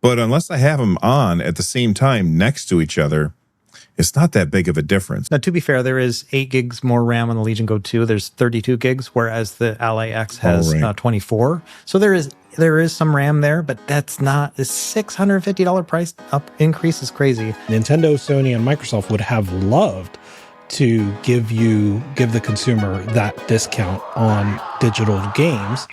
But unless I have them on at the same time next to each other, it's not that big of a difference. Now, to be fair, there is 8 gigs more RAM on the Legion Go 2. There's 32 gigs, whereas the Ally X has 24. So there is some RAM there, but that's not the $650 price up increase is crazy. Nintendo, Sony, and Microsoft would have loved to give the consumer that discount on digital games.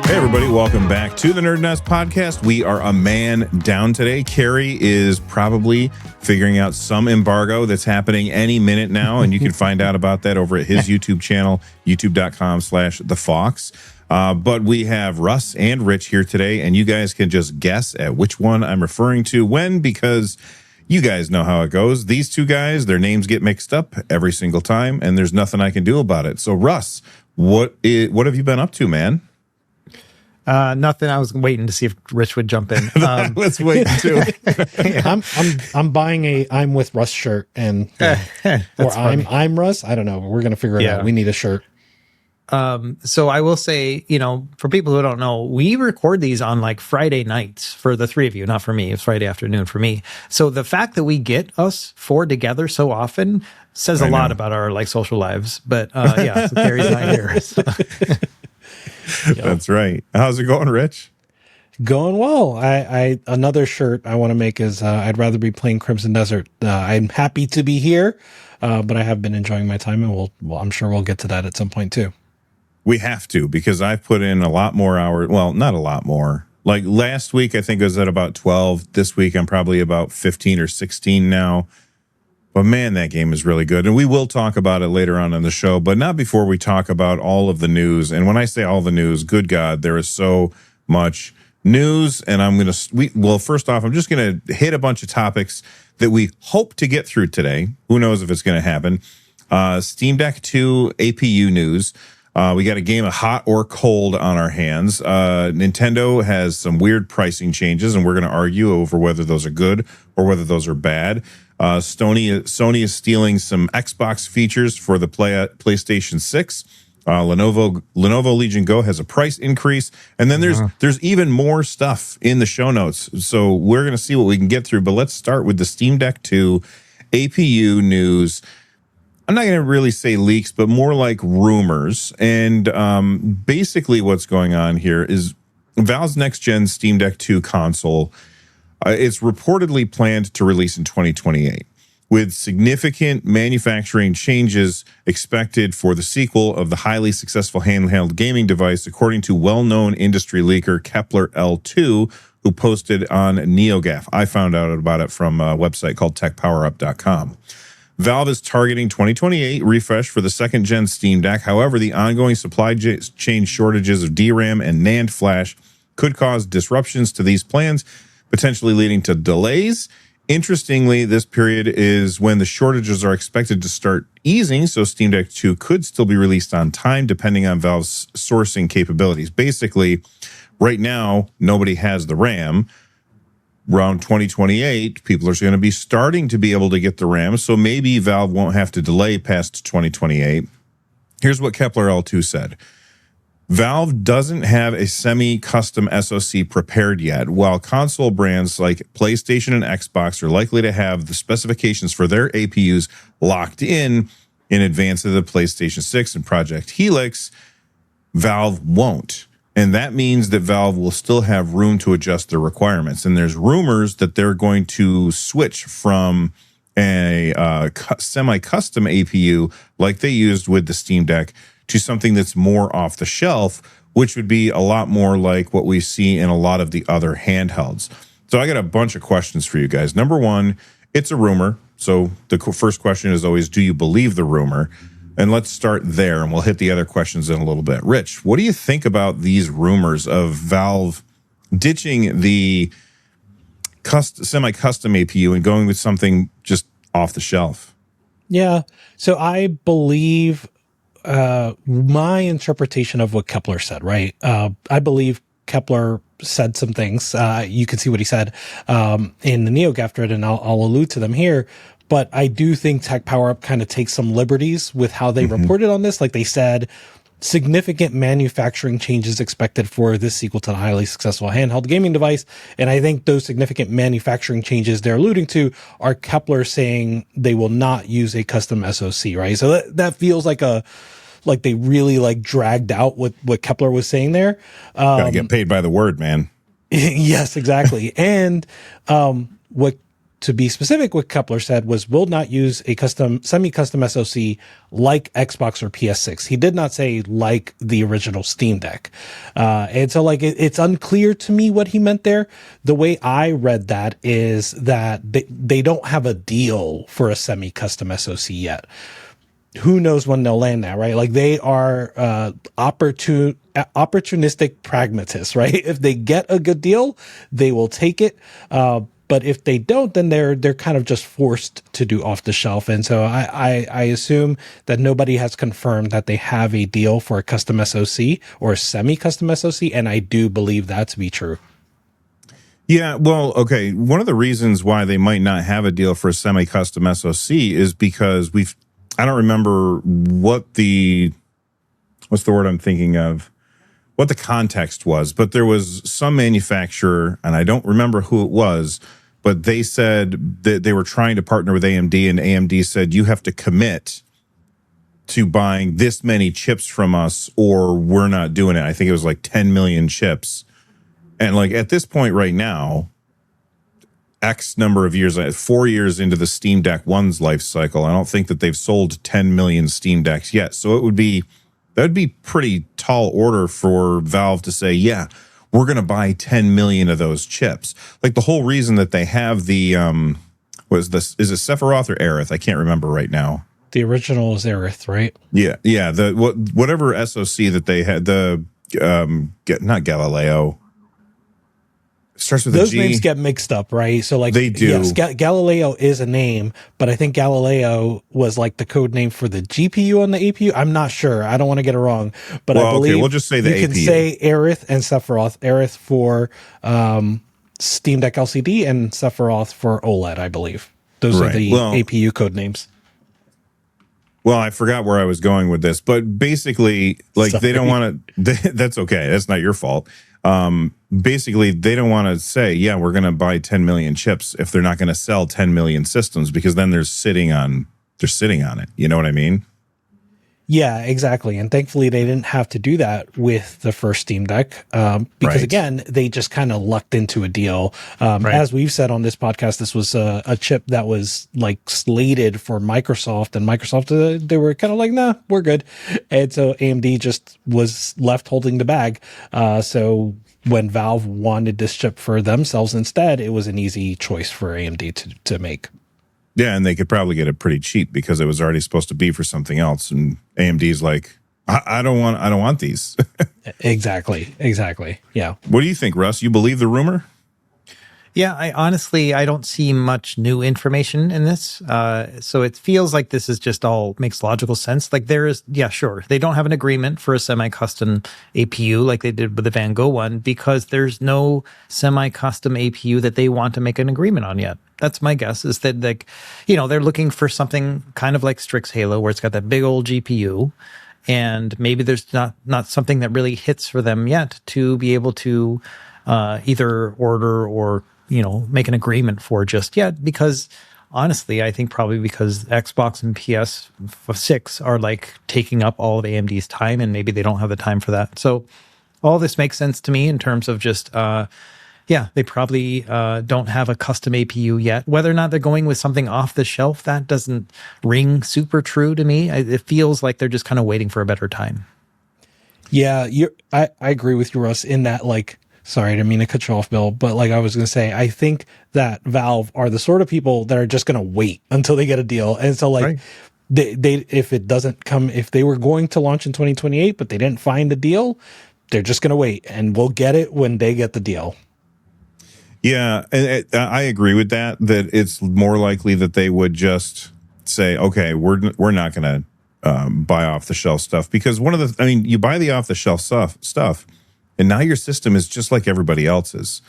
Hey everybody, welcome back to the NerdNest podcast. We are a man down today. Carrie is probably figuring out some embargo that's happening any minute now, and you can find out about that over at his YouTube channel, youtube.com/thefox. But we have Russ and Rich here today, and you guys can just guess at which one I'm referring to when, because you guys know how it goes. These two guys, their names get mixed up every single time, and there's nothing I can do about it. So Russ, what have you been up to, man? Nothing. I was waiting to see if Rich would jump in. Let's wait too. Yeah. I'm buying a I'm with Russ shirt, and or I'm Russ. I don't know. We're gonna figure it out. We need a shirt. So I will say, for people who don't know, we record these on like Friday nights for the three of you, not for me. It's Friday afternoon for me. So the fact that we get us four together so often says a lot about our like social lives. But so Carrie's not here. So. That's right. How's it going, Rich? Going well. I another shirt I want to make is I'd rather be playing Crimson Desert. I'm happy to be here, but I have been enjoying my time, and I'm sure we'll get to that at some point too. We have to, because I've put in a lot more hours. Well, not a lot more. Like last week, I think I was at about 12. This week, I'm probably about 15 or 16 now. But man, that game is really good. And we will talk about it later on in the show, but not before we talk about all of the news. And when I say all the news, good God, there is so much news. And first off, I'm just going to hit a bunch of topics that we hope to get through today. Who knows if it's going to happen. Steam Deck 2 APU news. We got a game of hot or cold on our hands. Nintendo has some weird pricing changes, and we're going to argue over whether those are good or whether those are bad. Sony is stealing some Xbox features for the PlayStation 6. Lenovo Legion Go has a price increase, and then there's even more stuff in the show notes. So we're going to see what we can get through, but let's start with the Steam Deck 2 APU news. I'm not going to really say leaks, but more like rumors. And basically what's going on here is Valve's next-gen Steam Deck 2 console, it's reportedly planned to release in 2028, with significant manufacturing changes expected for the sequel of the highly successful handheld gaming device, according to well-known industry leaker Kepler L2, who posted on NeoGAF. I found out about it from a website called techpowerup.com. Valve is targeting 2028 refresh for the second-gen Steam Deck. However, the ongoing supply chain shortages of DRAM and NAND flash could cause disruptions to these plans, potentially leading to delays. Interestingly, this period is when the shortages are expected to start easing, so Steam Deck 2 could still be released on time, depending on Valve's sourcing capabilities. Basically, right now, nobody has the RAM. Around 2028, people are going to be starting to be able to get the RAM, so maybe Valve won't have to delay past 2028. Here's what Kepler L2 said. Valve doesn't have a semi-custom SoC prepared yet, while console brands like PlayStation and Xbox are likely to have the specifications for their APUs locked in advance of the PlayStation 6 and Project Helix. Valve won't. And that means that Valve will still have room to adjust their requirements. And there's rumors that they're going to switch from a semi-custom APU like they used with the Steam Deck to something that's more off the shelf, which would be a lot more like what we see in a lot of the other handhelds. So I got a bunch of questions for you guys. Number one, it's a rumor. So the first question is always, do you believe the rumor? And let's start there, and we'll hit the other questions in a little bit. Rich, what do you think about these rumors of Valve ditching the semi-custom APU and going with something just off the shelf? Yeah. So I believe my interpretation of what Kepler said, right? I believe Kepler said some things. You can see what he said in the NeoGAF thread, and I'll allude to them here. But I do think Tech Power Up kind of takes some liberties with how they reported on this. Like they said, significant manufacturing changes expected for this sequel to the highly successful handheld gaming device. And I think those significant manufacturing changes they're alluding to are Kepler saying they will not use a custom SoC, right? So that feels like they really like dragged out what Kepler was saying there. Gotta get paid by the word, man. Yes, exactly. And what, to be specific, what Kepler said was will not use a semi-custom SoC like Xbox or PS6. He did not say like the original Steam Deck. And so like it's unclear to me what he meant there. The way I read that is that they don't have a deal for a semi-custom SoC yet. Who knows when they'll land that, right? Like they are opportunistic pragmatists, right? If they get a good deal, they will take it. But if they don't, then they're kind of just forced to do off the shelf. And so I assume that nobody has confirmed that they have a deal for a custom SoC or a semi-custom SoC. And I do believe that to be true. Yeah, well, okay. One of the reasons why they might not have a deal for a semi-custom SoC is because I don't remember what's the word I'm thinking of, what the context was, but there was some manufacturer, and I don't remember who it was, but they said that they were trying to partner with AMD, and AMD said, you have to commit to buying this many chips from us or we're not doing it. I think it was like 10 million chips. And like at this point right now, X number of years, 4 years into the Steam Deck 1's life cycle, I don't think that they've sold 10 million Steam Decks yet. So that would be pretty tall order for Valve to say, yeah, we're going to buy 10 million of those chips. Like the whole reason that they have the, is it Sephiroth or Aerith? I can't remember right now. The original is Aerith, right? Yeah. Yeah. Whatever SoC that they had, not Galileo. Starts with those a G. names get mixed up, right? So like they do. Yes, Galileo is a name, but I think Galileo was like the code name for the GPU on the APU. I'm not sure. I don't want to get it wrong, but I believe we'll just say the APU. You can say Aerith and Sephiroth. Aerith for Steam Deck LCD and Sephiroth for OLED, I believe. Those are the APU code names. Well, I forgot where I was going with this, but basically, like They don't want to. That's okay. That's not your fault. Basically, they don't want to say, yeah, we're going to buy 10 million chips if they're not going to sell 10 million systems, because then they're sitting on it. You know what I mean? Yeah, exactly. And thankfully, they didn't have to do that with the first Steam Deck because, again, they just kind of lucked into a deal. As we've said on this podcast, this was a chip that was like slated for Microsoft, and Microsoft, they were kind of like, nah, we're good. And so AMD just was left holding the bag. So when Valve wanted this chip for themselves instead, it was an easy choice for AMD to make. Yeah, and they could probably get it pretty cheap because it was already supposed to be for something else. And AMD's like, I don't want these. Exactly. Yeah. What do you think, Russ? You believe the rumor? Yeah, I don't see much new information in this. So it feels like this is just all makes logical sense. Like there is, yeah, sure. They don't have an agreement for a semi-custom APU like they did with the Van Gogh one because there's no semi-custom APU that they want to make an agreement on yet. That's my guess, is that like, they're looking for something kind of like Strix Halo where it's got that big old GPU. And maybe there's not something that really hits for them yet to be able to either order or make an agreement for just yet, because honestly, I think probably because Xbox and PS6 are like taking up all of AMD's time and maybe they don't have the time for that. So all this makes sense to me in terms of just, they probably don't have a custom APU yet. Whether or not they're going with something off the shelf, that doesn't ring super true to me. It feels like they're just kind of waiting for a better time. Yeah, I agree with you, Russ, in that like, sorry, I didn't mean to cut you off, Bill, but like I was going to say, I think that Valve are the sort of people that are just going to wait until they get a deal. And so like they if it doesn't come, if they were going to launch in 2028, but they didn't find a deal, they're just going to wait and we'll get it when they get the deal. Yeah, and I agree with that it's more likely that they would just say, okay, we're not going to buy off the shelf stuff, because you buy the off the shelf stuff and now your system is just like everybody else's.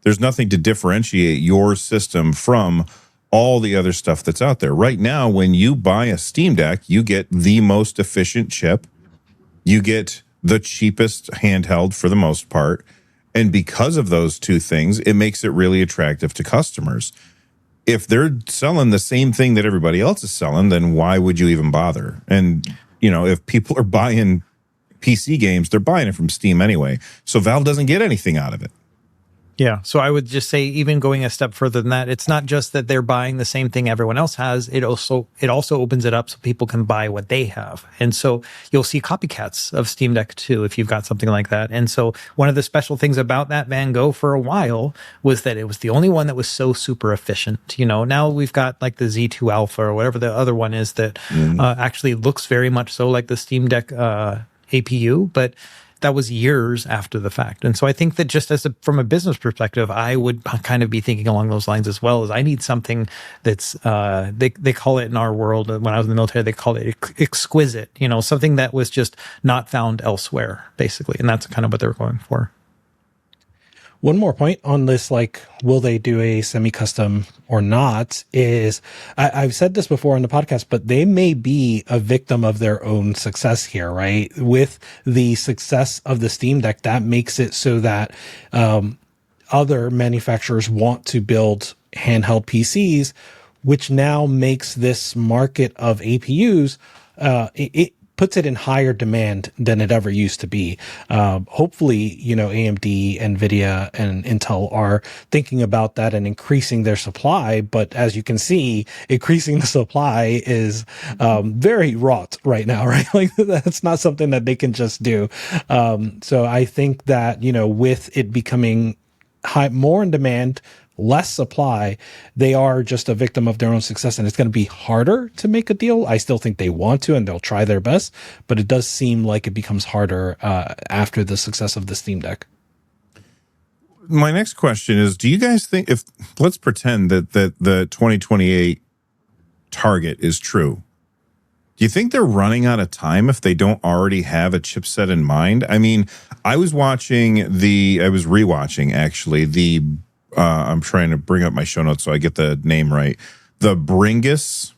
There's nothing to differentiate your system from all the other stuff that's out there. Right now, when you buy a Steam Deck, you get the most efficient chip. You get the cheapest handheld for the most part. And because of those two things, it makes it really attractive to customers. If they're selling the same thing that everybody else is selling, then why would you even bother? And, if people are buying PC games, they're buying it from Steam anyway. So Valve doesn't get anything out of it. Yeah. So I would just say, even going a step further than that, it's not just that they're buying the same thing everyone else has. It also opens it up so people can buy what they have. And so you'll see copycats of Steam Deck too, if you've got something like that. And so one of the special things about that Van Gogh for a while was that it was the only one that was so super efficient. Now we've got like the Z2 Alpha or whatever the other one is that actually looks very much so like the Steam Deck APU, but that was years after the fact. And so I think that just from a business perspective, I would kind of be thinking along those lines as well. As I need something that's, they call it in our world, when I was in the military, they call it exquisite, something that was just not found elsewhere, basically. And that's kind of what they're going for. One more point on this, like, will they do a semi-custom or not, is I've said this before on the podcast, but they may be a victim of their own success here, right? With the success of the Steam Deck, that makes it so that other manufacturers want to build handheld PCs, which now makes this market of APUs, it puts it in higher demand than it ever used to be. Hopefully, AMD, NVIDIA, and Intel are thinking about that and increasing their supply. But as you can see, increasing the supply is very wrought right now, right? Like, that's not something that they can just do. So I think that, with it becoming more in demand, less supply, they are just a victim of their own success, and it's going to be harder to make a deal. I still think they want to, and they'll try their best, but it does seem like it becomes harder after the success of the Steam Deck. My next question is, do you guys think, let's pretend that the 2028 target is true, do you think they're running out of time if they don't already have a chipset in mind? I mean, I was rewatching actually I'm trying to bring up my show notes so I get the name right. The Bringus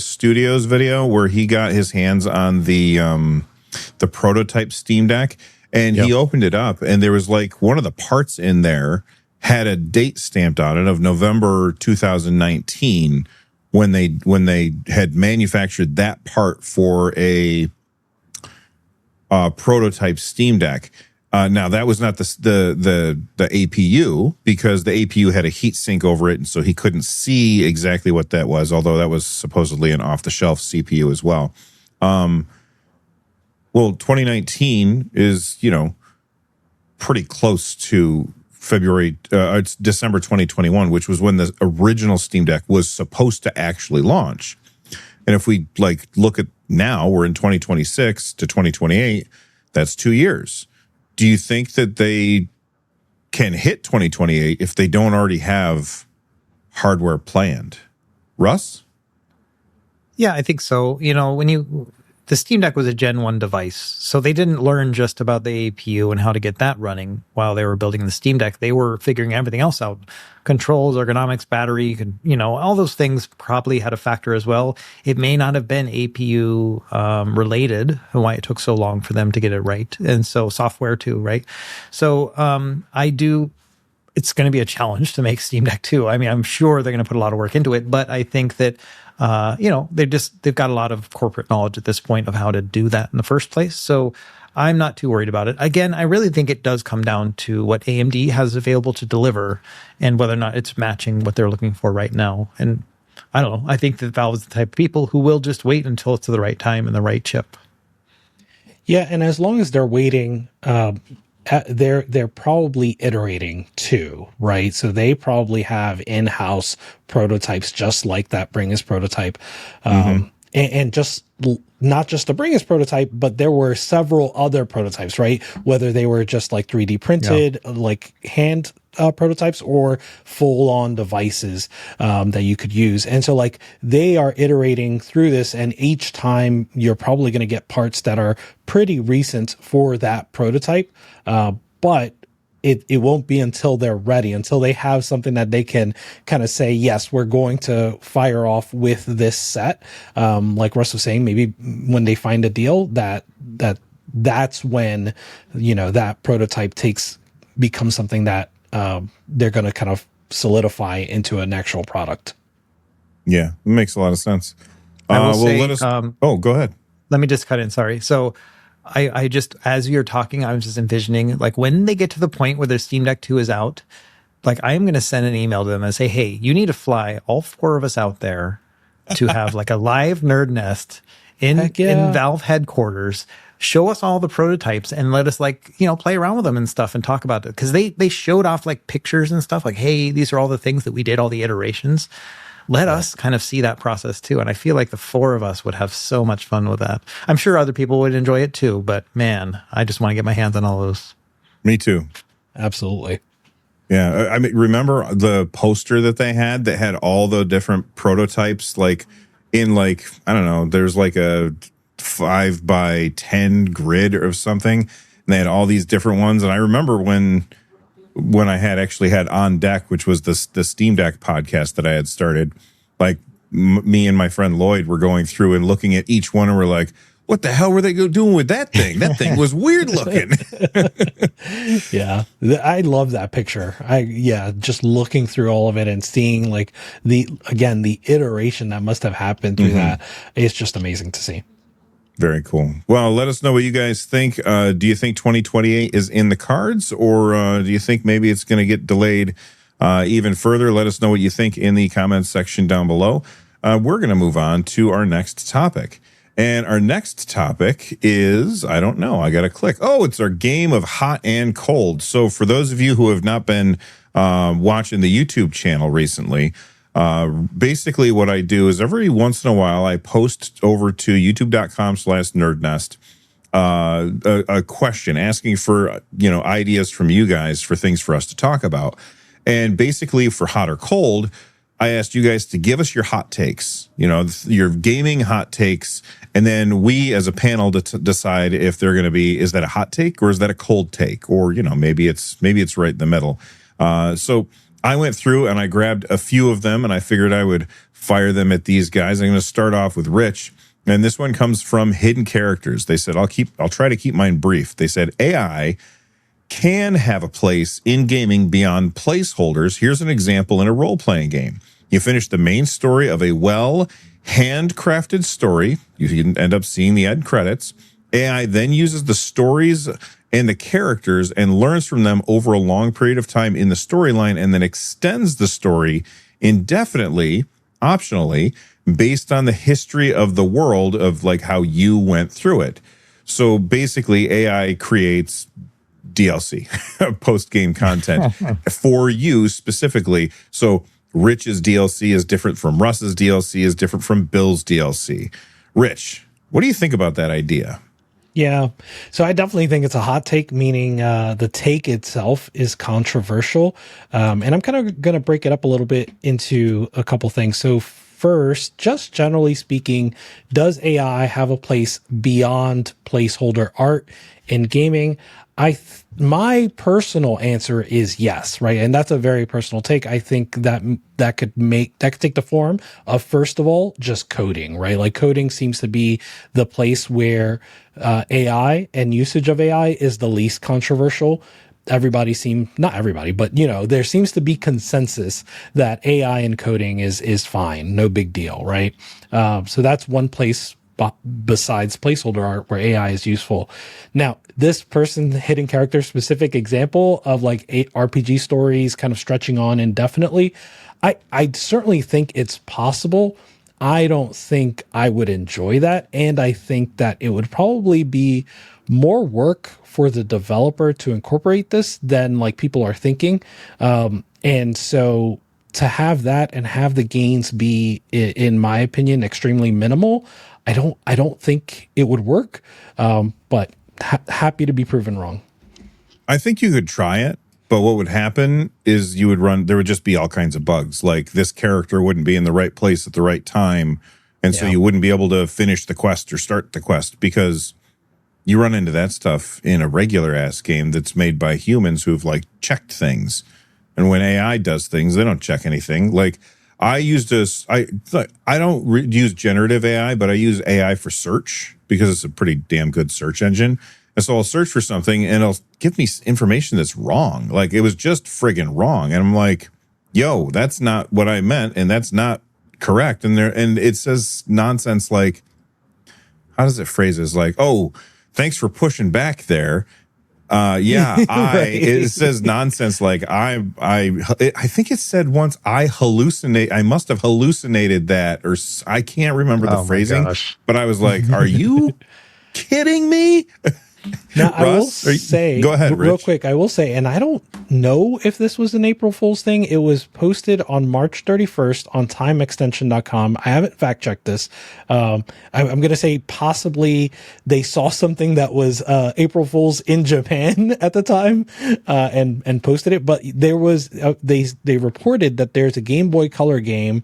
Studios video where he got his hands on the prototype Steam Deck, and he opened it up, and there was like one of the parts in there had a date stamped on it of November 2019 when they had manufactured that part for a prototype Steam Deck. Now that was not the APU, because the APU had a heat sink over it, and so he couldn't see exactly what that was, although that was supposedly an off-the-shelf CPU as well. Well, 2019 is, pretty close to it's December 2021, which was when the original Steam Deck was supposed to actually launch. And if we look at now, we're in 2026 to 2028, that's 2 years. Do you think that they can hit 2028 if they don't already have hardware planned? Russ? Yeah, I think so. The Steam Deck was a Gen 1 device, so they didn't learn just about the APU and how to get that running while they were building the Steam Deck. They were figuring everything else out. Controls, ergonomics, battery, all those things probably had a factor as well. It may not have been APU related, and why it took so long for them to get it right. And so software too, right? So it's going to be a challenge to make Steam Deck 2. I mean, I'm sure they're going to put a lot of work into it, but I think that they've got a lot of corporate knowledge at this point of how to do that in the first place. So I'm not too worried about it. Again, I really think it does come down to what AMD has available to deliver and whether or not it's matching what they're looking for right now. And I don't know. I think that Valve is the type of people who will just wait until it's the right time and the right chip. Yeah, and as long as they're waiting, they're probably iterating too, right? So they probably have in-house prototypes just like that Bringus prototype, and just not just the Bringus prototype, but there were several other prototypes, right? Whether they were just like 3D printed, like hand prototypes, or full-on devices that you could use. And so like they are iterating through this, and each time you're probably going to get parts that are pretty recent for that prototype. But it won't be until they're ready, until they have something that they can kind of say, yes, we're going to fire off with this set. Like Russ was saying, maybe when they find a deal that's when, that prototype becomes something that they're going to kind of solidify into an actual product. Yeah, it makes a lot of sense. I will say, go ahead. Let me just cut in. Sorry. So I just, as you're talking, I was just envisioning, like, when they get to the point where their Steam Deck 2 is out, like, I am going to send an email to them and say, hey, you need to fly all 4 of us out there to have like a live NerdNest in Valve headquarters. Show us all the prototypes and let us, like, play around with them and stuff and talk about it. Because they showed off like pictures and stuff like, hey, these are all the things that we did, all the iterations. Let us kind of see that process too. And I feel like the 4 of us would have so much fun with that. I'm sure other people would enjoy it too, but man, I just want to get my hands on all those. Me too. Absolutely. Yeah. I mean, remember the poster that they had that had all the different prototypes, like in like, I don't know, there's like a 5x10 grid or something. And they had all these different ones. And I remember when I had On Deck, which was the Steam Deck podcast that I had started, like me and my friend Lloyd were going through and looking at each one, and we're like, what the hell were they doing with that thing? That thing was weird looking. Yeah, I love that picture. Just looking through all of it and seeing like the iteration that must have happened through that. It's just amazing to see. Very cool. Well, let us know what you guys think. Do you think 2028 is in the cards, or do you think maybe it's going to get delayed even further? Let us know what you think in the comments section down below. We're going to move on to our next topic. And our next topic is, I don't know, I got to click. Oh, it's our game of hot and cold. So for those of you who have not been watching the YouTube channel recently, basically what I do is every once in a while I post over to youtube.com/nerdnest a question asking for ideas from you guys for things for us to talk about. And basically for hot or cold, I asked you guys to give us your hot takes, your gaming hot takes, and then we as a panel decide if they're going to be, is that a hot take or is that a cold take, or maybe it's right in the middle. So I went through and I grabbed a few of them and I figured I would fire them at these guys. I'm going to start off with Rich, and this one comes from Hidden Characters. They said, I'll try to keep mine brief. They said AI can have a place in gaming beyond placeholders. Here's an example in a role-playing game. You finish the main story of a handcrafted story. You end up seeing the end credits. AI then uses the stories and the characters and learns from them over a long period of time in the storyline, and then extends the story indefinitely, optionally, based on the history of the world of like how you went through it. So basically AI creates DLC, post-game content for you specifically. So Rich's DLC is different from Russ's DLC, is different from Bill's DLC. Rich, what do you think about that idea? Yeah, so I definitely think it's a hot take, meaning the take itself is controversial. And I'm kind of going to break it up a little bit into a couple things. So first, just generally speaking, does AI have a place beyond placeholder art in gaming? My personal answer is yes, right? And that's a very personal take. I think that could take the form of, first of all, just coding, right? Like coding seems to be the place where AI and usage of AI is the least controversial. Not everybody, but there seems to be consensus that AI and coding is fine, no big deal, right? So that's one place besides placeholder art where AI is useful. Now, this person, Hidden Character specific example of like RPG stories kind of stretching on indefinitely, I certainly think it's possible. I don't think I would enjoy that. And I think that it would probably be more work for the developer to incorporate this than like people are thinking. And so to have that and have the gains be, in my opinion, extremely minimal, I don't think it would work, but happy to be proven wrong. I think you could try it, but what would happen is there would just be all kinds of bugs. Like this character wouldn't be in the right place at the right time, and so you wouldn't be able to finish the quest or start the quest because you run into that stuff in a regular ass game that's made by humans who've like checked things. And when AI does things, they don't check anything. Like I used I don't use generative AI, but I use AI for search because it's a pretty damn good search engine. And so I'll search for something and it'll give me information that's wrong. Like it was just friggin' wrong. And I'm like, yo, that's not what I meant. And that's not correct. And it says nonsense like, how does it phrase it? Like, oh, thanks for pushing back there. Yeah, Right. it says nonsense like I think it said once I must have hallucinated that, or I can't remember the phrasing, but I was like, are you kidding me? Now, I will Russ, say, go ahead, real Rich. quick, I will say, and I don't know if this was an April Fool's thing. It was posted on March 31st on timeextension.com. I haven't fact checked this. I'm going to say possibly they saw something that was April Fool's in Japan at the time and posted it. But there was, they reported that there's a Game Boy Color game,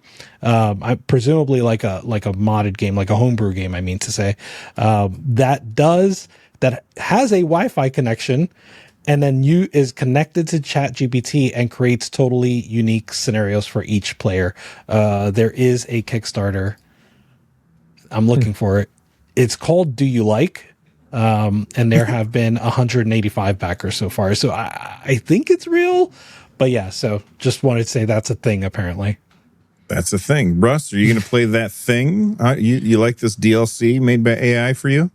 presumably like a modded game, like a homebrew game, I mean to say, that has a Wi-Fi connection and then is connected to ChatGPT and creates totally unique scenarios for each player. There is a Kickstarter. I'm looking for it. It's called Do You Like? And there have been 185 backers so far. So I think it's real, but yeah, so just wanted to say that's a thing apparently. That's a thing. Russ, are you going to play that thing? You like this DLC made by AI for you?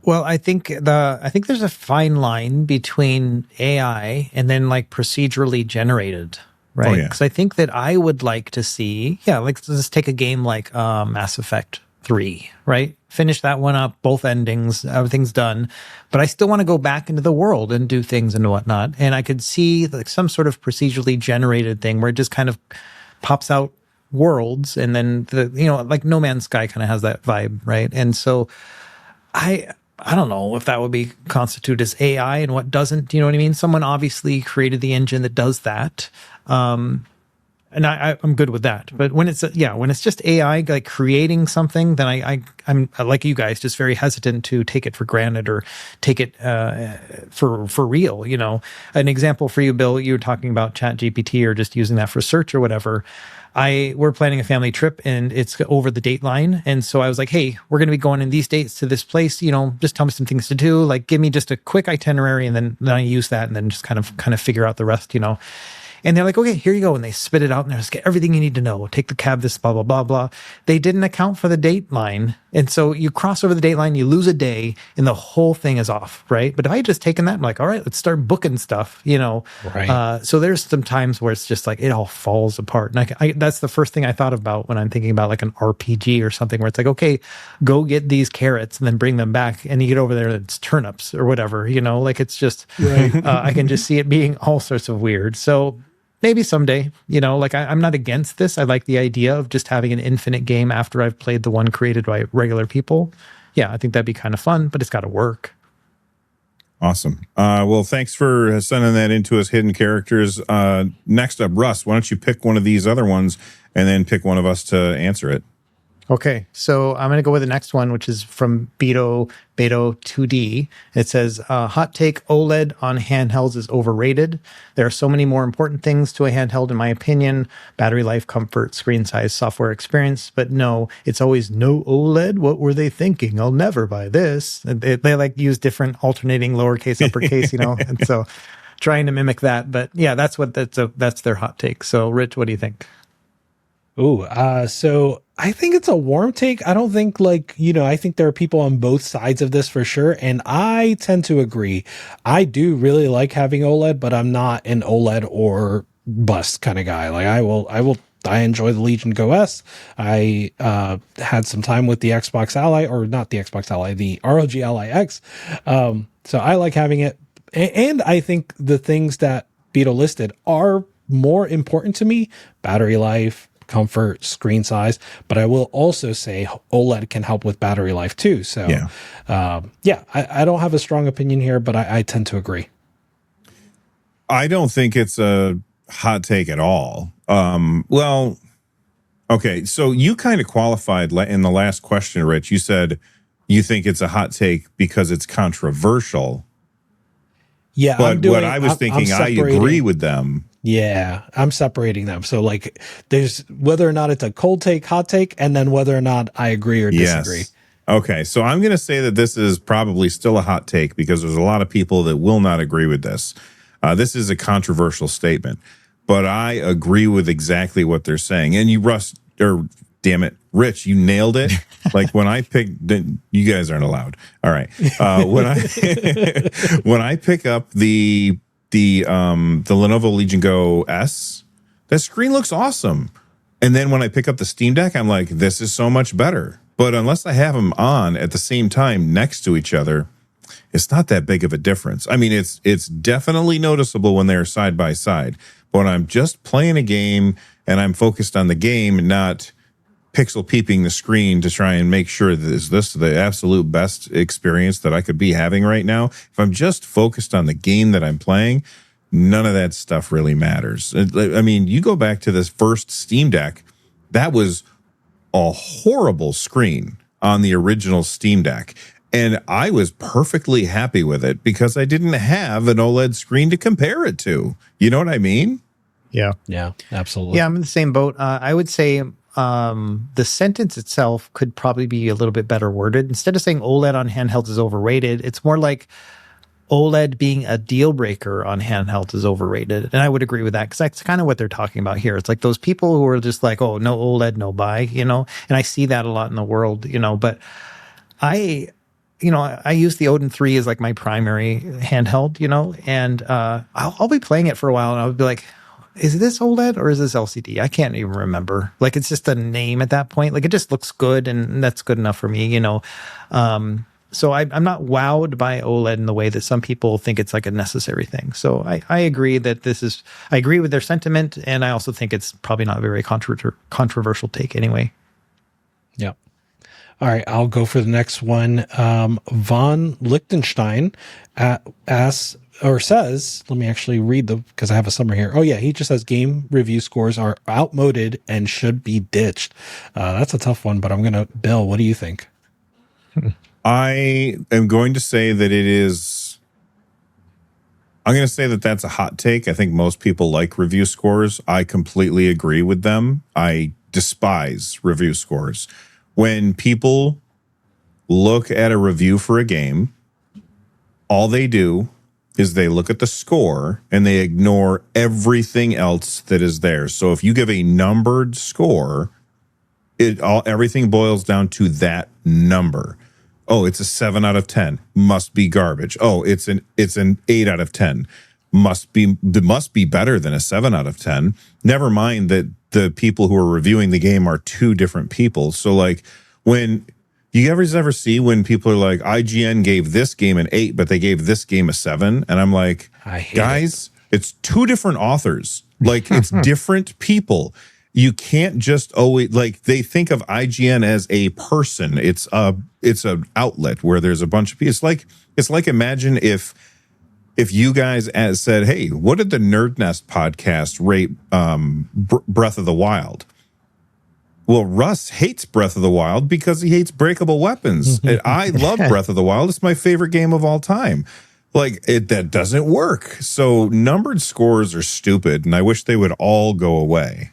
Well, I think there's a fine line between AI and then like procedurally generated, right? Oh, yeah. Because I think that I would like to see, like let's take a game like Mass Effect 3, right? Finish that one up, both endings, everything's done, but I still want to go back into the world and do things and whatnot. And I could see like some sort of procedurally generated thing where it just kind of pops out worlds, and then like No Man's Sky kind of has that vibe, right? And so I don't know if that would be constitute as AI and what doesn't. You know what I mean? Someone obviously created the engine that does that, and I'm good with that. But when it's just AI like creating something, then I'm like you guys, just very hesitant to take it for granted or take it for real. You know, an example for you, Bill. You were talking about ChatGPT or just using that for search or whatever. We're planning a family trip and it's over the date line. And so I was like, hey, we're going to be going in these dates to this place, just tell me some things to do. Like, give me just a quick itinerary. And then I use that and then just kind of figure out the rest, And they're like, okay, here you go. And they spit it out and they're just get everything you need to know. Take the cab, this, blah, blah, blah, blah. They didn't account for the date line. And so you cross over the date line, you lose a day and the whole thing is off, right? But if I had just taken that, I'm like, all right, let's start booking stuff, Right. So there's some times where it's just like, it all falls apart. And that's the first thing I thought about when I'm thinking about like an RPG or something where it's like, okay, go get these carrots and then bring them back. And you get over there, it's turnips or whatever, like it's just, Right. I can just see it being all sorts of weird. So maybe someday, like I'm not against this. I like the idea of just having an infinite game after I've played the one created by regular people. Yeah, I think that'd be kind of fun, but it's got to work. Awesome. Well, thanks for sending that into us, hidden characters. Next up, Russ, why don't you pick one of these other ones and then pick one of us to answer it? Okay, so I'm going to go with the next one, which is from Beto 2D. It says, hot take, OLED on handhelds is overrated. There are so many more important things to a handheld, in my opinion. Battery life, comfort, screen size, software experience. But no, it's always no OLED. What were they thinking? I'll never buy this. And they like use different alternating lowercase, uppercase, and so trying to mimic that. But yeah, that's their hot take. So Rich, what do you think? Ooh, so I think it's a warm take. I don't think I think there are people on both sides of this for sure. And I tend to agree. I do really like having OLED, but I'm not an OLED or bust kind of guy. Like I enjoy the Legion Go S. I had some time with the Xbox Ally, or not the Xbox Ally, the ROG Ally X. So I like having it. And I think the things that Beto listed are more important to me. Battery life, comfort, screen size, but I will also say OLED can help with battery life too. So I don't have a strong opinion here, but I tend to agree. I don't think it's a hot take at all. Well, okay, so you kind of qualified in the last question, Rich. You said you think it's a hot take because it's controversial. Yeah, But what I was thinking, I agree with them. Yeah, I'm separating them. So like there's whether or not it's a cold take, hot take, and then whether or not I agree or disagree. Yes. Okay, so I'm going to say that this is probably still a hot take because there's a lot of people that will not agree with this. This is a controversial statement, but I agree with exactly what they're saying. And you, Russ, or damn it, Rich, you nailed it. Like when I picked, you guys aren't allowed. All right, when I when I pick up the Lenovo Legion Go S, that screen looks awesome. And then when I pick up the Steam Deck, I'm like, this is so much better. But unless I have them on at the same time next to each other, it's not that big of a difference. I mean, it's definitely noticeable when they're side by side. But when I'm just playing a game and I'm focused on the game and not pixel peeping the screen to try and make sure that is this the absolute best experience that I could be having right now, if I'm just focused on the game that I'm playing, none of that stuff really matters. I mean, you go back to this first Steam Deck, that was a horrible screen on the original Steam Deck. And I was perfectly happy with it because I didn't have an OLED screen to compare it to. You know what I mean? Yeah. Yeah, absolutely. Yeah, I'm in the same boat. I would say the sentence itself could probably be a little bit better worded. Instead of saying OLED on handhelds is overrated, it's more like OLED being a deal breaker on handhelds is overrated. And I would agree with that because that's kind of what they're talking about here. It's like those people who are just like, oh, no OLED, no buy, you know, and I see that a lot in the world, you know, but I use the Odin 3 as like my primary handheld, you know, and I'll be playing it for a while and I'll be like, is this OLED or is this LCD? I can't even remember. Like, it's just a name at that point. Like, it just looks good and that's good enough for me, you know. So I'm not wowed by OLED in the way that some people think it's like a necessary thing. So I agree that I agree with their sentiment, and I also think it's probably not a very controversial take anyway. Yeah. All right, I'll go for the next one. Von Lichtenstein asks or says, let me actually read because I have a summary here. Oh yeah, he just says game review scores are outmoded and should be ditched. That's a tough one, but Bill, what do you think? I am going to say that I'm going to say that that's a hot take. I think most people like review scores. I completely agree with them. I despise review scores. When people look at a review for a game, all they do is they look at the score and they ignore everything else that is there. So if you give a numbered score, everything boils down to that number. Oh, it's a 7 out of 10. Must be garbage. Oh, it's an 8 out of 10. Must be better than a 7 out of 10. Never mind that the people who are reviewing the game are two different people. So like when you ever see when people are like, IGN gave this game an 8, but they gave this game a 7, and I'm like, guys, it's two different authors. Like, it's different people. You can't just always, like, they think of IGN as a person. It's an outlet where there's a bunch of people. It's like imagine if you guys said, hey, what did the NerdNest podcast rate Breath of the Wild? Well, Russ hates Breath of the Wild because he hates breakable weapons. And I love Breath of the Wild. It's my favorite game of all time. Like, that doesn't work. So numbered scores are stupid, and I wish they would all go away.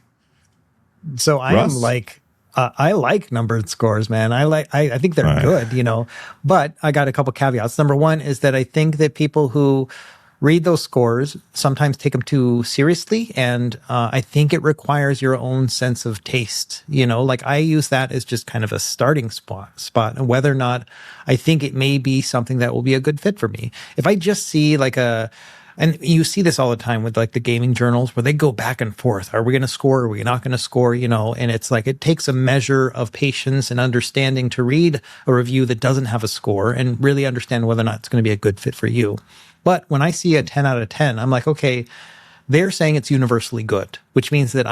So I am like, I like numbered scores, man. I think they're good, you know, but I got a couple caveats. Number one is that I think that people who read those scores sometimes take them too seriously. And I think it requires your own sense of taste, you know, like I use that as just kind of a starting spot and whether or not I think it may be something that will be a good fit for me. If I just see like and you see this all the time with like the gaming journals where they go back and forth. Are we going to score? Are we not going to score? You know, and it's like, it takes a measure of patience and understanding to read a review that doesn't have a score and really understand whether or not it's going to be a good fit for you. But when I see a 10 out of 10, I'm like, okay, they're saying it's universally good, which means that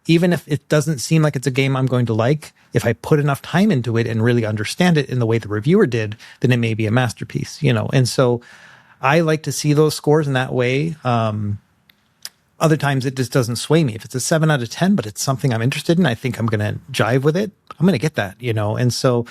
even if it doesn't seem like it's a game I'm going to like, if I put enough time into it and really understand it in the way the reviewer did, then it may be a masterpiece, you know? And so I like to see those scores in that way. Other times it just doesn't sway me. If it's a 7 out of 10, but it's something I'm interested in, I think I'm going to jive with it, I'm going to get that, you know? And so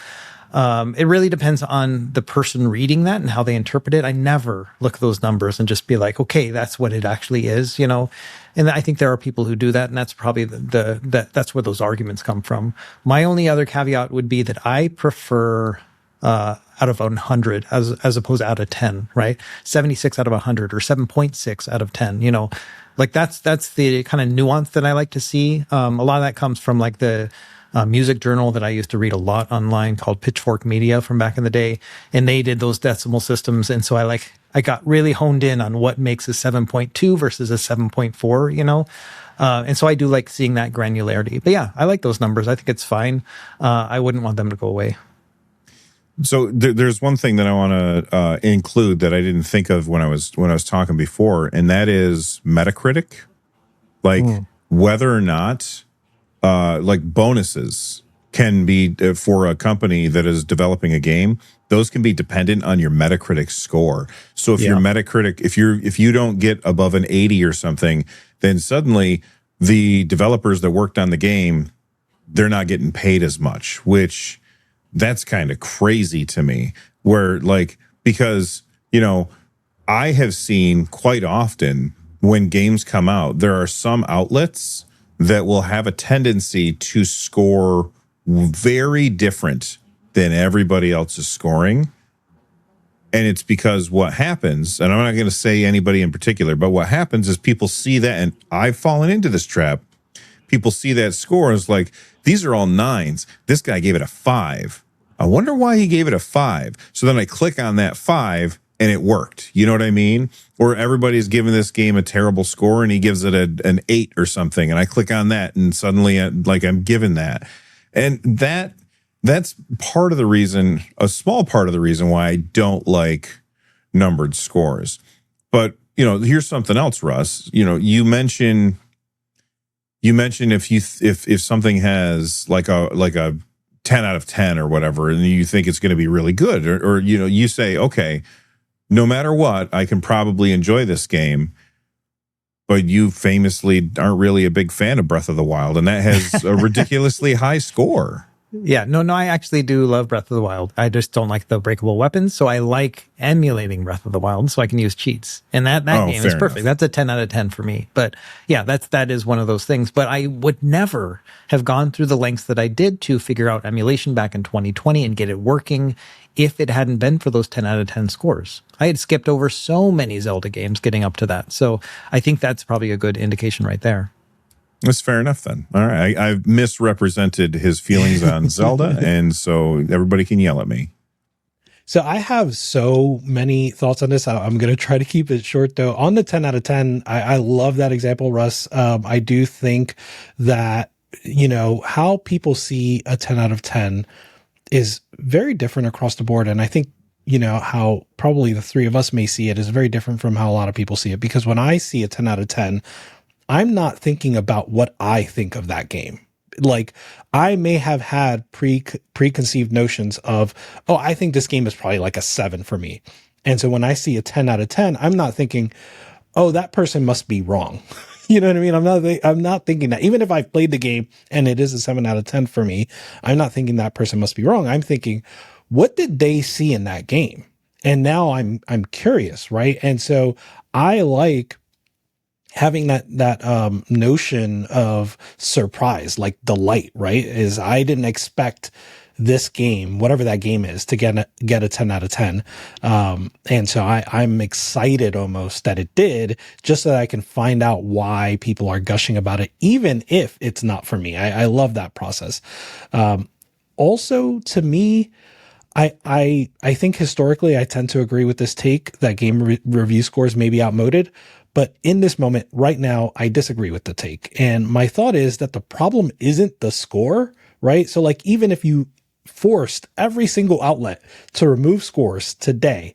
It really depends on the person reading that and how they interpret it. I never look at those numbers and just be like, okay, that's what it actually is, And I think there are people who do that, and that's probably that's where those arguments come from. My only other caveat would be that I prefer out of 100 as opposed to out of 10, right? 76 out of 100 or 7.6 out of 10, like that's the kind of nuance that I like to see. A lot of that comes from like the music journal that I used to read a lot online called Pitchfork Media from back in the day. And they did those decimal systems. And so I got really honed in on what makes a 7.2 versus a 7.4, and so I do like seeing that granularity. But yeah, I like those numbers. I think it's fine. I wouldn't want them to go away. So there's one thing that I want to include that I didn't think of when I was talking before, and that is Metacritic. Like whether or not like bonuses can be for a company that is developing a game, those can be dependent on your Metacritic score. So if your Metacritic, if you don't get above an 80 or something, then suddenly the developers that worked on the game, they're not getting paid as much, which that's kind of crazy to me. Where like, because, I have seen quite often when games come out, there are some outlets that will have a tendency to score very different than everybody else is scoring. And it's because what happens, and I'm not going to say anybody in particular, but what happens is people see that, and I've fallen into this trap. People see that score and it's like, these are all 9s. This guy gave it a 5. I wonder why he gave it a 5. So then I click on that 5 and it worked. You know what I mean? Or everybody's giving this game a terrible score and he gives it an 8 or something. And I click on that and suddenly I'm given that. And that's part of the reason, a small part of the reason why I don't like numbered scores. But, here's something else, Russ. You mentioned if something has like a 10 out of 10 or whatever, and you think it's going to be really good, or you say, okay, no matter what, I can probably enjoy this game. But you famously aren't really a big fan of Breath of the Wild, and that has a ridiculously high score. Yeah, no, I actually do love Breath of the Wild. I just don't like the breakable weapons, so I like emulating Breath of the Wild so I can use cheats. And that game is perfect. Enough. That's a 10 out of 10 for me. But yeah, that is one of those things. But I would never have gone through the lengths that I did to figure out emulation back in 2020 and get it working if it hadn't been for those 10 out of 10 scores. I had skipped over so many Zelda games getting up to that. So I think that's probably a good indication right there. That's fair enough then. All right. I've misrepresented his feelings on Zelda, and so everybody can yell at me. So I have so many thoughts on this. I'm going to try to keep it short, though. On the 10 out of 10, I love that example, Russ. I do think that, how people see a 10 out of 10 is very different across the board. And I think, how probably the three of us may see it is very different from how a lot of people see it. Because when I see a 10 out of 10, I'm not thinking about what I think of that game. Like, I may have had preconceived notions of, I think this game is probably like a 7 for me. And so when I see a 10 out of 10, I'm not thinking, that person must be wrong. You know what I mean? I'm not thinking that. Even if I've played the game and it is a 7 out of 10 for me, I'm not thinking that person must be wrong. I'm thinking, what did they see in that game? And now I'm curious, right? And so I like having that notion of surprise, like delight, right? Is I didn't expect this game, whatever that game is, to get a 10 out of 10. And so I'm excited almost that it did, just so that I can find out why people are gushing about it, even if it's not for me. I love that process. Also, to me, I think historically I tend to agree with this take that game review scores may be outmoded. But in this moment right now, I disagree with the take. And my thought is that the problem isn't the score, right? So like, even if you forced every single outlet to remove scores today,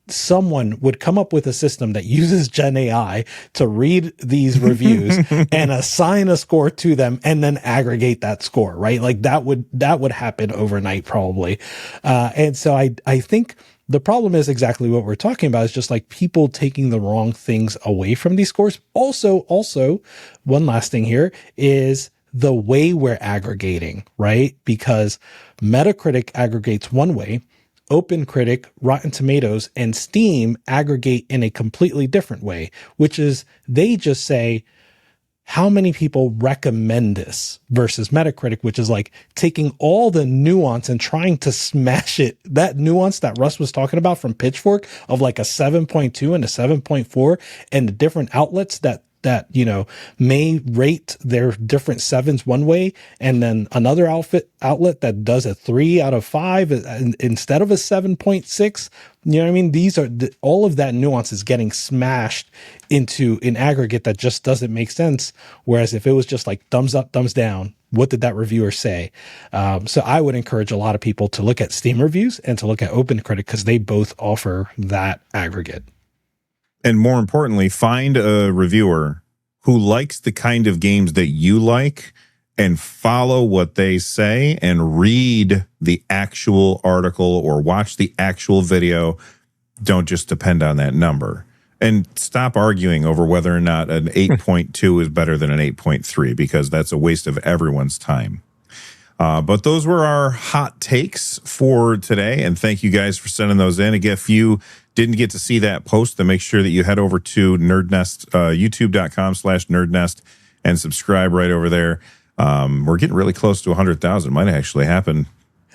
someone would come up with a system that uses Gen AI to read these reviews and assign a score to them and then aggregate that score, right? Like that would happen overnight probably. And so I think the problem is exactly what we're talking about. Is just like people taking the wrong things away from these scores. Also, one last thing here is the way we're aggregating, right? Because Metacritic aggregates one way, OpenCritic, Rotten Tomatoes, and Steam aggregate in a completely different way, which is they just say, how many people recommend this versus Metacritic, which is like taking all the nuance and trying to smash it. That nuance that Russ was talking about from Pitchfork of like a 7.2 and a 7.4 and the different outlets that may rate their different sevens one way, and then another outlet that does a 3 out of 5 instead of a 7.6. You know what I mean? These are all of that nuance is getting smashed into an aggregate that just doesn't make sense. Whereas if it was just like thumbs up, thumbs down, what did that reviewer say? So I would encourage a lot of people to look at Steam reviews and to look at OpenCritic because they both offer that aggregate. And more importantly, find a reviewer who likes the kind of games that you like and follow what they say and read the actual article or watch the actual video. Don't just depend on that number. And stop arguing over whether or not an 8.2 is better than an 8.3, because that's a waste of everyone's time. But those were our hot takes for today. And thank you guys for sending those in. Again, if you didn't get to see that post, then make sure that you head over to NerdNest, youtube.com/NerdNest, and subscribe right over there. We're getting really close to 100,000. Might actually happen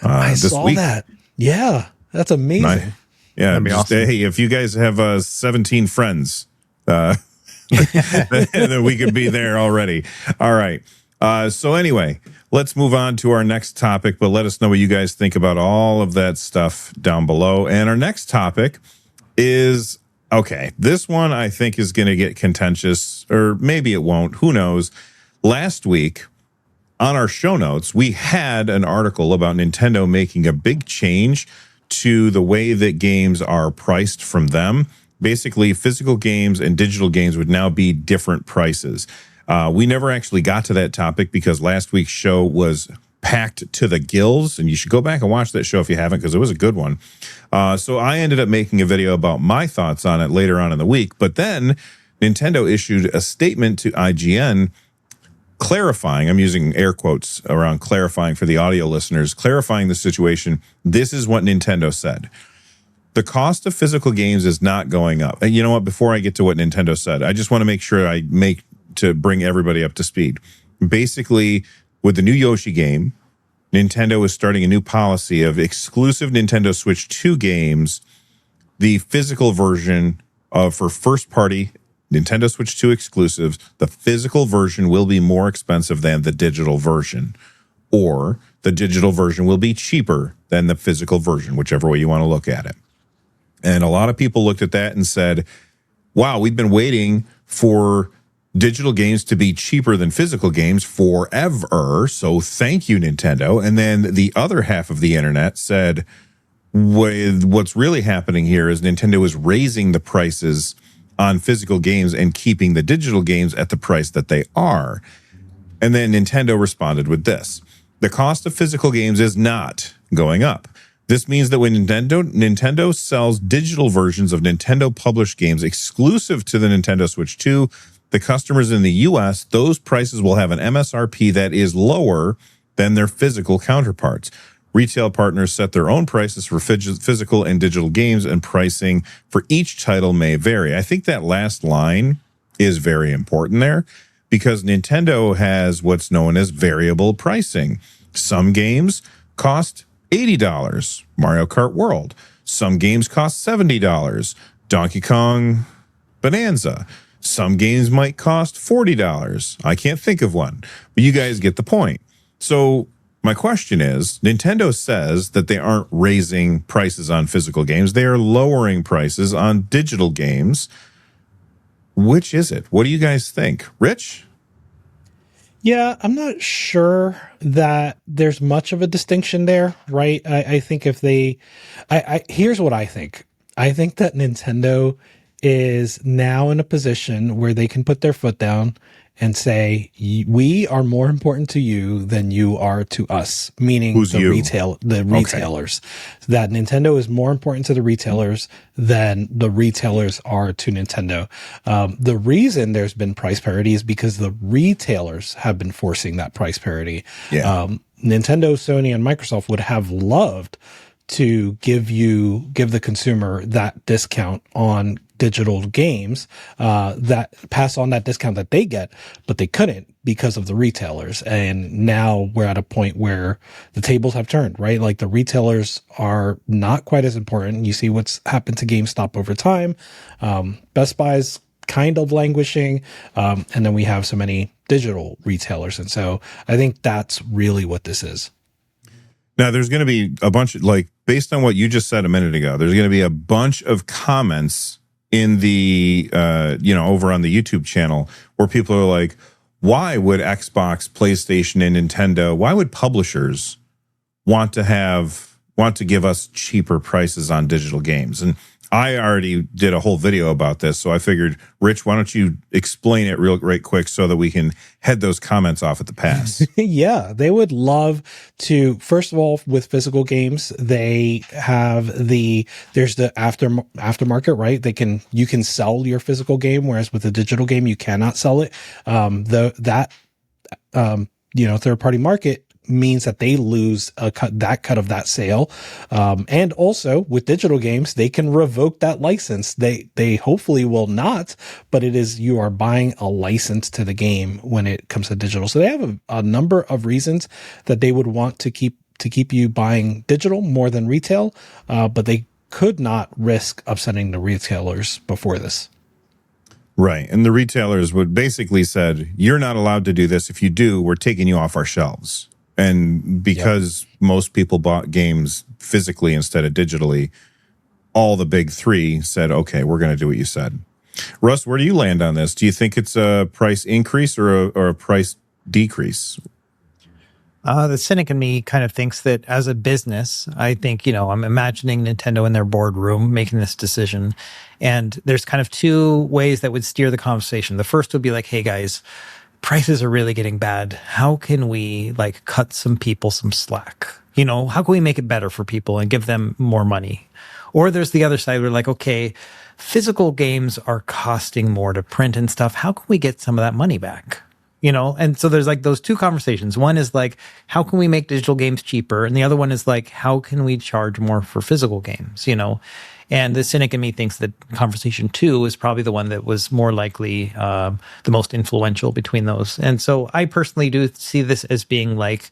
I this saw week. that. Yeah, that's amazing. Yeah, That'd be awesome. Hey, if you guys have 17 friends, then we could be there already. All right. So anyway, let's move on to our next topic, but let us know what you guys think about all of that stuff down below. And our next topic is, okay, this one I think is going to get contentious, or maybe it won't. Who knows? Last week on our show notes, we had an article about Nintendo making a big change to the way that games are priced from them. Basically, physical games and digital games would now be different prices. We never actually got to that topic because last week's show was packed to the gills, and you should go back and watch that show if you haven't, because it was a good one. So I ended up making a video about my thoughts on it later on in the week, but then Nintendo issued a statement to IGN clarifying, I'm using air quotes around clarifying for the audio listeners, clarifying the situation. This is what Nintendo said. The cost of physical games is not going up. And you know what? Before I get to what Nintendo said, I just want to make sure to bring everybody up to speed. Basically, with the new Yoshi game, Nintendo is starting a new policy of exclusive Nintendo Switch 2 games. The physical version for first-party Nintendo Switch 2 exclusives, the physical version will be more expensive than the digital version, or the digital version will be cheaper than the physical version, whichever way you want to look at it. And a lot of people looked at that and said, wow, we've been waiting for digital games to be cheaper than physical games forever. So thank you, Nintendo. And then the other half of the internet said, what's really happening here is Nintendo is raising the prices on physical games and keeping the digital games at the price that they are. And then Nintendo responded with this: the cost of physical games is not going up. This means that when Nintendo sells digital versions of Nintendo published games exclusive to the Nintendo Switch 2, the customers in the US, those prices will have an MSRP that is lower than their physical counterparts. Retail partners set their own prices for physical and digital games, and pricing for each title may vary. I think that last line is very important there, because Nintendo has what's known as variable pricing. Some games cost $80, Mario Kart World. Some games cost $70, Donkey Kong Bonanza. Some games might cost $40. I can't think of one, but you guys get the point. So my question is, Nintendo says that they aren't raising prices on physical games. They are lowering prices on digital games. Which is it? What do you guys think? Rich? Yeah, I'm not sure that there's much of a distinction there, right? I think if they, here's what I think. I think that Nintendo is now in a position where they can put their foot down and say, we are more important to you than you are to us, meaning Who's you? the retailers. That Nintendo is more important to the retailers than the retailers are to Nintendo. The reason there's been price parity is because the retailers have been forcing that price parity. Yeah. Nintendo, Sony, and Microsoft would have loved to give the consumer that discount on digital games, that pass on that discount that they get, but they couldn't because of the retailers. And now we're at a point where the tables have turned, right? Like the retailers are not quite as important. You see what's happened to GameStop over time. Best Buy's kind of languishing. And then we have so many digital retailers. And so I think that's really what this is. Now, there's going to be a bunch of, like, based on what you just said a minute ago, there's going to be a bunch of comments in the, over on the YouTube channel where people are like, why would Xbox, PlayStation, and Nintendo, why would publishers want to give us cheaper prices on digital games? And I already did a whole video about this, so I figured, Rich, why don't you explain it right quick so that we can head those comments off at the pass? Yeah, they would love to. First of all, with physical games, they have there's the aftermarket, right? You can sell your physical game, whereas with a digital game, you cannot sell it. Third party market means that they lose that cut of that sale. And also with digital games, they can revoke that license. They hopefully will not, but you are buying a license to the game when it comes to digital. So they have a number of reasons that they would want to keep you buying digital more than retail. But they could not risk upsetting the retailers before this. Right. And the retailers would basically said, you're not allowed to do this. If you do, we're taking you off our shelves. And because most people bought games physically instead of digitally, all the big three said, okay, we're going to do what you said. Russ, where do you land on this? Do you think it's a price increase or a price decrease? The cynic in me kind of thinks that as a business, I think, I'm imagining Nintendo in their boardroom making this decision. And there's kind of two ways that would steer the conversation. The first would be like, hey, guys, prices are really getting bad. How can we cut some people some slack? How can we make it better for people and give them more money? Or there's the other side where okay, physical games are costing more to print and stuff. How can we get some of that money back? And so there's those two conversations. One is how can we make digital games cheaper? And the other one is how can we charge more for physical games? And the cynic in me thinks that conversation two is probably the one that was more likely the most influential between those. And so I personally do see this as being kind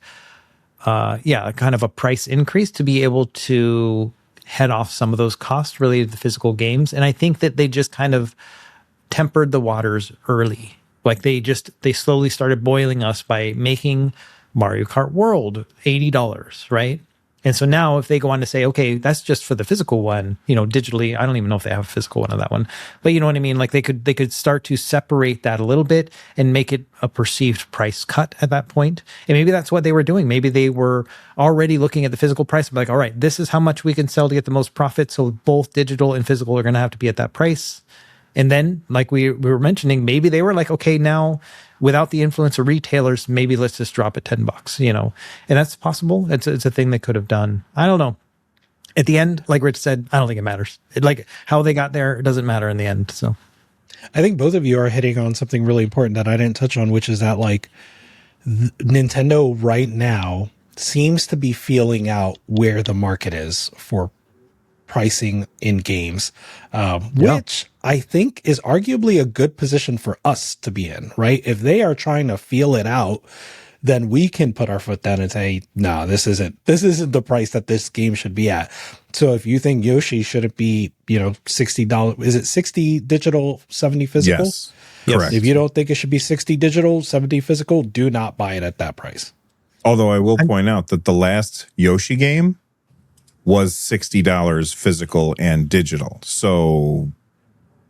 of a price increase to be able to head off some of those costs related to physical games. And I think that they just kind of tempered the waters early. They slowly started boiling us by making Mario Kart World $80, right? And so now if they go on to say, okay, that's just for the physical one, digitally, I don't even know if they have a physical one of that one, but you know what I mean? They could start to separate that a little bit and make it a perceived price cut at that point. And maybe that's what they were doing. Maybe they were already looking at the physical price and all right, this is how much we can sell to get the most profit. So both digital and physical are going to have to be at that price. And then, we were mentioning, maybe they were okay, now without the influence of retailers, maybe let's just drop it $10, and that's possible. It's a thing they could have done. I don't know. At the end, like Rich said, I don't think it matters. How they got there, it doesn't matter in the end. So I think both of you are hitting on something really important that I didn't touch on, which is that Nintendo right now seems to be feeling out where the market is for pricing in games, which I think is arguably a good position for us to be in, right? If they are trying to feel it out, then we can put our foot down and say, no, this isn't the price that this game should be at. So if you think Yoshi shouldn't be, $60, is it 60 digital, 70 physical? Yes, correct. If you don't think it should be 60 digital, 70 physical, do not buy it at that price. Although I will point out that the last Yoshi game was $60 physical and digital. So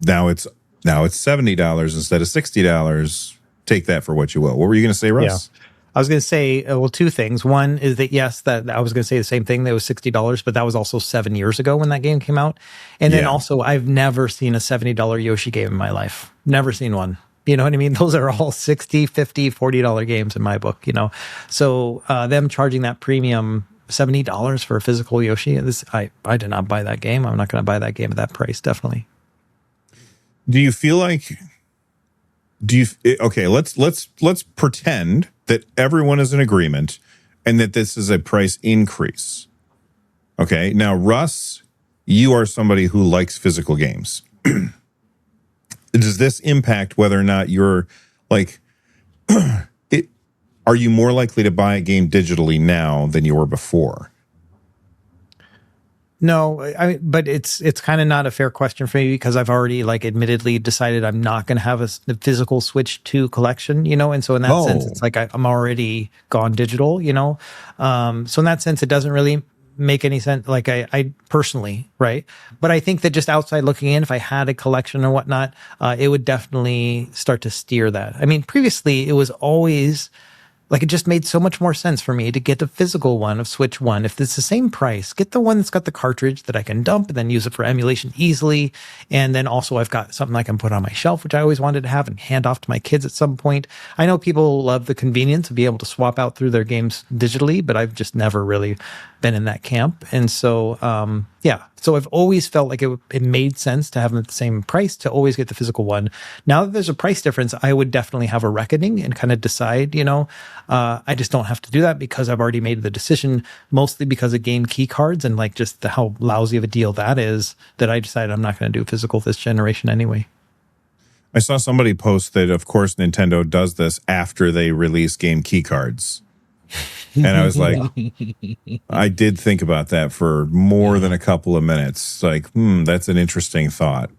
now it's $70 instead of $60. Take that for what you will. What were you going to say, Russ? Yeah. I was going to say, two things. One is that, yes, that I was going to say the same thing. That was $60, but that was also 7 years ago when that game came out. And then also, I've never seen a $70 Yoshi game in my life. Never seen one. You know what I mean? Those are all $60, $50, $40 games in my book, you know? So them charging that premium $70 for a physical Yoshi, I did not buy that game. I'm not going to buy that game at that price, definitely. Do you feel like, okay, let's pretend that everyone is in agreement and that this is a price increase. Okay, now, Russ, you are somebody who likes physical games. Does this impact whether or not you're like, are you more likely to buy a game digitally now than you were before? No, but it's kind of not a fair question for me because I've already like admittedly decided I'm not going to have a physical Switch 2 collection, you know, and so in that sense, it's like I'm already gone digital, you know. So in that sense, it doesn't really make any sense. Like I personally, right? But I think that just outside looking in, if I had a collection or whatnot, it would definitely start to steer that. I mean, previously it was always like, it just made so much more sense for me to get the physical one of Switch 1. If it's the same price, get the one that's got the cartridge that I can dump and then use it for emulation easily. And then also I've got something I can put on my shelf, which I always wanted to have and hand off to my kids at some point. I know people love the convenience of being able to swap out through their games digitally, but I've just never really been in that camp. And so, yeah. So I've always felt like it made sense to have them at the same price to always get the physical one. Now that there's a price difference, I would definitely have a reckoning and kind of decide, you know, I just don't have to do that because I've already made the decision, mostly because of game key cards and like just how lousy of a deal that is, that I decided I'm not going to do physical this generation anyway. I saw somebody post that, of course, Nintendo does this after they release game key cards. And I was like, I did think about that for more than a couple of minutes. Like, that's an interesting thought.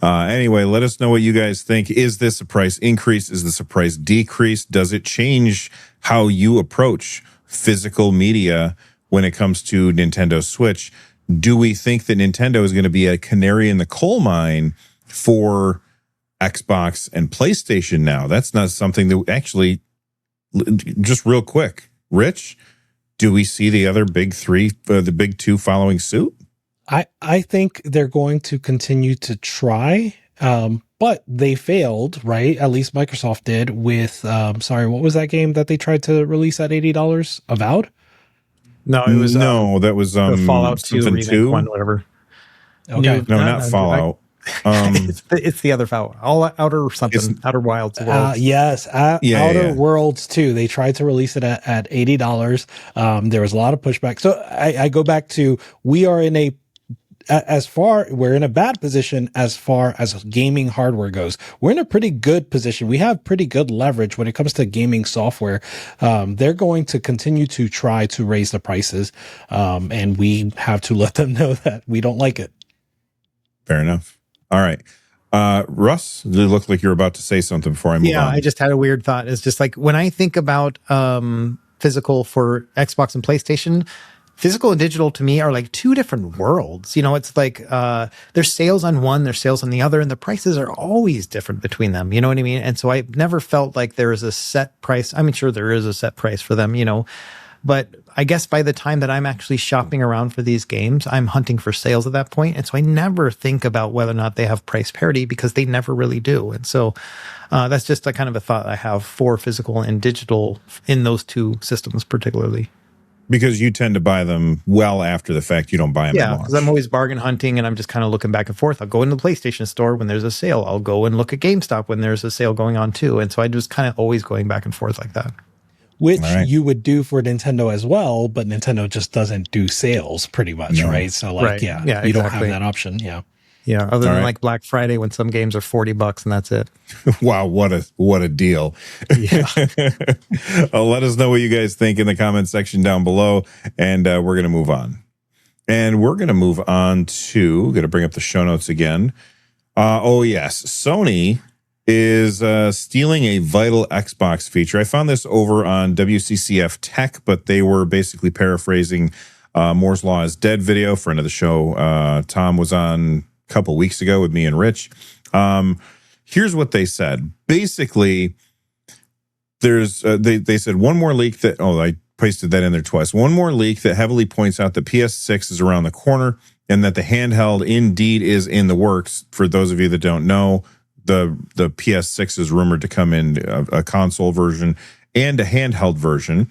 Anyway, let us know what you guys think. Is this a price increase? Is this a price decrease? Does it change how you approach physical media when it comes to Nintendo Switch? Do we think that Nintendo is going to be a canary in the coal mine for Xbox and PlayStation now? That's not something that actually... Just real quick, Rich, do we see the other big three, the big two following suit? I think they're going to continue to try, but they failed, right? At least Microsoft did with, what was that game that they tried to release at $80? Avowed? No, it was that was the Fallout 2 remake 2? one, whatever. Okay, not Fallout. It's the other Fallout, Outer something, Outer Wilds. Yes, Outer Worlds 2. They tried to release it at $80. There was a lot of pushback. So I go back to, we're in a bad position as far as gaming hardware goes. We're in a pretty good position. We have pretty good leverage when it comes to gaming software. They're going to continue to try to raise the prices, and we have to let them know that we don't like it. Fair enough. All right. Russ, you look like you're about to say something before I move on. Yeah, I just had a weird thought. It's just like when I think about physical for Xbox and PlayStation, physical and digital to me are like two different worlds. You know, it's like there's sales on one, there's sales on the other, and the prices are always different between them. You know what I mean? And so I never felt like there is a set price. I mean, sure, there is a set price for them, you know, but I guess by the time that I'm actually shopping around for these games, I'm hunting for sales at that point. And so I never think about whether or not they have price parity because they never really do. And so that's just a kind of a thought I have for physical and digital in those two systems particularly. Because you tend to buy them well after the fact. You don't buy them at launch. Yeah, because I'm always bargain hunting and I'm just kind of looking back and forth. I'll go into the PlayStation store when there's a sale. I'll go and look at GameStop when there's a sale going on too. And so I just kind of always going back and forth like that. Which you would do for Nintendo as well, but Nintendo just doesn't do sales pretty much, right? So like, you don't have that option. Yeah. Yeah. Other than like Black Friday when some games are $40 and that's it. Wow. What a deal. Yeah. Let us know what you guys think in the comment section down below. And we're going to move on. And we're going to move on to, going to bring up the show notes again. Yes. Sony is stealing a vital Xbox feature. I found this over on WCCF Tech, but they were basically paraphrasing Moore's Law is Dead video, friend of the show. Tom was on a couple weeks ago with me and Rich. Here's what they said. Basically, there's they said one more leak that, I pasted that in there twice. One more leak that heavily points out that PS6 is around the corner and that the handheld indeed is in the works. For those of you that don't know, the PS6 is rumored to come in a console version and a handheld version.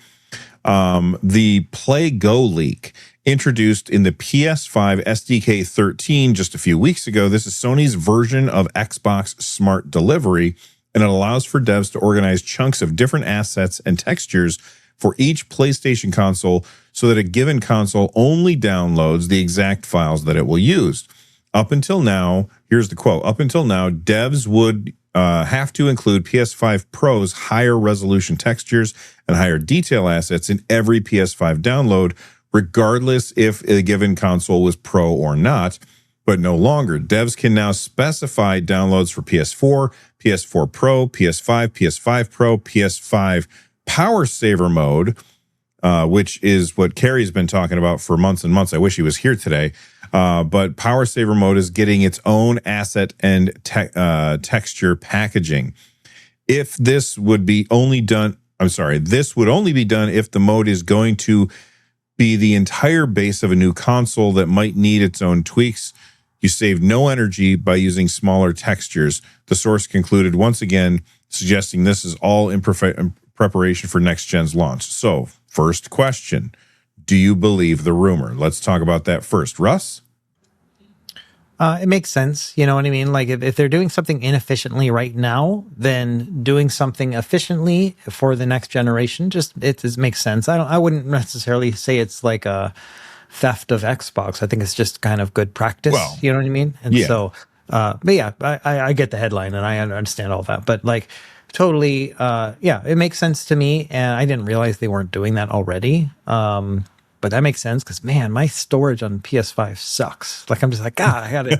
The PlayGo leak introduced in the PS5 SDK 13 just a few weeks ago. This is Sony's version of Xbox Smart Delivery, and it allows for devs to organize chunks of different assets and textures for each PlayStation console so that a given console only downloads the exact files that it will use. Up until now, here's the quote, up until now, devs would have to include PS5 Pro's higher resolution textures and higher detail assets in every PS5 download, regardless if a given console was Pro or not. But no longer. Devs can now specify downloads for PS4, PS4 Pro, PS5, PS5 Pro, PS5 Power Saver mode, which is what Carrie's been talking about for months and months. I wish he was here today. But Power Saver mode is getting its own asset and texture packaging. If this would be only done, this would only be done if the mode is going to be the entire base of a new console that might need its own tweaks. You save no energy by using smaller textures. The source concluded once again, suggesting this is all in preparation for next gen's launch. So, first question, do you believe the rumor? Let's talk about that first. Russ? It makes sense. You know what I mean? Like if they're doing something inefficiently right now, then doing something efficiently for the next generation, it makes sense. I wouldn't necessarily say it's like a theft of Xbox. I think it's just kind of good practice. Well, you know what I mean? And so, but yeah, I get the headline and I understand all that, but like totally, it makes sense to me. And I didn't realize they weren't doing that already. But that makes sense because, man, my storage on PS5 sucks. Like, I'm just like, God, I got to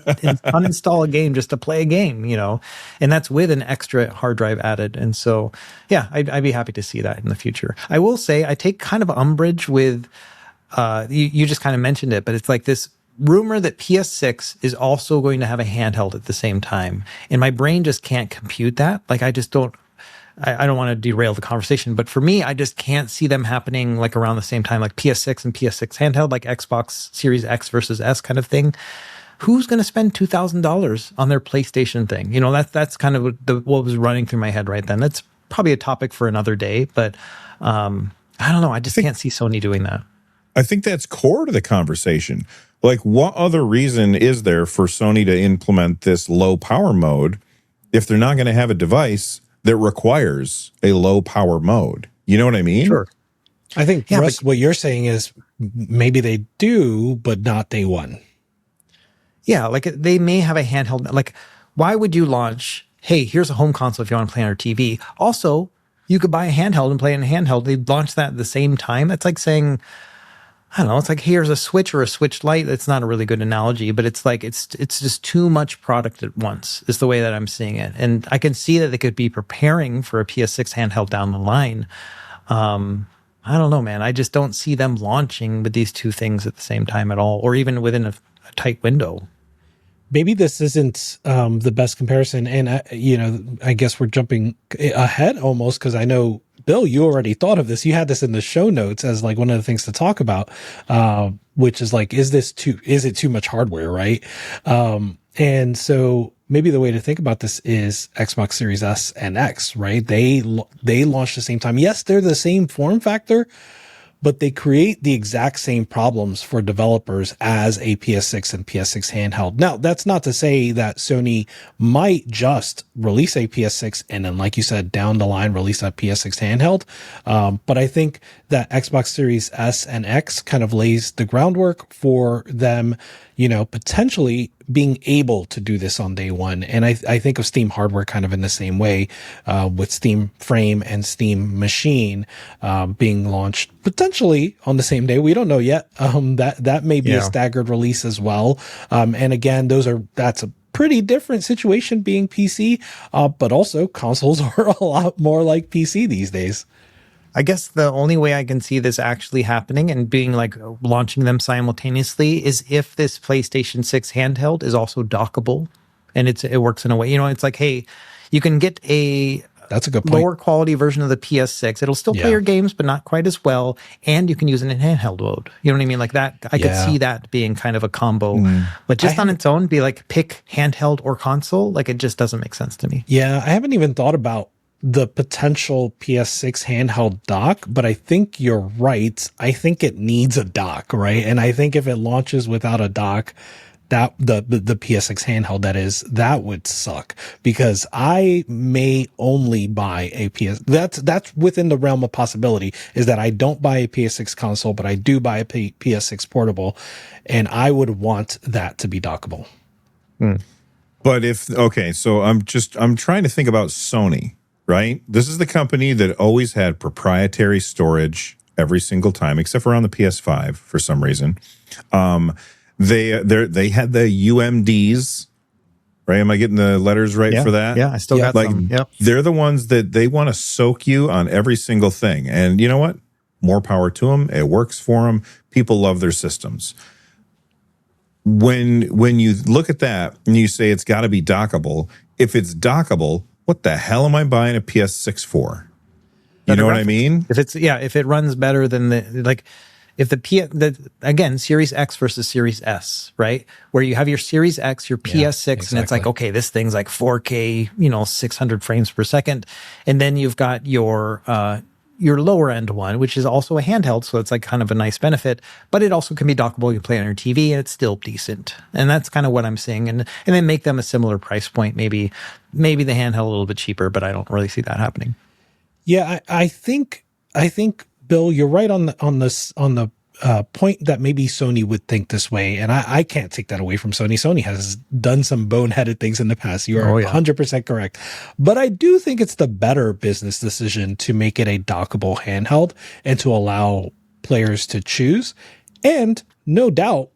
uninstall a game just to play a game, you know? And that's with an extra hard drive added. And so, yeah, I'd be happy to see that in the future. I will say I take kind of umbrage with, you just kind of mentioned it, but it's like this rumor that PS6 is also going to have a handheld at the same time. And my brain just can't compute that. Like, I just don't. I don't want to derail the conversation, but for me, I just can't see them happening like around the same time, like PS6 and PS6 handheld, like Xbox Series X versus S kind of thing. Who's going to spend $2,000 on their PlayStation thing? You know, that's kind of what was running through my head right then. That's probably a topic for another day, but I don't know. I just can't see Sony doing that. I think that's core to the conversation. Like, what other reason is there for Sony to implement this low power mode if they're not going to have a device that requires a low power mode? You know what I mean? Sure. I think, Russ, what you're saying is maybe they do, but not day one. Yeah, like they may have a handheld. Like, why would you launch, hey, here's a home console if you want to play on your TV. Also, you could buy a handheld and play it in a handheld. They launch that at the same time. That's like saying, I don't know, it's like here's a Switch or a Switch Lite. That's not a really good analogy, but it's like it's just too much product at once is the way that I'm seeing it. And I can see that they could be preparing for a PS6 handheld down the line. I don't know, man. I just don't see them launching with these two things at the same time at all, or even within a tight window. Maybe this isn't the best comparison. And, I guess we're jumping ahead almost because I know, Bill, you already thought of this. You had this in the show notes as like one of the things to talk about, which is like, is it too much hardware, right? And so maybe the way to think about this is Xbox Series S and X, right? They launched the same time. Yes, they're the same form factor, but they create the exact same problems for developers as a PS6 and PS6 handheld. Now, that's not to say that Sony might just release a PS6 and then, like you said, down the line, release a PS6 handheld. But I think that Xbox Series S and X kind of lays the groundwork for them, potentially being able to do this on day one. And I think of Steam hardware kind of in the same way, with Steam Frame and Steam Machine being launched potentially on the same day. We don't know yet. That may be a staggered release as well. And again, that's a pretty different situation being PC, but also consoles are a lot more like PC these days. I guess the only way I can see this actually happening and being like launching them simultaneously is if this PlayStation 6 handheld is also dockable and it works in a way, it's like, hey, you can get a That's a good point. lower quality version of the PS6. It'll still play your games, but not quite as well. And you can use it in handheld mode. You know what I mean? Like that, I could see that being kind of a combo. But just on its own, be like pick handheld or console. Like it just doesn't make sense to me. Yeah, I haven't even thought about the potential PS6 handheld dock, but I think you're right. I think it needs a dock, right? And I think if it launches without a dock, that the PS6 handheld that would suck, because I may only buy a that's within the realm of possibility, is that I don't buy a PS6 console, but I do buy a PS6 portable, and I would want that to be dockable. But so I'm trying to think about Sony, right? This is the company that always had proprietary storage every single time, except for on the PS5 for some reason. They had the UMDs, right? Am I getting the letters right for that? Yeah, I still got some. Yep. They're the ones that they want to soak you on every single thing. And you know what? More power to them. It works for them. People love their systems. When you look at that and you say it's got to be dockable, if it's dockable, what the hell am I buying a PS6 for? You know what I mean? If it runs better than again, Series X versus Series S, right? Where you have your Series X, your PS6, and it's like, okay, this thing's like 4K, 600 frames per second. And then you've got your lower end one, which is also a handheld. So it's like kind of a nice benefit, but it also can be dockable. You play it on your TV and it's still decent. And that's kind of what I'm seeing. And then make them a similar price point. Maybe the handheld a little bit cheaper, but I don't really see that happening. Yeah, I think Bill, you're right on the point that maybe Sony would think this way, and I can't take that away from Sony. Sony has done some boneheaded things in the past. You are 100% correct, but I do think it's the better business decision to make it a dockable handheld and to allow players to choose. And no doubt,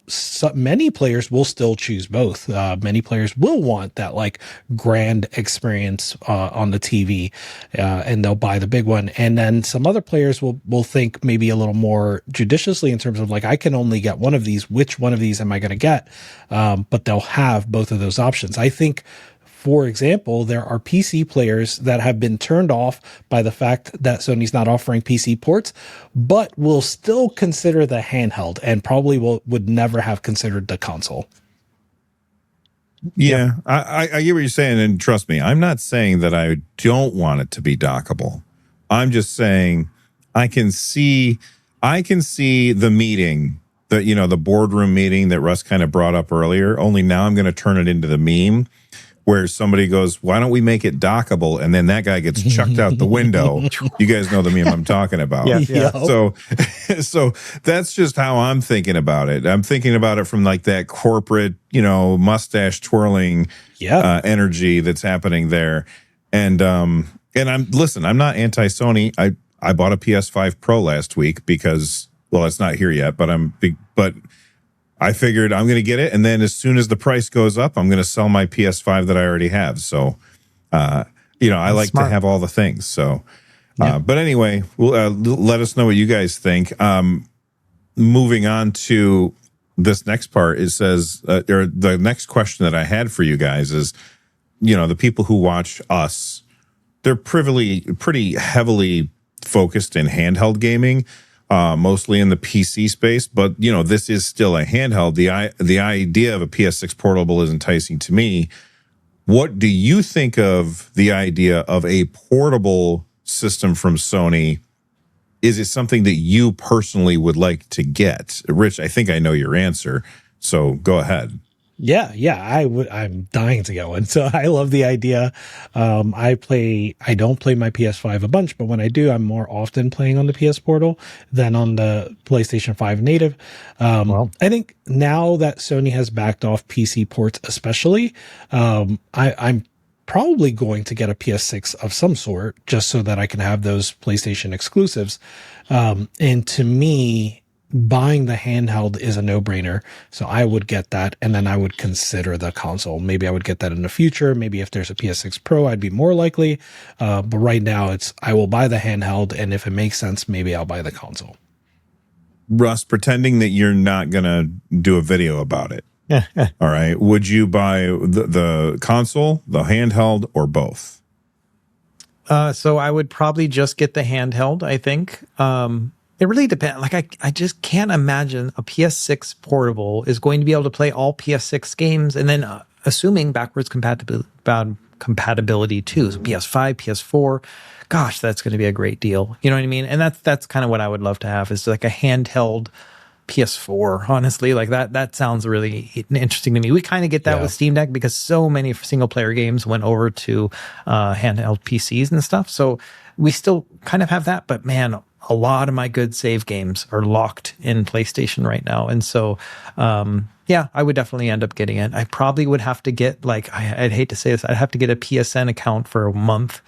many players will still choose both. Many players will want that like grand experience on the TV, and they'll buy the big one. And then some other players will think maybe a little more judiciously in terms of like, I can only get one of these. Which one of these am I going to get? But they'll have both of those options. I think, for example, there are PC players that have been turned off by the fact that Sony's not offering PC ports, but will still consider the handheld and probably would never have considered the console. Yeah, I get what you're saying, and trust me, I'm not saying that I don't want it to be dockable. I'm just saying I can see the meeting, the boardroom meeting that Russ kind of brought up earlier. Only now I'm going to turn it into the meme, where somebody goes, why don't we make it dockable? And then that guy gets chucked out the window. You guys know the meme I'm talking about. Yeah. So that's just how I'm thinking about it. I'm thinking about it from like that corporate, mustache twirling energy that's happening there. And I'm not anti-Sony. I bought a PS5 Pro last week because, well, it's not here yet, but I figured I'm going to get it, and then as soon as the price goes up, I'm going to sell my PS5 that I already have. So, I like to have all the things. So, but anyway, let us know what you guys think. Moving on to this next part, it says, or the next question that I had for you guys is, the people who watch us, they're pretty heavily focused in handheld gaming. Mostly in the PC space, but this is still a handheld. The idea of a PS6 portable is enticing to me. What do you think of the idea of a portable system from Sony? Is it something that you personally would like to get? Rich, I think I know your answer, so go ahead. Yeah, I'm dying to get one. So I love the idea. I don't play my PS5 a bunch, but when I do, I'm more often playing on the PS Portal than on the PlayStation 5 native. I think now that Sony has backed off PC ports, especially, I'm probably going to get a PS6 of some sort just so that I can have those PlayStation exclusives. And to me, buying the handheld is a no-brainer. So I would get that, and then I would consider the console. Maybe I would get that in the future. Maybe if there's a PS6 Pro, I'd be more likely. But right now, I will buy the handheld, and if it makes sense, maybe I'll buy the console. Russ, pretending that you're not going to do a video about it. All right. Would you buy the console, the handheld, or both? So I would probably just get the handheld, I think. It really depends. Like I just can't imagine a PS6 portable is going to be able to play all PS6 games, and then assuming backwards compatibility too. So PS5, PS4. Gosh, that's going to be a great deal. You know what I mean? And that's kind of what I would love to have, is like a handheld PS4. Honestly, like that sounds really interesting to me. We kind of get that with Steam Deck because so many single player games went over to handheld PCs and stuff. So we still kind of have that, but man, a lot of my good save games are locked in PlayStation right now. And so, yeah, I would definitely end up getting it. I probably would have to get, like, I'd hate to say this, I'd have to get a PSN account for a month,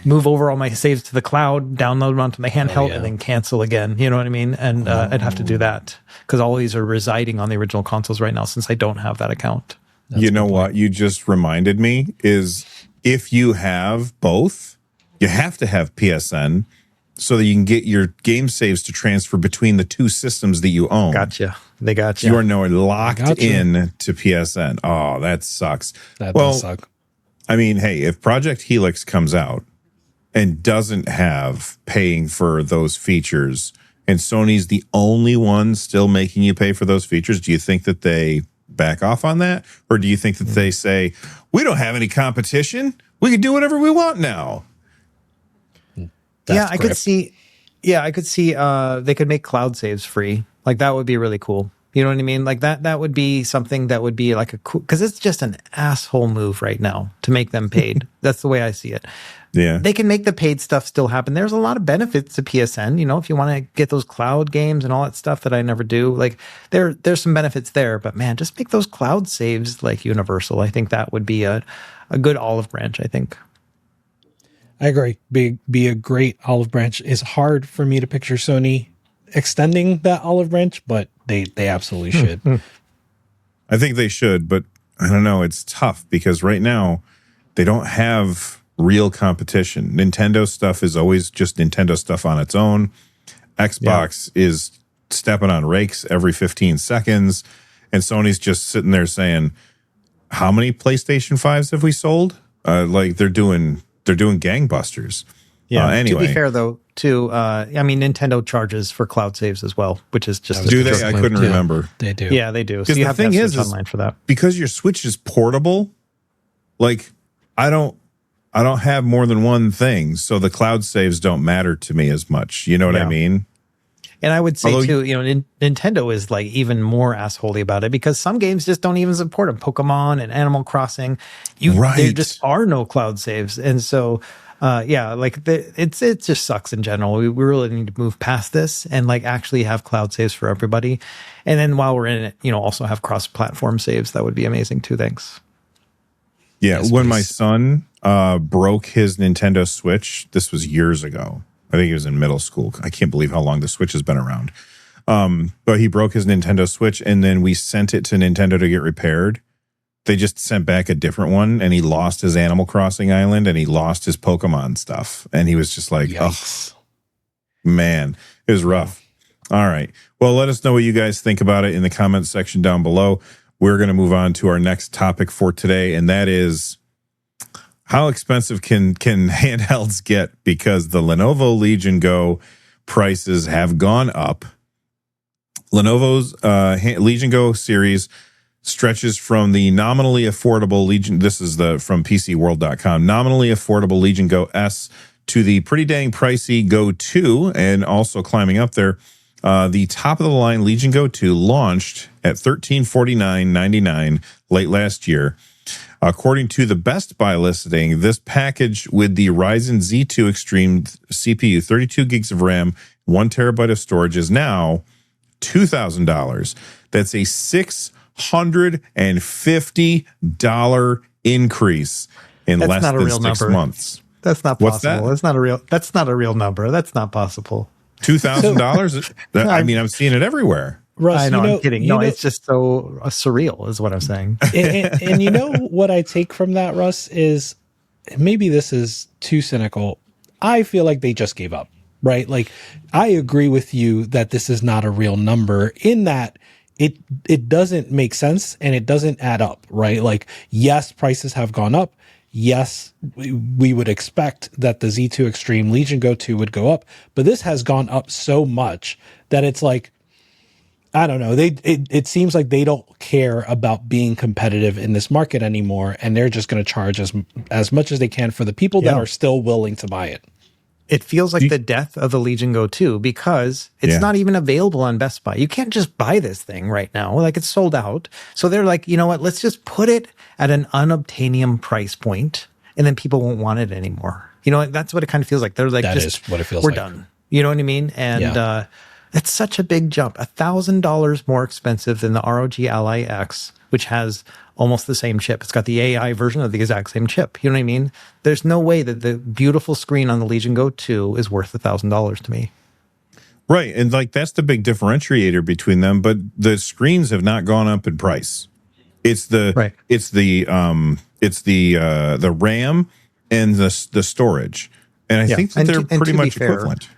move over all my saves to the cloud, download them onto my handheld, and then cancel again. You know what I mean? And I'd have to do that because all of these are residing on the original consoles right now since I don't have that account. You know what you just reminded me is, if you have both, you have to have PSN so that you can get your game saves to transfer between the two systems that you own. Gotcha. They got you. You are now locked in to PSN. Oh, that sucks. That does suck. I mean, hey, if Project Helix comes out and doesn't have paying for those features, and Sony's the only one still making you pay for those features, do you think that they back off on that? Or do you think that they say, we don't have any competition, we can do whatever we want now? I could see they could make cloud saves free. Like that would be really cool. You know what I mean? Like that would be something that would be like a cool, because it's just an asshole move right now to make them paid. That's the way I see it. Yeah. They can make the paid stuff still happen. There's a lot of benefits to PSN, you know, if you want to get those cloud games and all that stuff that I never do. Like there's some benefits there, but man, just make those cloud saves like universal. I think that would be a good olive branch, I think. I agree. Be a great olive branch. It's hard for me to picture Sony extending that olive branch, but they absolutely should. I think they should, but I don't know. It's tough because right now they don't have real competition. Nintendo stuff is always just Nintendo stuff on its own. Xbox is stepping on rakes every 15 seconds, and Sony's just sitting there saying, how many PlayStation 5s have we sold? Like they're doing gangbusters. Yeah. Anyway, to be fair though, too, I mean, Nintendo charges for cloud saves as well, which is just do they? I couldn't remember. They do. Yeah, they do. So you the have thing to have is online for that. Because your Switch is portable. Like I don't have more than one thing, so the cloud saves don't matter to me as much. You know what I mean? And I would say too, you know, Nintendo is like even more assholey about it because some games just don't even support them. Pokemon and Animal Crossing, there just are no cloud saves, and so it just sucks in general. We really need to move past this and like actually have cloud saves for everybody, and then while we're in it, you know, also have cross-platform saves. That would be amazing too. Thanks. Yeah, when my son broke his Nintendo Switch, this was years ago. I think he was in middle school. I can't believe how long the Switch has been around. But he broke his Nintendo Switch, and then we sent it to Nintendo to get repaired. They just sent back a different one, and he lost his Animal Crossing island, and he lost his Pokemon stuff. And he was just like, oh, man, it was rough. All right. Well, let us know what you guys think about it in the comments section down below. We're going to move on to our next topic for today, and that is, how expensive can handhelds get? Because the Lenovo Legion Go prices have gone up. Lenovo's Legion Go series stretches from the nominally affordable Legion. This is from PCWorld.com. Nominally affordable Legion Go S to the pretty dang pricey Go 2, and also climbing up there. The top of the line Legion Go 2 launched at $1,349.99 late last year. According to the Best Buy listing, this package with the Ryzen Z2 Extreme CPU, 32 gigs of RAM, 1 terabyte of storage is now $2,000. That's a $650 increase in less than 6 months. That's not possible. What's that? That's not a real number. That's not possible. $2,000? I mean, I'm seeing it everywhere. Russ, I know, I'm kidding. No, it's just so surreal is what I'm saying. and you know what I take from that, Russ, is maybe this is too cynical. I feel like they just gave up, right? Like, I agree with you that this is not a real number in that it doesn't make sense and it doesn't add up, right? Like, yes, prices have gone up. yes, we would expect that the Z2 Extreme Legion Go 2 would go up, but this has gone up so much that it's like, I don't know. It seems like they don't care about being competitive in this market anymore, and they're just going to charge as much as they can for the people that are still willing to buy it. It feels like the death of the Legion Go 2 because it's not even available on Best Buy. You can't just buy this thing right now. Like, it's sold out. So they're like, you know what? Let's just put it at an unobtainium price point, and then people won't want it anymore. You know, that's what it kind of feels like. They're like, that just, is what it feels we're like. done. You know what I mean? And it's such a big jump. $1,000 more expensive than the ROG Ally X, which has almost the same chip. It's got the AI version of the exact same chip. You know what I mean? There's no way that the beautiful screen on the Legion Go 2 is worth $1,000 to me. Right. And like, that's the big differentiator between them, but the screens have not gone up in price. It's the RAM and the storage. And I think that they're pretty much equivalent.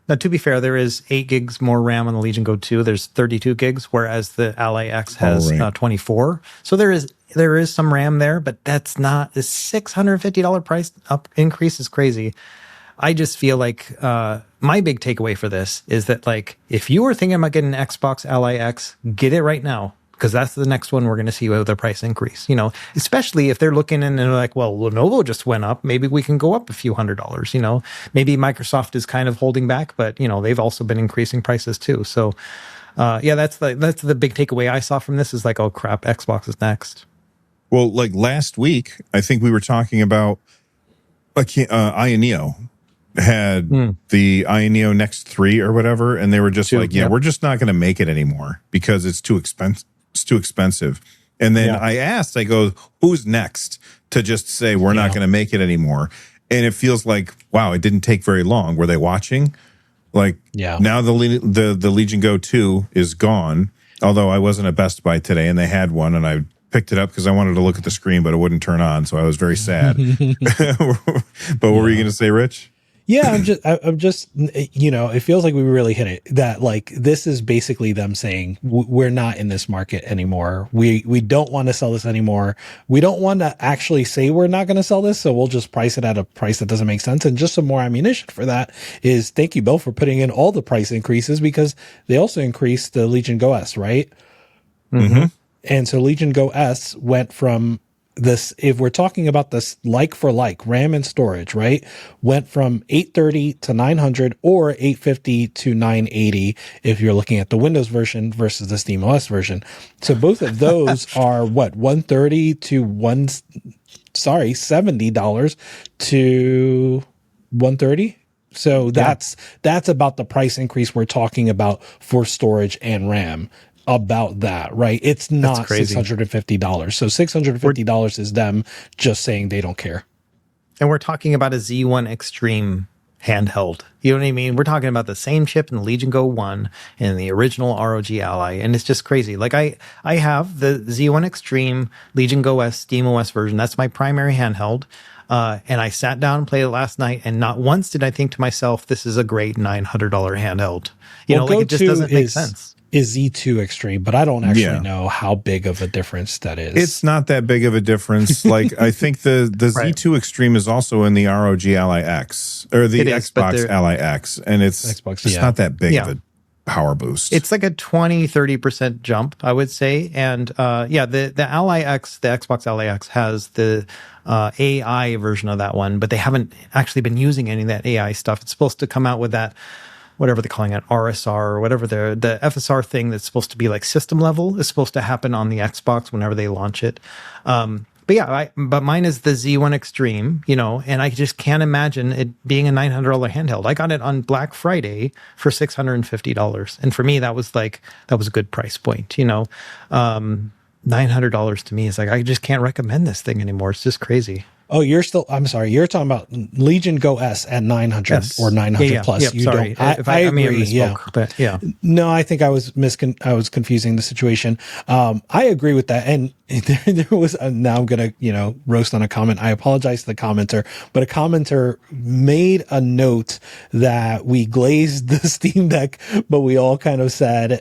Now, to be fair, there is 8 gigs more RAM on the Legion Go 2. There's 32 gigs, whereas the Ally X has 24. So there is some RAM there, but that's not the $650 price up increase is crazy. I just feel like my big takeaway for this is that, like, if you were thinking about getting an Xbox Ally X, get it right now, because that's the next one we're going to see with a price increase, you know, especially if they're looking and they're like, well, Lenovo just went up. Maybe we can go up a few $100s, you know, maybe Microsoft is kind of holding back, but, you know, they've also been increasing prices too. So, that's the big takeaway I saw from this is like, oh crap, Xbox is next. Well, like last week, I think we were talking about Ioneo had the Ioneo Next 3 or whatever, and they were just like, we're just not going to make it anymore because it's too expensive. It's too expensive. And then I asked, I go, who's next to just say we're not going to make it anymore? And it feels like, wow, it didn't take very long. Were they watching? Like, now the Legion Go 2 is gone. Although I wasn't at Best Buy today, and they had one, and I picked it up because I wanted to look at the screen, but it wouldn't turn on, so I was very sad. But what were you going to say, Rich? Yeah, I'm just, you know, it feels like we really hit it. That, like, this is basically them saying we're not in this market anymore. We don't want to sell this anymore. We don't want to actually say we're not going to sell this, so we'll just price it at a price that doesn't make sense. And just some more ammunition for that is thank you, Bill, for putting in all the price increases, because they also increased the Legion Go S, right? Mm-hmm. And so Legion Go S went from this, if we're talking about this like for like RAM and storage, right, went from 830 to 900 or 850 to 980 if you're looking at the Windows version versus the Steam OS version. So both of those are what, $130 to $70 to $130. So that's about the price increase we're talking about for storage and RAM. About that, right? It's not $650. So $650 is them just saying they don't care. And we're talking about a Z1 Extreme handheld. You know what I mean? We're talking about the same chip in the Legion Go 1 and the original ROG Ally. And it's just crazy. Like, I have the Z1 Extreme Legion Go S Steam OS version. That's my primary handheld. And I sat down and played it last night, and not once did I think to myself, this is a great $900 handheld. You know, like, it just doesn't make sense. Is Z2 Extreme, but I don't actually know how big of a difference that is. It's not that big of a difference. Like, I think the Z2 Extreme is also in the ROG Ally X or the Xbox Ally X, and it's not that big of a power boost. It's like a 20-30% jump, I would say. And the Ally X, the Xbox Ally X, has the AI version of that one, but they haven't actually been using any of that AI stuff. It's supposed to come out with that, whatever they're calling it, RSR or whatever, the FSR thing that's supposed to be like system level is supposed to happen on the Xbox whenever they launch it. But mine is the Z1 Extreme, you know, and I just can't imagine it being a $900 handheld. I got it on Black Friday for $650. And for me, that was a good price point, you know. $900 to me is like, I just can't recommend this thing anymore. It's just crazy. Oh, I'm sorry. You're talking about Legion Go S at 900 or 900 plus. Yeah, sorry. I agree. But No, I think I was confusing the situation. I agree with that. And there was now I'm going to, roast on a comment. I apologize to the commenter, but a commenter made a note that we glazed the Steam Deck, but we all kind of said,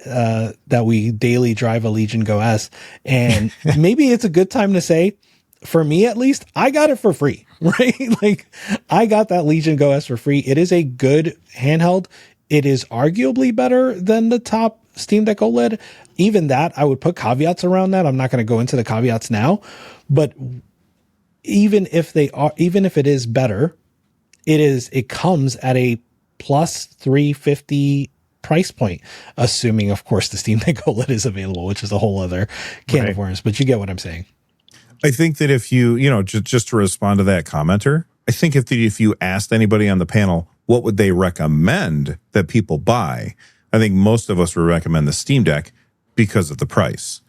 that we daily drive a Legion Go S. And maybe it's a good time to say, for me at least, I got it for free, right? Like I got that Legion Go S for free. It is a good handheld. It is arguably better than the top Steam Deck OLED. Even that, I would put caveats around that. I'm not going to go into the caveats now, but even if it is better, it comes at a plus 350 price point, assuming of course the Steam Deck OLED is available, which is a whole other can of worms, but you get what I'm saying. I think that if you just to respond to that commenter, I think if you asked anybody on the panel what would they recommend that people buy, I think most of us would recommend the Steam Deck because of the price.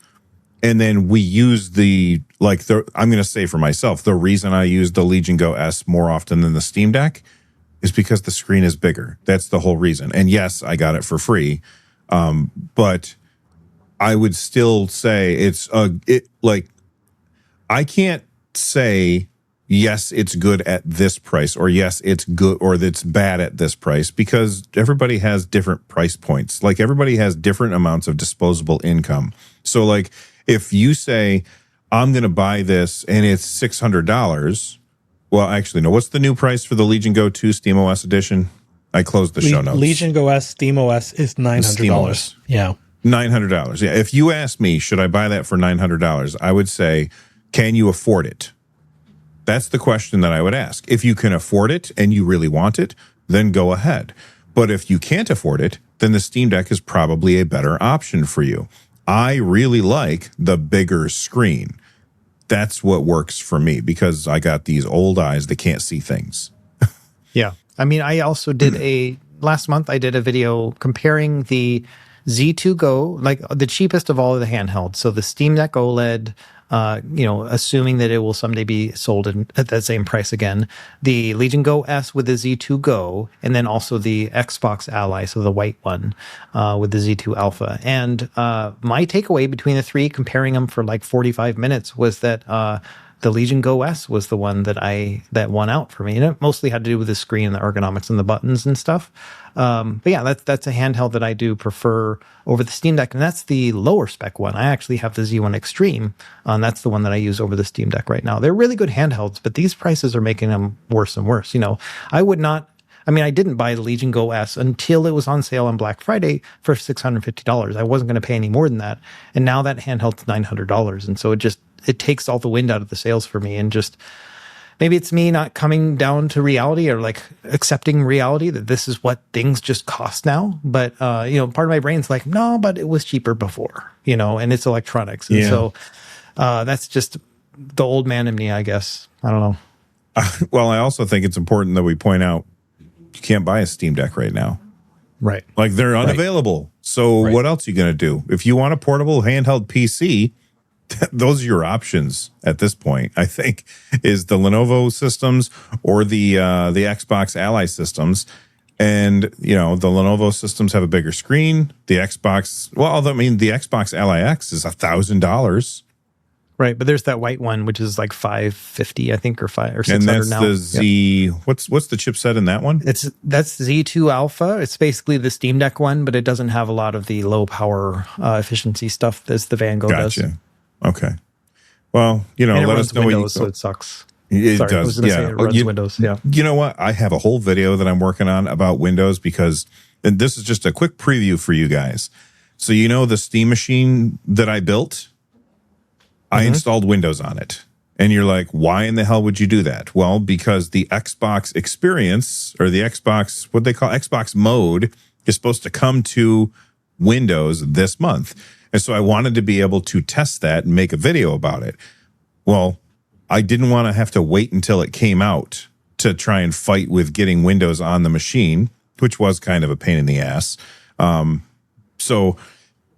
And then we use I'm going to say for myself, the reason I use the Legion Go S more often than the Steam Deck is because the screen is bigger. That's the whole reason. And yes, I got it for free. But I would still say I can't say, yes, it's good at this price, or yes, it's good, or it's bad at this price, because everybody has different price points. Like everybody has different amounts of disposable income. So like if you say, I'm going to buy this and it's $600. Well, actually, no. What's the new price for the Legion Go 2 SteamOS edition? I closed the show notes. Legion Go S SteamOS is $900. Yeah. $900. Yeah. If you ask me, should I buy that for $900? I would say, can you afford it? That's the question that I would ask. If you can afford it and you really want it, then go ahead. But if you can't afford it, then the Steam Deck is probably a better option for you. I really like the bigger screen. That's what works for me because I got these old eyes that can't see things. Yeah. I mean, I also did last month I did a video comparing the Z2 Go, like the cheapest of all of the handhelds. So the Steam Deck OLED, assuming that it will someday be sold at that same price again, the Legion Go S with the Z2 Go, and then also the Xbox Ally, so the white one with the Z2 Alpha. And my takeaway between the three, comparing them for like 45 minutes, was that the Legion Go S was the one that won out for me. And it mostly had to do with the screen and the ergonomics and the buttons and stuff. But yeah, that's a handheld that I do prefer over the Steam Deck. And that's the lower spec one. I actually have the Z1 Extreme. And that's the one that I use over the Steam Deck right now. They're really good handhelds, but these prices are making them worse and worse. I didn't buy the Legion Go S until it was on sale on Black Friday for $650. I wasn't going to pay any more than that. And now that handheld's $900. And so it takes all the wind out of the sails for me, and just maybe it's me not coming down to reality or like accepting reality that this is what things just cost now. But, part of my brain's like, no, but it was cheaper before, and it's electronics. And so that's just the old man in me, I guess. I don't know. Well, I also think it's important that we point out you can't buy a Steam Deck right now. Right. Like they're unavailable. Right. So what else are you going to do? If you want a portable handheld PC, those are your options at this point, I think, is the Lenovo systems or the Xbox Ally systems. And, the Lenovo systems have a bigger screen. The Xbox Ally X is $1,000. Right, but there's that white one, which is like $550, I think, or $600 now. And that's the Z. Yep. What's the chipset in that one? That's Z2 Alpha. It's basically the Steam Deck one, but it doesn't have a lot of the low power efficiency stuff as the Van Go does. Okay. Well, let us know Windows, so it sucks. It does. I was going to say it runs Windows. Yeah. You know what? I have a whole video that I'm working on about Windows and this is just a quick preview for you guys. So the Steam machine that I built, I installed Windows on it. And you're like, why in the hell would you do that? Well, because the Xbox experience, or the Xbox, what they call Xbox mode, is supposed to come to Windows this month. And so I wanted to be able to test that and make a video about it. Well, I didn't want to have to wait until it came out to try and fight with getting Windows on the machine, which was kind of a pain in the ass. So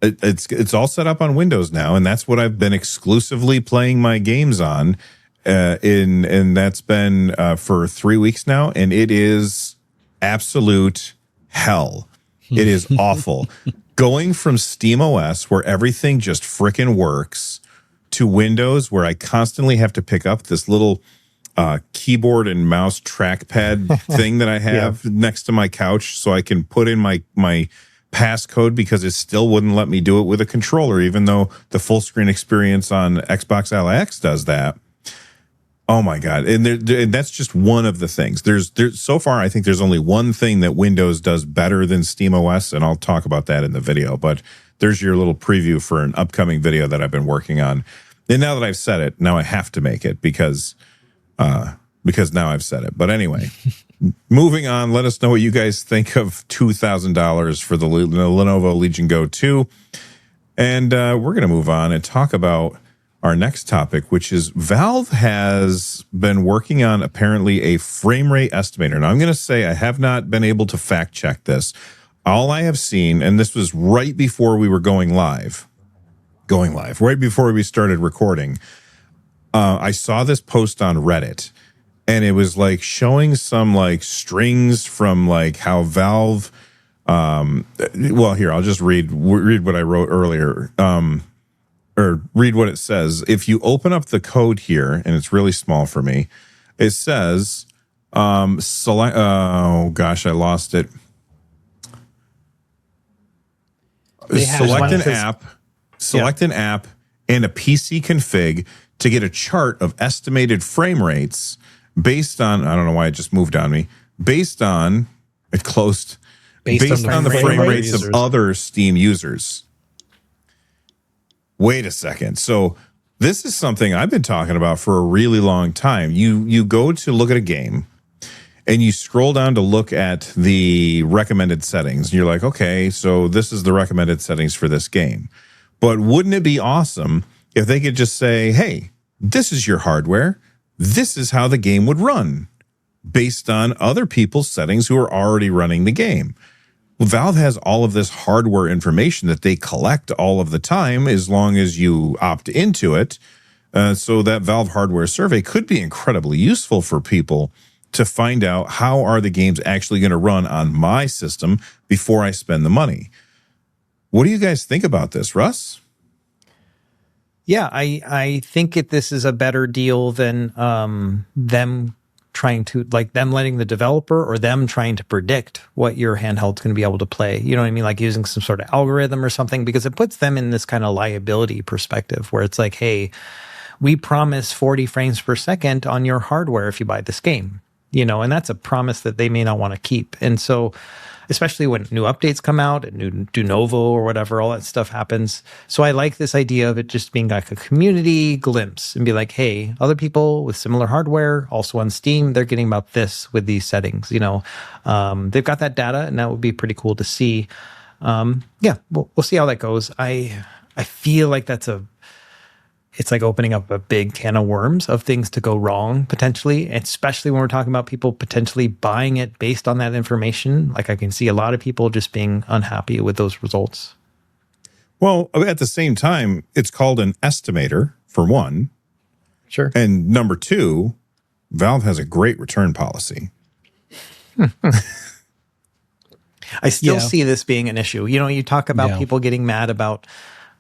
it's all set up on Windows now, and that's what I've been exclusively playing my games on. And that's been for 3 weeks now, and it is absolute hell. It is awful. Going from SteamOS, where everything just frickin' works, to Windows, where I constantly have to pick up this little keyboard and mouse trackpad thing that I have next to my couch so I can put in my passcode, because it still wouldn't let me do it with a controller, even though the full screen experience on Xbox Ally X does that. Oh my God. And and that's just one of the things. There's so far, I think there's only one thing that Windows does better than SteamOS, and I'll talk about that in the video. But there's your little preview for an upcoming video that I've been working on. And now that I've said it, now I have to make it because now I've said it. But anyway, moving on, let us know what you guys think of $2,000 for the Lenovo Legion Go 2. And we're going to move on and talk about our next topic, which is Valve has been working on apparently a frame rate estimator. Now, I'm going to say I have not been able to fact check this. All I have seen, and this was right before we were going live, right before we started recording, I saw this post on Reddit, and it was like showing some like strings from like how Valve, well, here, I'll just read what I wrote earlier. Or read what it says. If you open up the code here, and it's really small for me, it says, select, oh gosh, I lost it. Select an app and a PC config to get a chart of estimated frame rates based on, I don't know why it just moved on me, based on the frame rates of other Steam users. Wait a second. So this is something I've been talking about for a really long time. You go to look at a game and you scroll down to look at the recommended settings. And you're like, okay, so this is the recommended settings for this game. But wouldn't it be awesome if they could just say, hey, this is your hardware. This is how the game would run based on other people's settings who are already running the game. Valve has all of this hardware information that they collect all of the time as long as you opt into it. So that Valve hardware survey could be incredibly useful for people to find out how are the games actually going to run on my system before I spend the money. What do you guys think about this, Russ? Yeah, I think this is a better deal than them trying to, like, them letting the developer or them trying to predict what your handheld's going to be able to play. You know what I mean? Like using some sort of algorithm or something, because it puts them in this kind of liability perspective where it's like, hey, we promise 40 frames per second on your hardware if you buy this game, you know, and that's a promise that they may not want to keep. And so, especially when new updates come out and new de novo or whatever, all that stuff happens. So I like this idea of it just being like a community glimpse and be like, hey, other people with similar hardware, also on Steam, they're getting about this with these settings, you know. They've got that data, and that would be pretty cool to see. Yeah, we'll see how that goes. I feel like it's like opening up a big can of worms of things to go wrong, potentially, especially when we're talking about people potentially buying it based on that information. Like I can see a lot of people just being unhappy with those results. Well, at the same time, it's called an estimator, for one. Sure. And number two, Valve has a great return policy. I still see this being an issue. You know, you talk about people getting mad about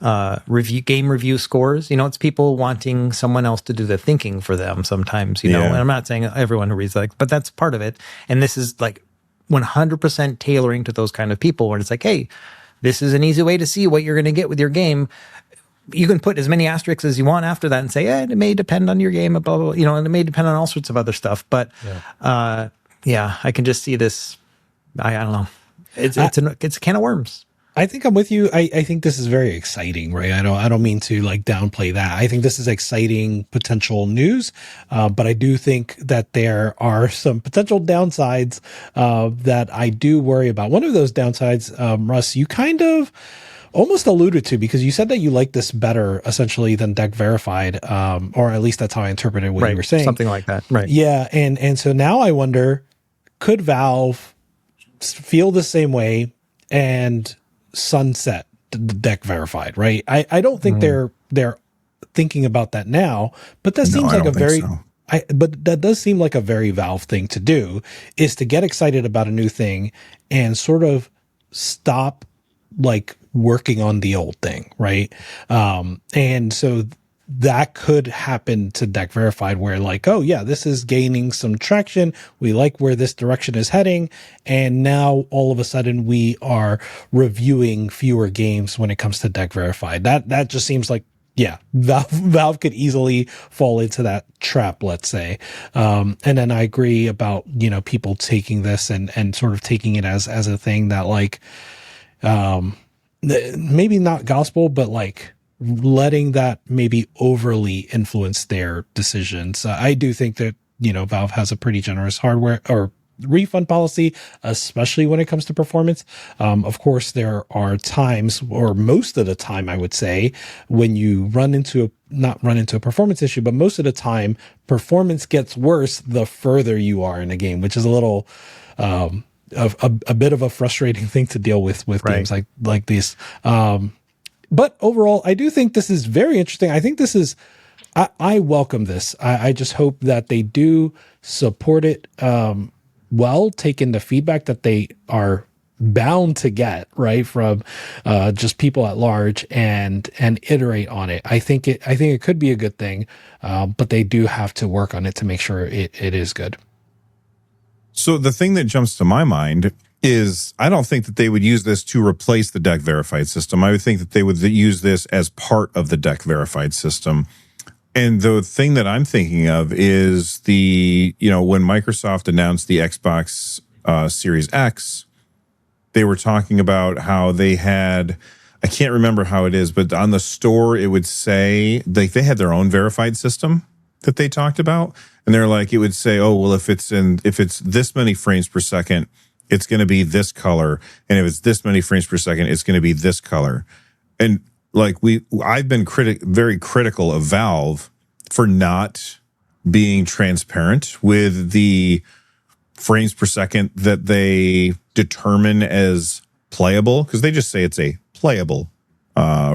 game review scores. You know, it's people wanting someone else to do the thinking for them sometimes, you know, and I'm not saying everyone who reads but that's part of it. And this is like 100% tailoring to those kind of people where it's like, hey, this is an easy way to see what you're going to get with your game. You can put as many asterisks as you want after that and say, it may depend on your game, blah, blah, blah, you know, and it may depend on all sorts of other stuff. But I can just see this. I don't know. It's a can of worms. I think I'm with you. I think this is very exciting, right? I don't mean to like downplay that. I think this is exciting potential news, but I do think that there are some potential downsides that I do worry about. One of those downsides, Russ, you kind of almost alluded to, because you said that you like this better essentially than Deck Verified, or at least that's how I interpreted what you were saying. Something like that, right? Yeah, and so now I wonder, could Valve feel the same way and sunset the Deck Verified, right? I don't think they're thinking about that now, but that seems like but that does seem like a very Valve thing to do, is to get excited about a new thing and sort of stop like working on the old thing, right? And so that could happen to Deck Verified, where like, oh yeah, this is gaining some traction. We like where this direction is heading. And now all of a sudden we are reviewing fewer games when it comes to Deck Verified. That just seems like Yeah, Valve could easily fall into that trap, let's say. And then I agree about, people taking this and sort of taking it as a thing that like, maybe not gospel, but like letting that maybe overly influence their decisions. I do think that, Valve has a pretty generous hardware or refund policy, especially when it comes to performance. Of course, there are times, or most of the time, I would say, when you not run into a performance issue, but most of the time, performance gets worse the further you are in a game, which is a little, a bit of a frustrating thing to deal with games like these. But overall, I do think this is very interesting. I think this is, I welcome this. I just hope that they do support it, taking the feedback that they are bound to get right from just people at large and iterate on it. I think it could be a good thing, but they do have to work on it to make sure it is good. So the thing that jumps to my mind is I don't think that they would use this to replace the deck verified system. I would think that they would use this as part of the deck verified system. And the thing that I'm thinking of is when Microsoft announced the Xbox Series X, they were talking about how they had, I can't remember how it is, but on the store, it would say like they had their own verified system that they talked about. And they're like, it would say, oh, well, if it's this many frames per second, it's going to be this color. And if it's this many frames per second, it's going to be this color. And like I've been very critical of Valve for not being transparent with the frames per second that they determine as playable, because they just say it's a playable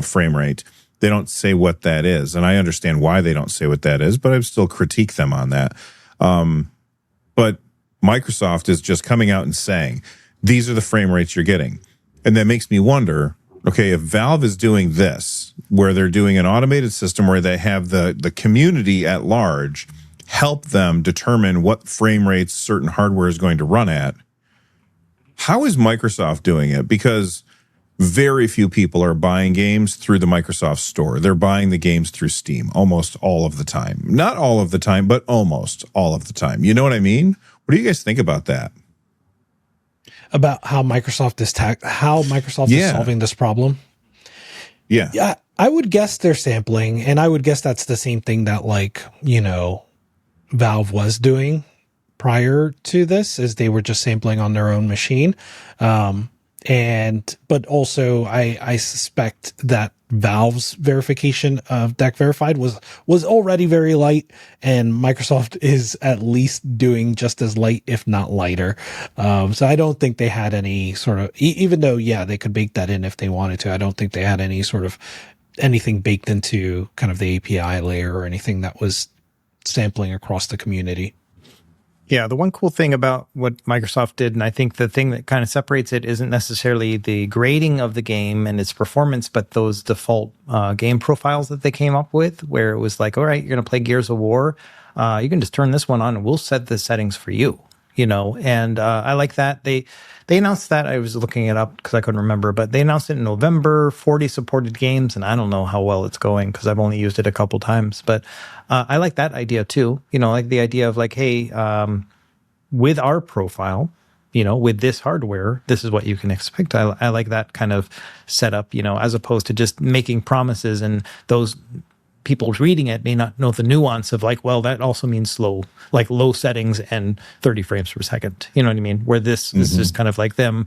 frame rate. They don't say what that is. And I understand why they don't say what that is, but I still critique them on that. But Microsoft is just coming out and saying, these are the frame rates you're getting. And that makes me wonder, okay, if Valve is doing this, where they're doing an automated system where they have the community at large help them determine what frame rates certain hardware is going to run at, how is Microsoft doing it? Because very few people are buying games through the Microsoft store. They're buying the games through Steam almost all of the time. Not all of the time, but almost all of the time. You know what I mean? What do you guys think about that? About how Microsoft is is solving this problem? Yeah, I would guess they're sampling, and I would guess that's the same thing that Valve was doing prior to this, is they were just sampling on their own machine. But also I suspect that Valve's verification of deck verified was already very light, and Microsoft is at least doing just as light, if not lighter. So I don't think they had any sort of, even though, they could bake that in if they wanted to, I don't think they had any sort of anything baked into kind of the API layer or anything that was sampling across the community. Yeah, the one cool thing about what Microsoft did, and I think the thing that kind of separates it isn't necessarily the grading of the game and its performance, but those default game profiles that they came up with, where it was like, all right, you're going to play Gears of War. You can just turn this one on and we'll set the settings for you, and I like that. They announced that. I was looking it up because I couldn't remember, but they announced it in November, 40 supported games, and I don't know how well it's going because I've only used it a couple times, but I like that idea too. Like the idea of like, hey, with our profile, with this hardware, this is what you can expect. I like that kind of setup, as opposed to just making promises and those people reading it may not know the nuance of like, well, that also means low settings and 30 frames per second. You know what I mean? Where this is just kind of like them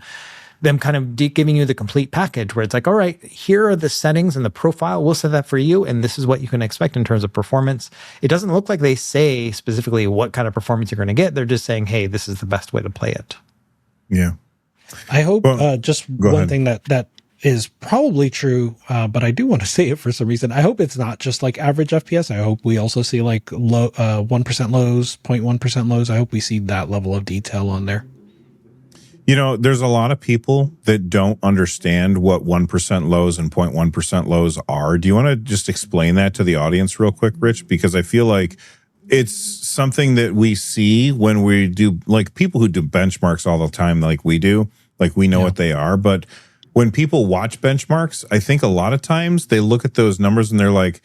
kind of giving you the complete package where it's like, all right, here are the settings and the profile. We'll set that for you. And this is what you can expect in terms of performance. It doesn't look like they say specifically what kind of performance you're going to get. They're just saying, hey, this is the best way to play it. Yeah. I hope just one thing that is probably true, but I do want to say it for some reason. I hope it's not just like average FPS. I hope we also see like low 1% lows, 0.1% lows. I hope we see that level of detail on there. There's a lot of people that don't understand what 1% lows and 0.1% lows are. Do you want to just explain that to the audience real quick, Rich? Because I feel like it's something that we see when we do, like people who do benchmarks all the time, like we do, like we know what they are, but when people watch benchmarks, I think a lot of times they look at those numbers and they're like,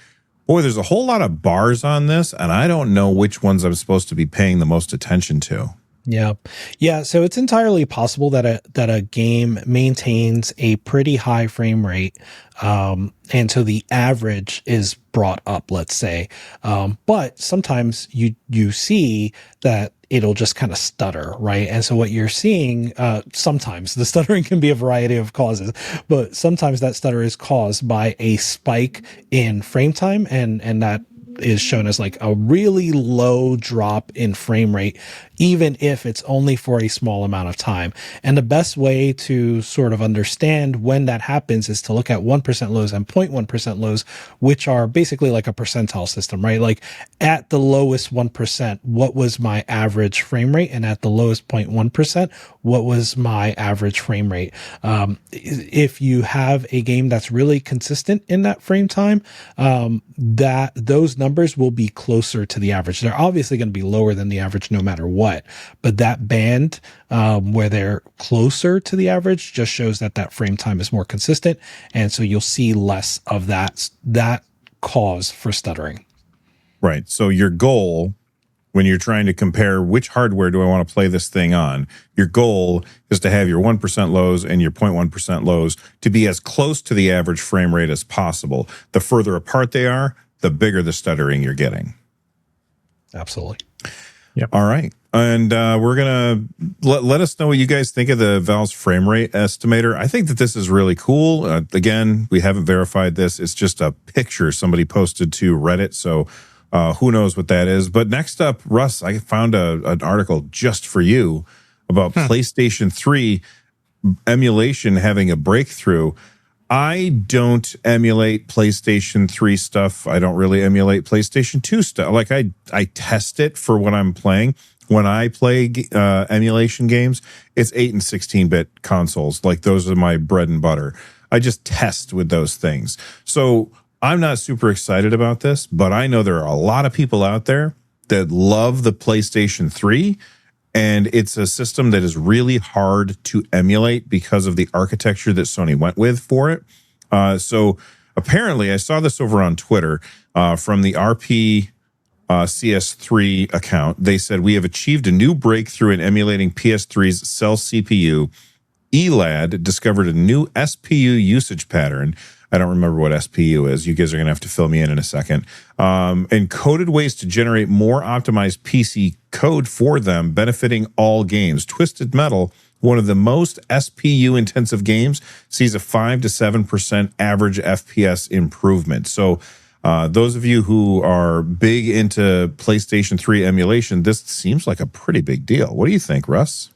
boy, there's a whole lot of bars on this, and I don't know which ones I'm supposed to be paying the most attention to. Yeah. Yeah. So it's entirely possible that a game maintains a pretty high frame rate. And so the average is brought up, let's say. But sometimes you see that it'll just kind of stutter, right? And so what you're seeing, sometimes the stuttering can be a variety of causes, but sometimes that stutter is caused by a spike in frame time, and that is shown as like a really low drop in frame rate, even if it's only for a small amount of time. And the best way to sort of understand when that happens is to look at 1% lows and 0.1% lows, which are basically like a percentile system, right? Like at the lowest 1%, what was my average frame rate? And at the lowest 0.1%, what was my average frame rate? If you have a game that's really consistent in that frame time, that those numbers will be closer to the average. They're obviously going to be lower than the average no matter what, but that band where they're closer to the average just shows that frame time is more consistent, and so you'll see less of that cause for stuttering. Right. So your goal when you're trying to compare which hardware do I want to play this thing on, your goal is to have your 1% lows and your 0.1% lows to be as close to the average frame rate as possible. The further apart they are, the bigger the stuttering you're getting. Absolutely. Yep. All right. And we're going to let us know what you guys think of the Valve's frame rate estimator. I think that this is really cool. Again, we haven't verified this. It's just a picture somebody posted to Reddit. So who knows what that is. But next up, Russ, I found an article just for you about PlayStation 3 emulation having a breakthrough. I don't emulate PlayStation 3 stuff. I don't really emulate PlayStation 2 stuff. Like I test it for what I'm playing. When I play emulation games, it's 8 and 16-bit consoles. Like those are my bread and butter. I just test with those things. So I'm not super excited about this, but I know there are a lot of people out there that love the PlayStation 3. And it's a system that is really hard to emulate because of the architecture that Sony went with for it. So apparently, I saw this over on Twitter from the RP CS3 account. They said, we have achieved a new breakthrough in emulating PS3's cell CPU. ELAD discovered a new SPU usage pattern. I don't remember what SPU is. You guys are going to have to fill me in a second. And coded ways to generate more optimized PC code for them, benefiting all games. Twisted Metal, one of the most SPU-intensive games, sees a 5 to 7% average FPS improvement. So those of you who are big into PlayStation 3 emulation, this seems like a pretty big deal. What do you think, Russ?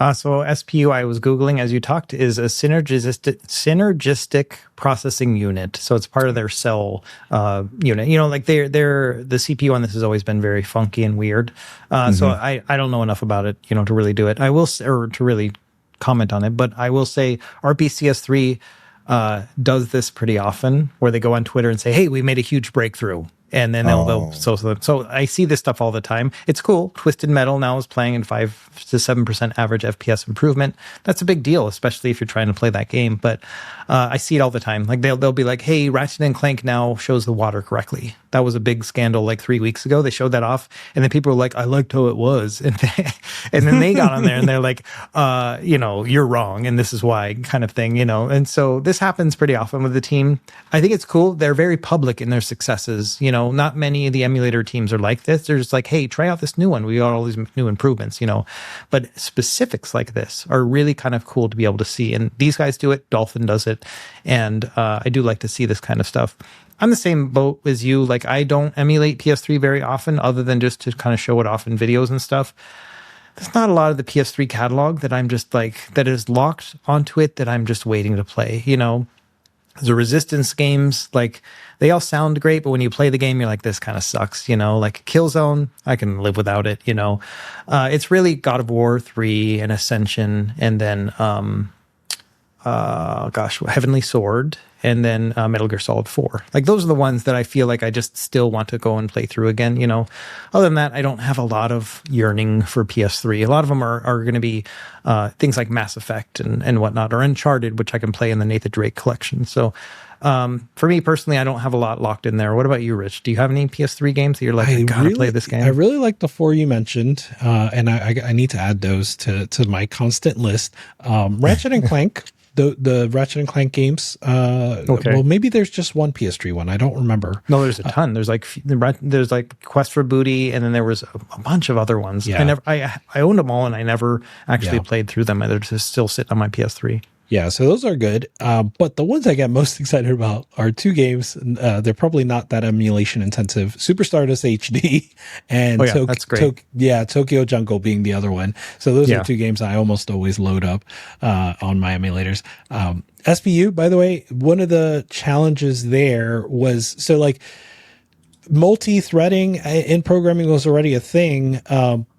So SPU, I was Googling as you talked, is a synergistic processing unit. So it's part of their cell unit. You know, like the CPU on this has always been very funky and weird. So I don't know enough about it, you know, to really do it. Or to really comment on it. But I will say RPCS3 does this pretty often, where they go on Twitter and say, hey, we made a huge breakthrough. And then so I see this stuff all the time. It's cool. Twisted Metal now is playing in 5 to 7% average FPS improvement. That's a big deal, especially if you're trying to play that game. But I see it all the time. Like they'll be like, hey, Ratchet and Clank now shows the water correctly. That was a big scandal like 3 weeks ago. They showed that off, and then people were like, I liked how it was. And then they got on there and they're like, you know, you're wrong, and this is why, kind of thing, you know. And so this happens pretty often with the team. I think it's cool. They're very public in their successes. You know, not many of the emulator teams are like this. They're just like, hey, try out this new one. We got all these new improvements, you know. But specifics like this are really kind of cool to be able to see. And these guys do it. Dolphin does it. And I do like to see this kind of stuff. I'm the same boat as you. Like, I don't emulate PS3 very often, other than just to kind of show it off in videos and stuff. There's not a lot of the PS3 catalog that I'm just like, that is locked onto it that I'm just waiting to play, you know. The Resistance games, like, they all sound great, but when you play the game, you're like, this kind of sucks, you know. Like Killzone, I can live without it, you know. It's really God of War 3 and Ascension, and then Heavenly Sword, and then Metal Gear Solid 4. Like those are the ones that I feel like I just still want to go and play through again. You know, other than that, I don't have a lot of yearning for PS3. A lot of them are going to be things like Mass Effect and whatnot, or Uncharted, which I can play in the Nathan Drake collection. So for me personally, I don't have a lot locked in there. What about you, Rich? Do you have any PS3 games that you're like, I gotta play this game? I really like the 4 you mentioned, and I need to add those to my constant list. Ratchet and Clank. The Ratchet and Clank games. Okay. Well, maybe there's just one PS3 one. I don't remember. No, there's a ton. There's like Quest for Booty, and then there was a bunch of other ones. Yeah. I owned them all, and I never actually played through them. They're just still sitting on my PS3. Yeah, so those are good. But the ones I get most excited about are 2 games. They're probably not that emulation intensive. Super Stardust HD and that's great. Tokyo Jungle being the other one. So those are 2 games I almost always load up on my emulators. SPU, by the way, one of the challenges there was multi-threading in programming was already a thing,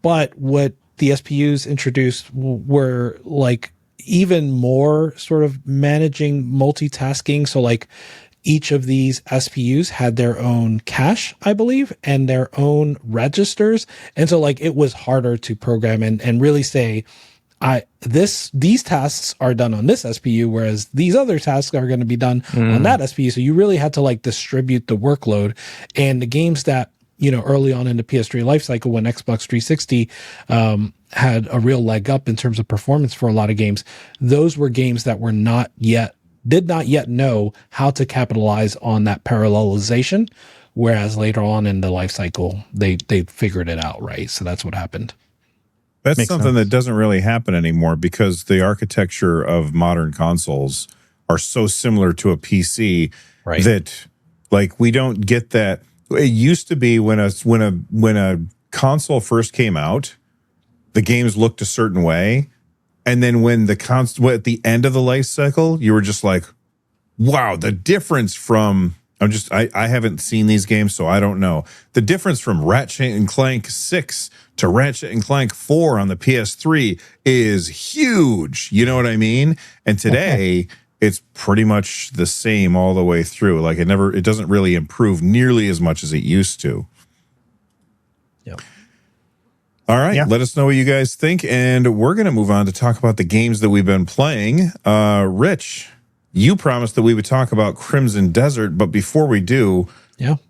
but what the SPUs introduced were like even more sort of managing multitasking. So like each of these SPUs had their own cache, I believe, and their own registers. And so like it was harder to program and really say, these tasks are done on this SPU, whereas these other tasks are going to be done on that SPU. So you really had to like distribute the workload. And the games that, you know, early on in the PS3 lifecycle when Xbox 360 had a real leg up in terms of performance for a lot of games, those were games that did not yet know how to capitalize on that parallelization, whereas later on in the lifecycle they figured it out, right? So that's what happened. That's Makes something sense. That doesn't really happen anymore because the architecture of modern consoles are so similar to a PC that like we don't get that. It used to be when a console first came out, the games looked a certain way, and then when at the end of the life cycle, you were just like, "Wow, the difference from." I haven't seen these games, so I don't know. The difference from Ratchet and Clank 6 to Ratchet and Clank 4 on the PS3 is huge. You know what I mean? And today, it's pretty much the same all the way through. Like it doesn't really improve nearly as much as it used to. Yep. All right. Yeah. Let us know what you guys think. And we're going to move on to talk about the games that we've been playing. Rich, you promised that we would talk about Crimson Desert, but before we do,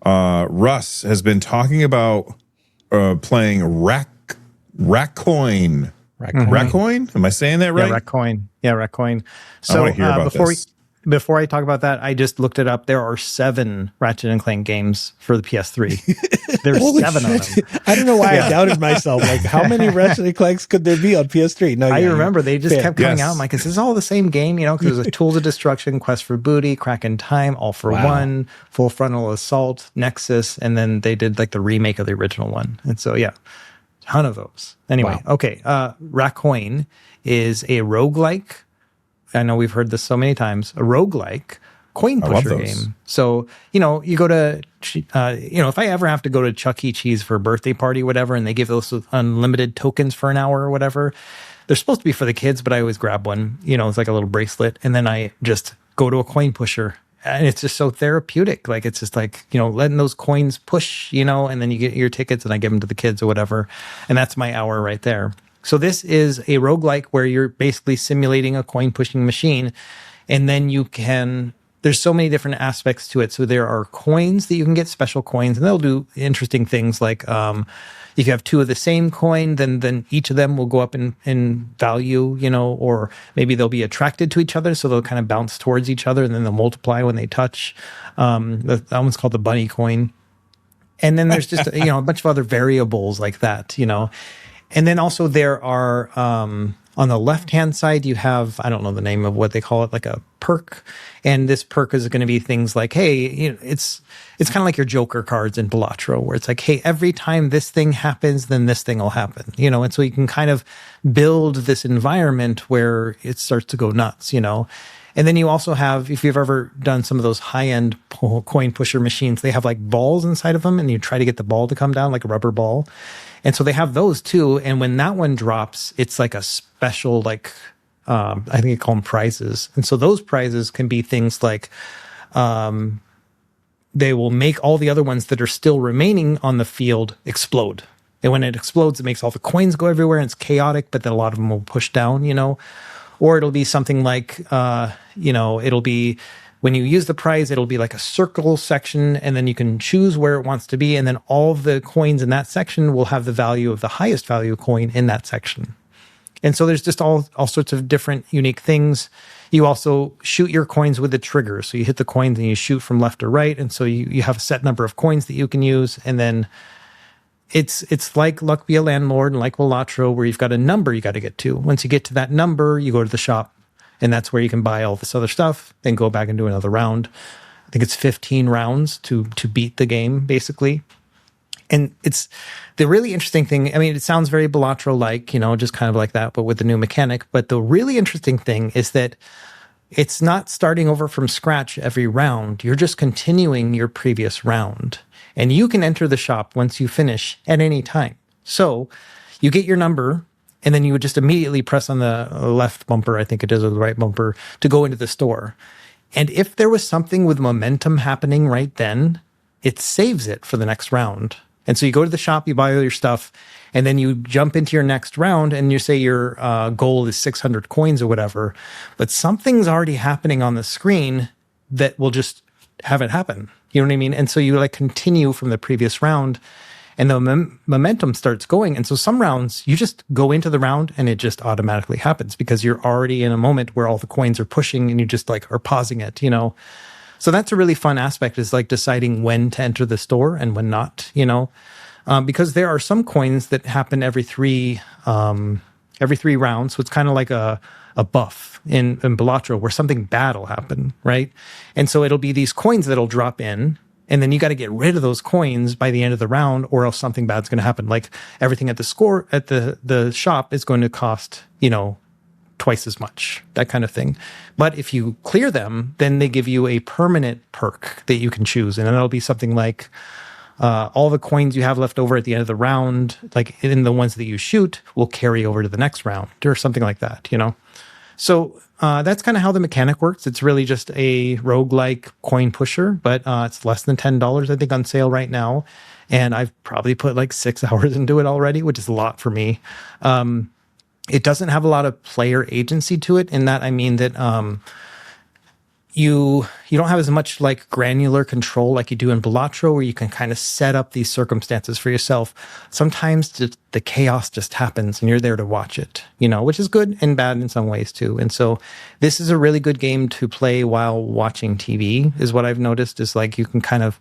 Russ has been talking about playing Raccoin. Raccoin? Am I saying that right? Yeah, Raccoin. Raccoin. So I want to hear about this. Before I talk about that, I just looked it up. There are 7 Ratchet and Clank games for the PS3. There's 7 of them. I don't know why I doubted myself. Like, how many Ratchet and Clanks could there be on PS3? No, I remember they just kept coming out. I'm like, is this all the same game? You know, because there's a Tools of Destruction, Quest for Booty, Crack in Time, All for One, Full Frontal Assault, Nexus, and then they did like the remake of the original one. And so, ton of those. Anyway, okay. Raccoin is a roguelike. I know we've heard this so many times, a roguelike coin pusher game. So, you know, you go to, if I ever have to go to Chuck E. Cheese for a birthday party, whatever, and they give those unlimited tokens for an hour or whatever, they're supposed to be for the kids, but I always grab one, you know, it's like a little bracelet. And then I just go to a coin pusher. And it's just so therapeutic. Like, it's just like, you know, letting those coins push, you know, and then you get your tickets and I give them to the kids or whatever. And that's my hour right there. So this is a roguelike where you're basically simulating a coin pushing machine. And then there's so many different aspects to it. So there are coins that you can get, special coins, and they'll do interesting things like if you have 2 of the same coin, then each of them will go up in value, you know, or maybe they'll be attracted to each other. So they'll kind of bounce towards each other and then they'll multiply when they touch. That one's called the bunny coin. And then there's just, a bunch of other variables like that, you know. And then also there are, on the left-hand side, you have, I don't know the name of what they call it, like a perk. And this perk is going to be things like, hey, you know, it's kind of like your Joker cards in Balatro, where it's like, hey, every time this thing happens, then this thing will happen, you know. And so you can kind of build this environment where it starts to go nuts, you know. And then you also have, if you've ever done some of those high-end coin pusher machines, they have like balls inside of them, and you try to get the ball to come down like a rubber ball. And so they have those too. And when that one drops, it's like a special, like, I think they call them prizes. And so those prizes can be things like they will make all the other ones that are still remaining on the field explode. And when it explodes, it makes all the coins go everywhere and it's chaotic, but then a lot of them will push down, Or it'll be something like, it'll be when you use the prize, it'll be like a circle section, and then you can choose where it wants to be. And then all of the coins in that section will have the value of the highest value coin in that section. And so there's just all sorts of different unique things. You also shoot your coins with the trigger. So you hit the coins and you shoot from left to right. And so you have a set number of coins that you can use. And then it's like Luck Be a Landlord and like Balatro, where you've got a number you got to get to. Once you get to that number, you go to the shop, and that's where you can buy all this other stuff, then go back and do another round. I think it's 15 rounds to beat the game, basically. And it's the really interesting thing. I mean, it sounds very Balatro-like, just kind of like that, but with the new mechanic. But the really interesting thing is that it's not starting over from scratch every round. You're just continuing your previous round. And you can enter the shop once you finish at any time. So you get your number, and then you would just immediately press on the left bumper, I think it is, or the right bumper, to go into the store. And if there was something with momentum happening right then, it saves it for the next round. And so you go to the shop, you buy all your stuff, and then you jump into your next round, and you say your goal is 600 coins or whatever, but something's already happening on the screen that will just have it happen. You know what I mean? And so you continue from the previous round, and the momentum starts going. And so some rounds, you just go into the round and it just automatically happens because you're already in a moment where all the coins are pushing and you just are pausing it, So that's a really fun aspect, is deciding when to enter the store and when not, because there are some coins that happen every three rounds. So it's kind of like a buff in Balatro where something bad will happen, right? And so it'll be these coins that'll drop in, and then you got to get rid of those coins by the end of the round, or else something bad's going to happen. Like everything at the shop is going to cost, twice as much, that kind of thing. But if you clear them, then they give you a permanent perk that you can choose. And it'll be something like all the coins you have left over at the end of the round, like in the ones that you shoot, will carry over to the next round or something like that, So that's kind of how the mechanic works. It's really just a roguelike coin pusher, but it's less than $10, I think, on sale right now. And I've probably put 6 hours into it already, which is a lot for me. It doesn't have a lot of player agency to it, in that I mean that you don't have as much granular control like you do in Balatro, where you can kind of set up these circumstances for yourself. Sometimes the chaos just happens and you're there to watch it, which is good and bad in some ways too. And so this is a really good game to play while watching TV, is what I've noticed, is you can kind of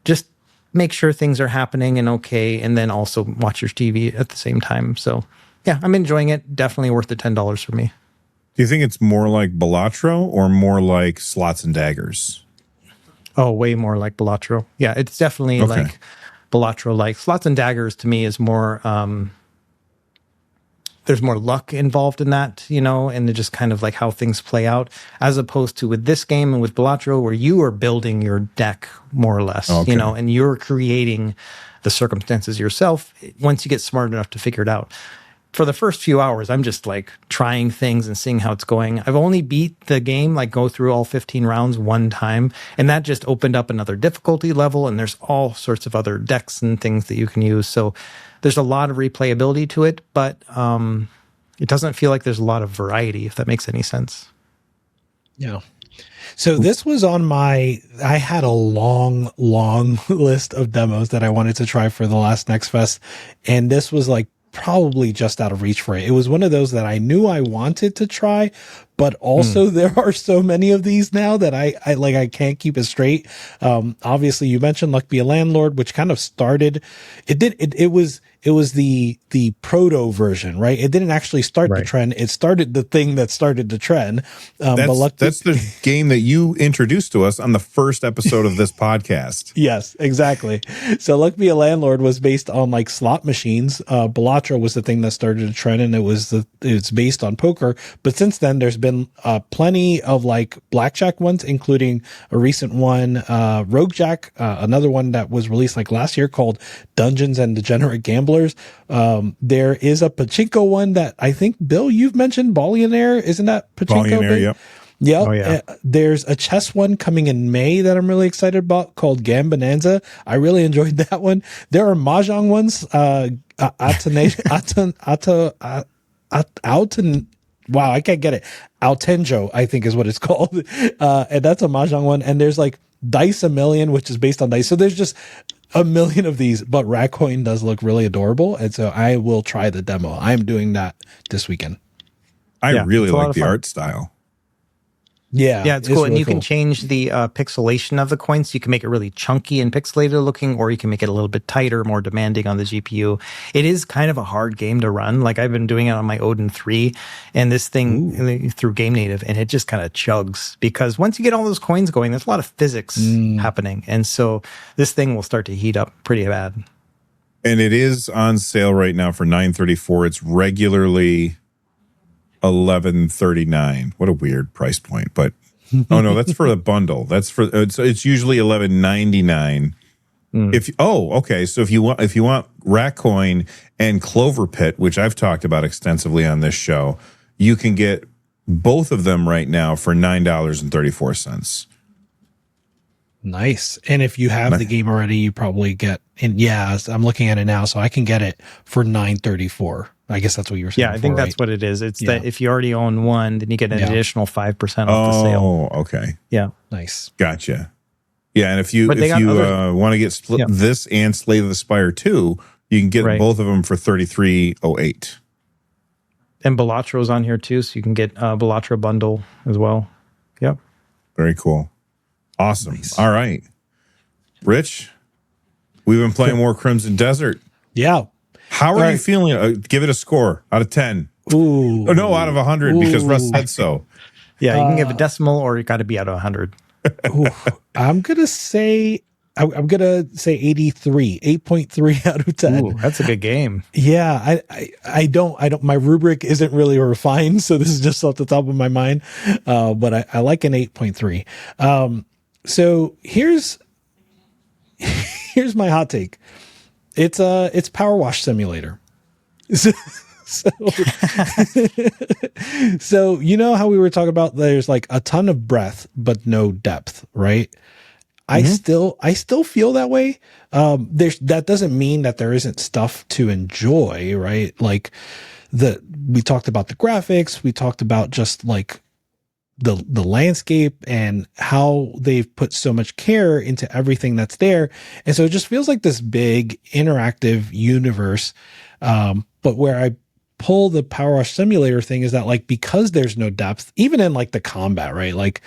just make sure things are happening and okay, and then also watch your TV at the same time. So yeah, I'm enjoying it. Definitely worth the $10 for me. Do you think it's more like Balatro or more like Slots and Daggers? Oh, way more like Balatro. Yeah, it's definitely like Balatro. Like Slots and Daggers to me is more, there's more luck involved in that, and it just kind of how things play out, as opposed to with this game and with Balatro, where you are building your deck more or less, and you're creating the circumstances yourself once you get smart enough to figure it out. For the first few hours, I'm just trying things and seeing how it's going. I've only beat the game, go through all 15 rounds one time. And that just opened up another difficulty level. And there's all sorts of other decks and things that you can use. So there's a lot of replayability to it, but it doesn't feel like there's a lot of variety, if that makes any sense. Yeah. So this was on I had a long list of demos that I wanted to try for the last Next Fest. And this was probably just out of reach for it. It was one of those that I knew I wanted to try, but also there are so many of these now that I can't keep it straight. Obviously you mentioned Luck Be a Landlord, which kind of started, it was the proto version, right? It didn't actually start the trend. It started the thing that started the trend. That's the game that you introduced to us on the first episode of this podcast. Yes, exactly. So Luck Be a Landlord was based on slot machines. Balatro was the thing that started the trend, and it's based on poker. But since then, there's been been plenty of like blackjack ones, including a recent one, Rogue Jack, another one that was released like last year called Dungeons and Degenerate Gamblers. There is a pachinko one that I think, Bill, you've mentioned, Billionaire. Isn't that pachinko? Billionaire, yep. Yep. Oh, yeah. There's a chess one coming in May that I'm really excited about called Gam Bonanza. I really enjoyed that one. There are mahjong ones. Wow, I can't get it. Altenjo, I think is what it's called. And that's a mahjong one. And there's like Dice a Million, which is based on dice. So there's just a million of these, but Raccoin does look really adorable. And so I will try the demo. I'm doing that this weekend. I really it's a lot like of the fun. art style. Yeah, it's cool. And really you can change the pixelation of the coins. You can make it really chunky and pixelated looking, or you can make it a little bit tighter, more demanding on the GPU. It is kind of a hard game to run. Like I've been doing it on my Odin 3 and this thing through Game Native, and it just kind of chugs because once you get all those coins going, there's a lot of physics happening. And so this thing will start to heat up pretty bad. And it is on sale right now for $9.34. It's regularly $11.39. What a weird price point, but oh no, that's for the bundle. That's for it's usually $11.99. Okay, so if you want Raccoin and Clover Pit, which I've talked about extensively on this show, you can get both of them right now for $9.34. Nice. And if you have the game already, you probably get, and yeah, I'm looking at it now, so I can get it for $9.34. I guess that's what you were saying. Yeah, I think that's what it is. It's that if you already own one, then you get an additional 5% off the sale. Oh, okay. Yeah. Nice. Gotcha. Yeah, and if you want to get this and Slay the Spire 2, you can get both of them for $33.08. And Balattra's on here too, so you can get a Ballatra bundle as well. Yep. Very cool. Awesome. Nice. All right. Rich, we've been playing more Crimson Desert. Yeah. How are you feeling? Give it a score out of 10. Ooh. Oh, no, out of 100 because Russ said so. Yeah, you can give a decimal or you got to be out of 100. I'm going to say 83, 8.3 out of 10. Ooh, that's a good game. Yeah, I don't, my rubric isn't really refined, so this is just off the top of my mind. But I like an 8.3. So here's my hot take. It's Power Wash Simulator. So you know how we were talking about there's like a ton of breadth but no depth, right? I still feel that way. That doesn't mean that there isn't stuff to enjoy, right? Like we talked about the graphics, we talked about just like the landscape and how they've put so much care into everything that's there. And so it just feels like this big interactive universe. But where I pull the Power Wash Simulator thing is that like, because there's no depth, even in like the combat, right? Like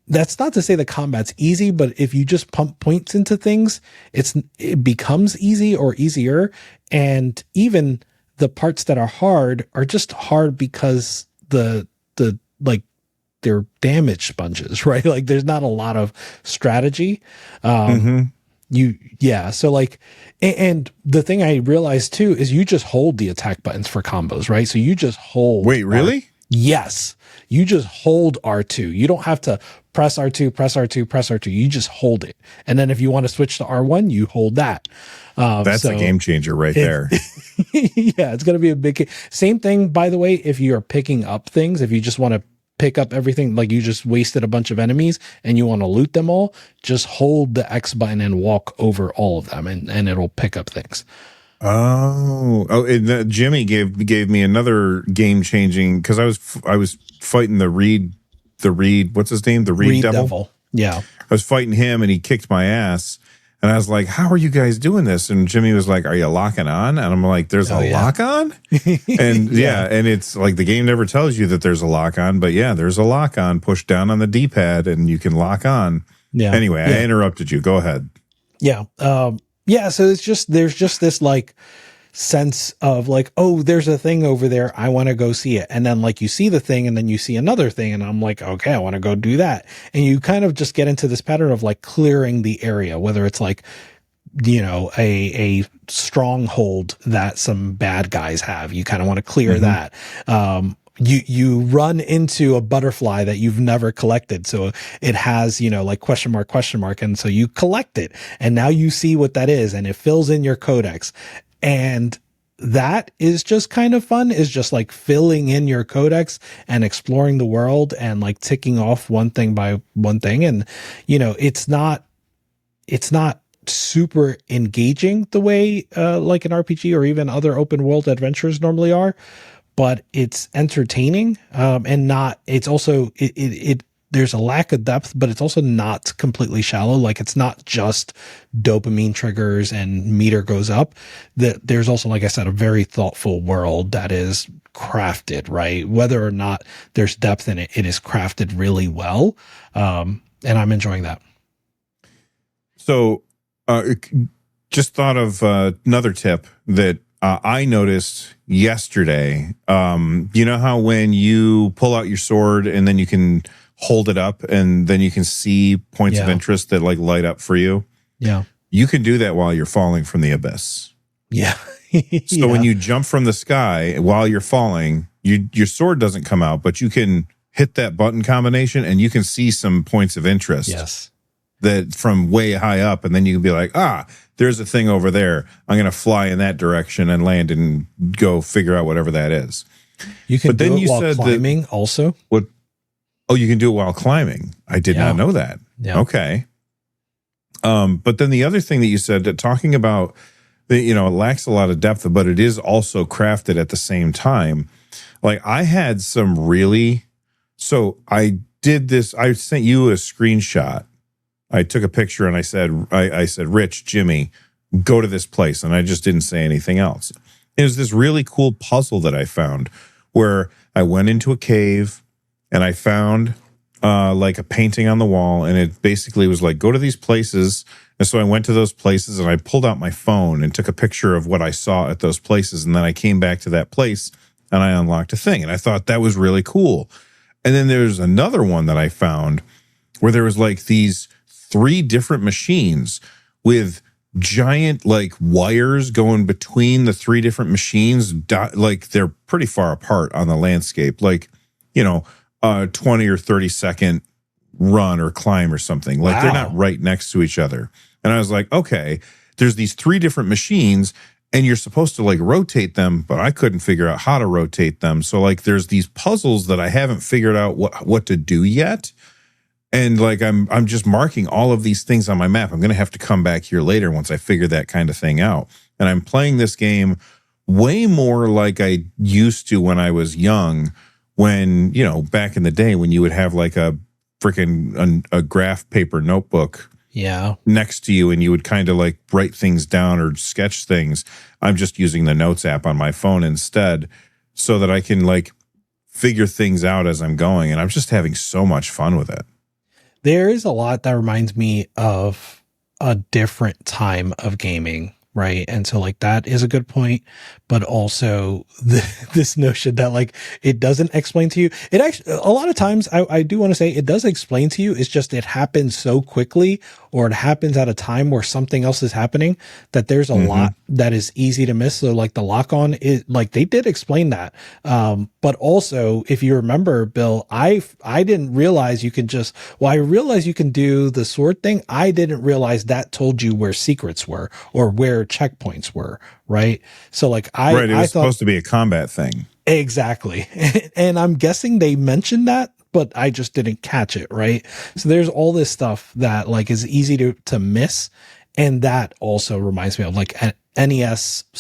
that's not to say the combat's easy, but if you just pump points into things, it becomes easy or easier. And even the parts that are hard are just hard because the like they're damage sponges, right? Like there's not a lot of strategy. So like, and the thing I realized too is you just hold the attack buttons for combos, right? So you just hold. Wait, really? Yes. You just hold R2. You don't have to press R2, press R2, press R2. You just hold it. And then if you want to switch to R1, you hold that. That's a game changer right there. Yeah, it's going to be a big, same thing, by the way, if you're picking up things, if you just want to pick up everything, like you just wasted a bunch of enemies and you want to loot them all, just hold the X button and walk over all of them and it'll pick up things. And Jimmy gave me another game changing, because I was fighting the Reed, what's his name? The Reed Devil. Yeah. I was fighting him and he kicked my ass. And I was like, how are you guys doing this? And Jimmy was like, are you locking on? And I'm like, there's a lock on? And and it's like the game never tells you that there's a lock on, but yeah, there's a lock on. Push down on the D-pad and you can lock on. Yeah. Anyway, I interrupted you. Go ahead. Yeah. So there's just this like sense of like, oh, there's a thing over there. I want to go see it. And then like you see the thing and then you see another thing and I'm like, okay, I want to go do that. And you kind of just get into this pattern of like clearing the area, whether it's like, you know, a stronghold that some bad guys have. You kind of want to clear that. you run into a butterfly that you've never collected. So it has, like question mark. And so you collect it and now you see what that is and it fills in your codex. And that is just kind of fun, is just like filling in your codex and exploring the world and like ticking off one thing by one thing. And, it's not super engaging the way like an RPG or even other open world adventures normally are, but it's entertaining. And not, it's also, there's a lack of depth, but it's also not completely shallow. Like it's not just dopamine triggers and meter goes up. There's also, like I said, a very thoughtful world that is crafted, right? Whether or not there's depth in it, it is crafted really well. And I'm enjoying that. So, just thought of another tip that I noticed yesterday. You know how when you pull out your sword and then you can hold it up and then you can see points of interest that like light up for you? Yeah. You can do that while you're falling from the abyss. Yeah. So when you jump from the sky while you're falling, your sword doesn't come out, but you can hit that button combination and you can see some points of interest. Yes. That from way high up, and then you can be like, there's a thing over there. I'm going to fly in that direction and land and go figure out whatever that is. You can do it while climbing also. What? Oh, you can do it while climbing. I did not know that. Yeah. Okay. But then the other thing that you said, that talking about, it lacks a lot of depth, but it is also crafted at the same time. Like I had some so I did this. I sent you a screenshot. I took a picture and I said, Rich, Jimmy, go to this place. And I just didn't say anything else. It was this really cool puzzle that I found where I went into a cave and I found like a painting on the wall. And it basically was like, go to these places. And so I went to those places and I pulled out my phone and took a picture of what I saw at those places. And then I came back to that place and I unlocked a thing. And I thought that was really cool. And then there's another one that I found where there was like these 3 different machines with giant like wires going between the 3 different machines. Like they're pretty far apart on the landscape, like, 20 or 30 second run or climb or something. Like they're not right next to each other. And I was like, okay, there's these 3 different machines and you're supposed to like rotate them, but I couldn't figure out how to rotate them. So like there's these puzzles that I haven't figured out what to do yet. And like I'm just marking all of these things on my map. I'm going to have to come back here later once I figure that kind of thing out. And I'm playing this game way more like I used to when I was young, when, back in the day when you would have like a freaking a graph paper notebook next to you and you would kind of like write things down or sketch things. I'm just using the notes app on my phone instead so that I can like figure things out as I'm going. And I'm just having so much fun with it. There is a lot that reminds me of a different time of gaming, right? And so like that is a good point, but also this notion that like it doesn't explain to you. It actually, a lot of times I do want to say it does explain to you. It's just it happens so quickly, or it happens at a time where something else is happening, that there's a lot that is easy to miss. So like the lock on, is like they did explain that. But also if you remember, Bill, I didn't realize you could just, I realized you can do the sword thing. I didn't realize that told you where secrets were or where checkpoints were. Right. So like it was supposed to be a combat thing. Exactly. And I'm guessing they mentioned that, but I just didn't catch it. Right. So there's all this stuff that like is easy to miss. And that also reminds me of like NES/SNES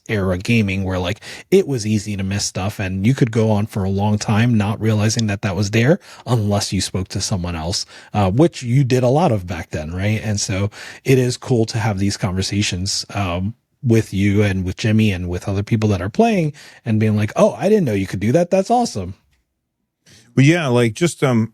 era gaming, where like it was easy to miss stuff and you could go on for a long time not realizing that was there unless you spoke to someone else, which you did a lot of back then. Right. And so it is cool to have these conversations with you and with Jimmy and with other people that are playing and being like, oh, I didn't know you could do that. That's awesome. Well, yeah, like just you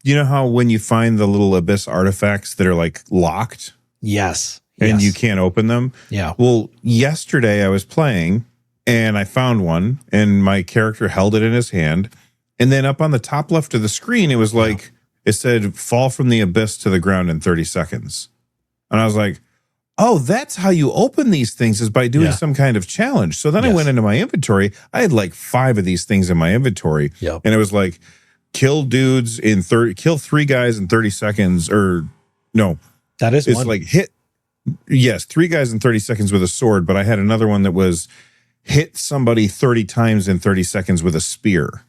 know how when you find the little abyss artifacts that are like locked, yes, and you can't open them. Yeah. Well, yesterday I was playing and I found one, and my character held it in his hand, and then up on the top left of the screen, it was like it said, "Fall from the abyss to the ground in 30 seconds," and I was like, oh, that's how you open these things, is by doing some kind of challenge. So then I went into my inventory. I had like 5 of these things in my inventory. Yep. And it was like, kill 3 guys in 30 seconds, or no. That is it's one. like 3 guys in 30 seconds with a sword, but I had another one that was hit somebody 30 times in 30 seconds with a spear.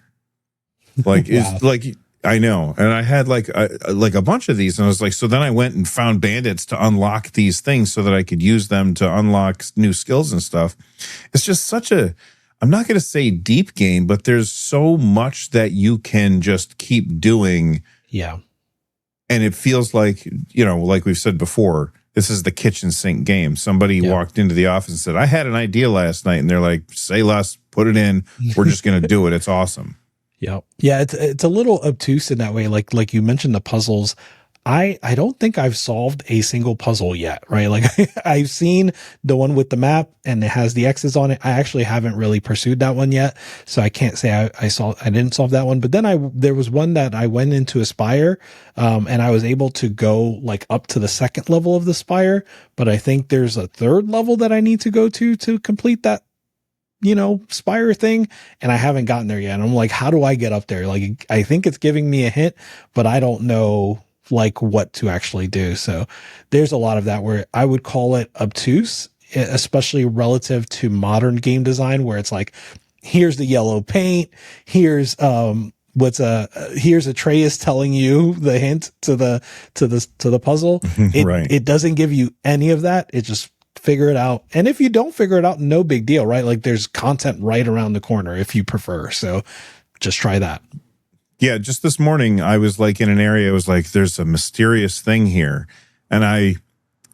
Like, it's like, I know. And I had like a bunch of these, and I was like, so then I went and found bandits to unlock these things so that I could use them to unlock new skills and stuff. It's just such a, I'm not going to say deep game, but there's so much that you can just keep doing. Yeah. And it feels like, you know, like we've said before, this is the kitchen sink game. Somebody walked into the office and said, I had an idea last night. And they're like, say less, put it in. We're just going to do it. It's awesome. Yeah. Yeah. It's a little obtuse in that way. Like you mentioned the puzzles. I don't think I've solved a single puzzle yet, right? Like I've seen the one with the map and it has the X's on it. I actually haven't really pursued that one yet. So I can't say I didn't solve that one, but then there was one that I went into a spire, and I was able to go like up to the 2nd level of the spire, but I think there's a 3rd level that I need to go to complete that, you know, spire thing. And I haven't gotten there yet. And I'm like, how do I get up there? Like, I think it's giving me a hint, but I don't know like what to actually do. So there's a lot of that where I would call it obtuse, especially relative to modern game design, where it's like, here's the yellow paint. Here's, here's Atreus telling you the hint to the puzzle. Right. It doesn't give you any of that. It just figure it out. And if you don't figure it out, no big deal, right? Like there's content right around the corner if you prefer. So just try that. Yeah, just this morning, I was like in an area, I was like, there's a mysterious thing here. And I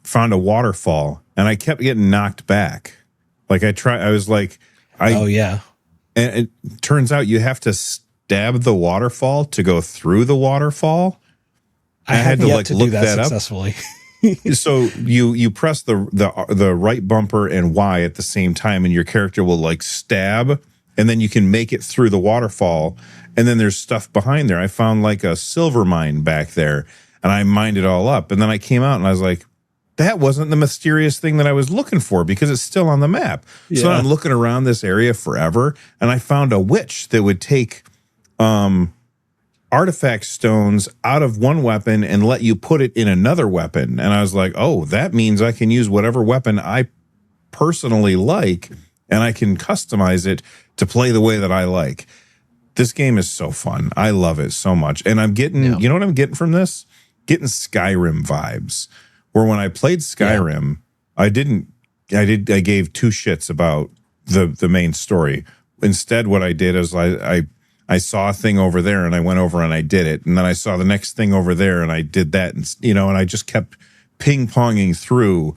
found a waterfall, and I kept getting knocked back. Like I was like, oh, yeah. And it turns out you have to stab the waterfall to go through the waterfall. I had to like look that successfully. So you press the right bumper and Y at the same time, and your character will like stab, and then you can make it through the waterfall. And then there's stuff behind there. I found like a silver mine back there, and I mined it all up. And then I came out and I was like, that wasn't the mysterious thing that I was looking for, because it's still on the map. Yeah. So I'm looking around this area forever, and I found a witch that would take artifact stones out of one weapon and let you put it in another weapon. And I was like, oh, that means I can use whatever weapon I personally like, and I can customize it to play the way that I like. This game is so fun. I love it so much. And I'm getting, you know what I'm getting from this? Getting Skyrim vibes. Where when I played Skyrim, I gave 2 shits about the main story. Instead, what I did is I saw a thing over there, and I went over and I did it. And then I saw the next thing over there, and I did that. And, you know, and I just kept ping-ponging through.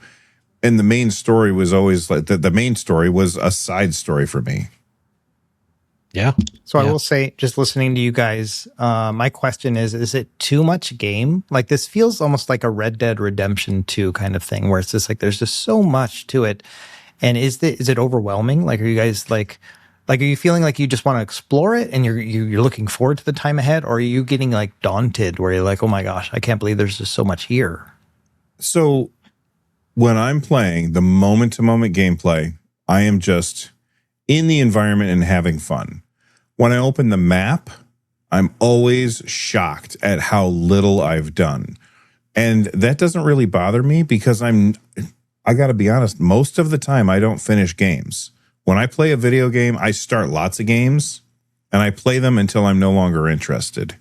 And the main story was always like, the main story was a side story for me. Yeah. So I will say, just listening to you guys, my question is it too much game? Like, this feels almost like a Red Dead Redemption 2 kind of thing, where it's just like, there's just so much to it. And is it overwhelming? Like, are you guys like, are you feeling like you just want to explore it and you're looking forward to the time ahead? Or are you getting like daunted where you're like, oh my gosh, I can't believe there's just so much here? So when I'm playing the moment to moment gameplay, I am just in the environment and having fun. When I open the map, I'm always shocked at how little I've done. And that doesn't really bother me, because I got to be honest, most of the time I don't finish games. When I play a video game, I start lots of games and I play them until I'm no longer interested.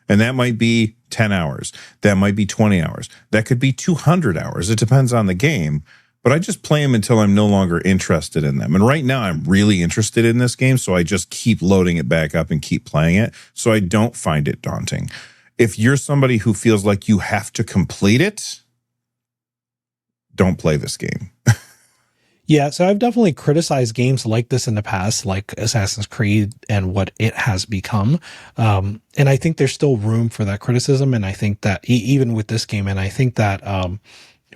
And that might be 10 hours. That might be 20 hours. That could be 200 hours. It depends on the game. But I just play them until I'm no longer interested in them. And right now I'm really interested in this game, so I just keep loading it back up and keep playing it, so I don't find it daunting. If you're somebody who feels like you have to complete it, don't play this game. Yeah, so I've definitely criticized games like this in the past, like Assassin's Creed and what it has become. And I think there's still room for that criticism. And I think that even with this game, and I think that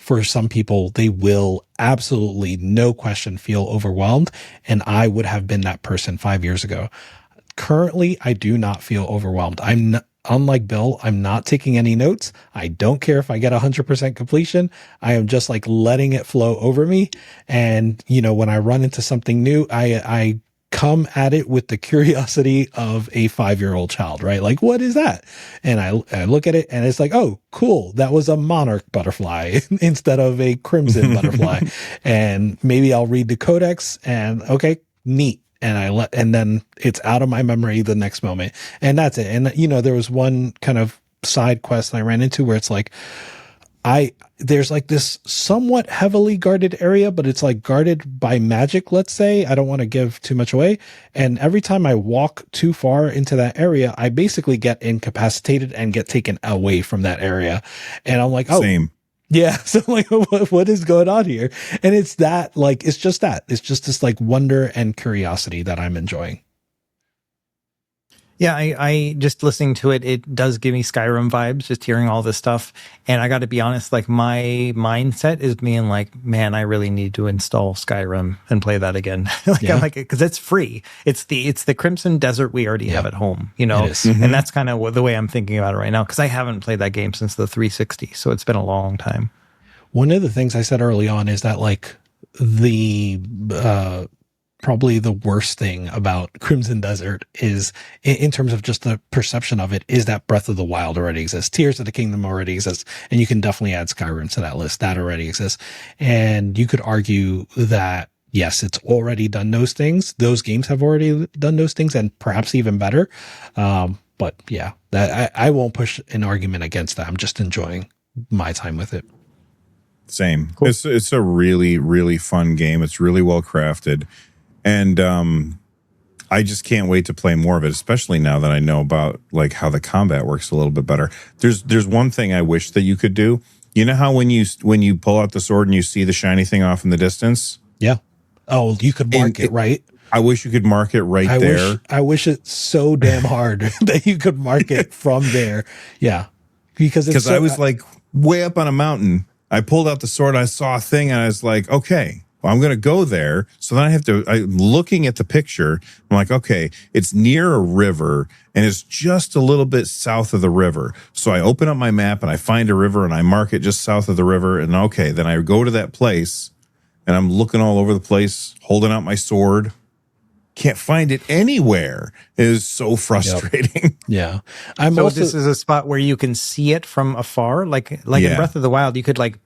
for some people, they will absolutely, no question, feel overwhelmed. And I would have been that person 5 years ago. Currently, I do not feel overwhelmed. unlike Bill, I'm not taking any notes. I don't care if I get 100% completion. I am just like letting it flow over me. And, you know, when I run into something new, I come at it with the curiosity of a 5-year-old child, right? Like, what is that? And I look at it and it's like, oh, cool. That was a monarch butterfly instead of a crimson butterfly. And maybe I'll read the codex and okay, neat. And then it's out of my memory the next moment. And that's it. And, you know, there was one kind of side quest I ran into where it's like, there's like this somewhat heavily guarded area, but it's like guarded by magic, let's say. I don't want to give too much away. And every time I walk too far into that area, I basically get incapacitated and get taken away from that area. And I'm like, oh, same. Yeah. So I'm like, what is going on here? And it's that, like, it's just this like wonder and curiosity that I'm enjoying. Yeah, I just listening to it, it does give me Skyrim vibes, just hearing all this stuff. And I got to be honest, like my mindset is being like, man, I really need to install Skyrim and play that again. I'm like, because it's free. It's the Crimson Desert we already have at home, you know? And that's kind of the way I'm thinking about it right now, because I haven't played that game since the 360. So it's been a long time. One of the things I said early on is that like the, probably the worst thing about Crimson Desert is, in terms of just the perception of it, is that Breath of the Wild already exists. Tears of the Kingdom already exists. And you can definitely add Skyrim to that list. That already exists. And you could argue that, yes, it's already done those things. Those games have already done those things and perhaps even better. But yeah, that I won't push an argument against that. I'm just enjoying my time with it. Same. Cool. It's a really, really fun game. It's really well crafted. And I just can't wait to play more of it, especially now that I know about like how the combat works a little bit better. There's one thing I wish that you could do. You know how when you pull out the sword and you see the shiny thing off in the distance? Yeah. Oh, you could mark it, right? I wish you could mark it there. I wish it's so damn hard that you could mark it from there. Yeah. Because I was like way up on a mountain. I pulled out the sword. I saw a thing and I was like, okay. Well, I'm going to go there. So then I'm looking at the picture. I'm like, okay, it's near a river and it's just a little bit south of the river. So I open up my map and I find a river and I mark it just south of the river. And okay, then I go to that place and I'm looking all over the place, holding out my sword. Can't find it anywhere. It is so frustrating. Yep. Yeah. This is a spot where you can see it from afar. Like in Breath of the Wild, you could like,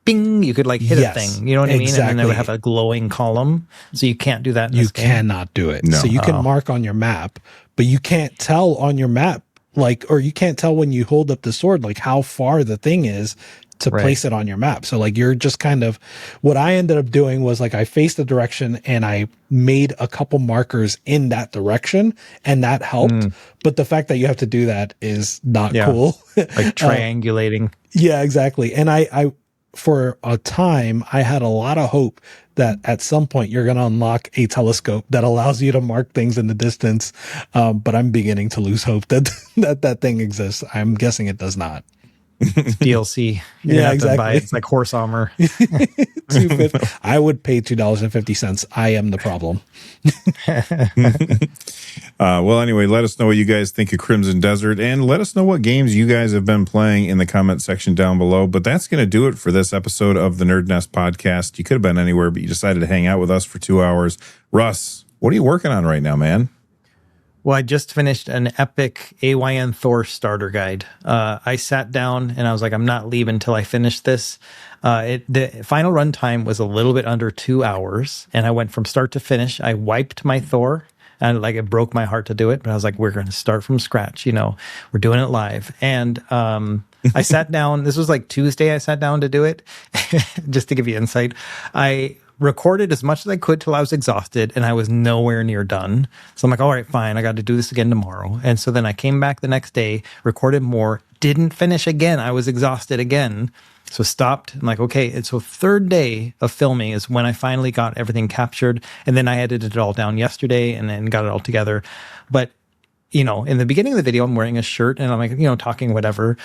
bing, you could like hit a thing, you know what I mean? And then they would have a glowing column. So you can't do that in this game. You cannot do it. No. So you can mark on your map, but you can't tell on your map, like, or you can't tell when you hold up the sword, like how far the thing is to place it on your map. So like you're just kind of, what I ended up doing was like I faced the direction and I made a couple markers in that direction and that helped. But the fact that you have to do that is not cool. Like triangulating. Yeah, exactly. And I for a time, I had a lot of hope that at some point you're going to unlock a telescope that allows you to mark things in the distance. But I'm beginning to lose hope that thing exists. I'm guessing it does not. DLC. Yeah, exactly. It's like horse armor. $2.50. I would pay $2.50. I am the problem. Well, anyway, let us know what you guys think of Crimson Desert and let us know what games you guys have been playing in the comment section down below. But that's going to do it for this episode of the NerdNest podcast. You could have been anywhere, but you decided to hang out with us for 2 hours. Russ, what are you working on right now, man? Well, I just finished an epic AYN Thor starter guide. I sat down and I was like, I'm not leaving until I finish this. The final run time was a little bit under 2 hours, and I went from start to finish. I wiped my Thor, and like it broke my heart to do it, but I was like, we're going to start from scratch. You know, we're doing it live. And I sat down. This was like Tuesday. I sat down to do it. Just to give you insight, I recorded as much as I could till I was exhausted, and I was nowhere near done. So I'm like, all right, fine. I got to do this again tomorrow. And so then I came back the next day, recorded more, didn't finish again. I was exhausted again. So stopped. I'm like, okay. And so third day of filming is when I finally got everything captured. And then I edited it all down yesterday and then got it all together. But you know, in the beginning of the video, I'm wearing a shirt and I'm like, you know, talking whatever.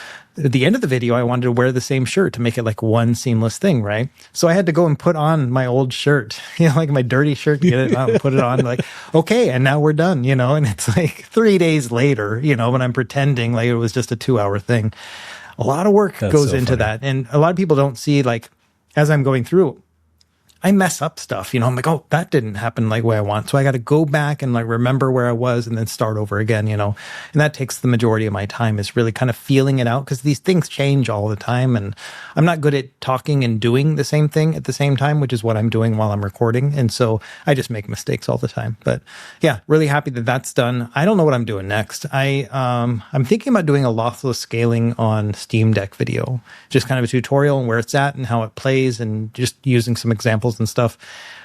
At the end of the video, I wanted to wear the same shirt to make it like one seamless thing, right? So I had to go and put on my old shirt, you know, like my dirty shirt, get it out, put it on, like, okay, and now we're done, you know, and it's like 3 days later, you know, when I'm pretending like it was just a 2-hour thing. A lot of work goes so into funny. that. And a lot of people don't see, like, as I'm going through, I mess up stuff, you know, I'm like, oh, that didn't happen like the way I want. So I got to go back and like remember where I was and then start over again, you know, and that takes the majority of my time, is really kind of feeling it out, because these things change all the time. And I'm not good at talking and doing the same thing at the same time, which is what I'm doing while I'm recording. And so I just make mistakes all the time. But yeah, really happy that that's done. I don't know what I'm doing next. I'm thinking about doing a lossless scaling on Steam Deck video, just kind of a tutorial and where it's at and how it plays, and just using some examples and stuff.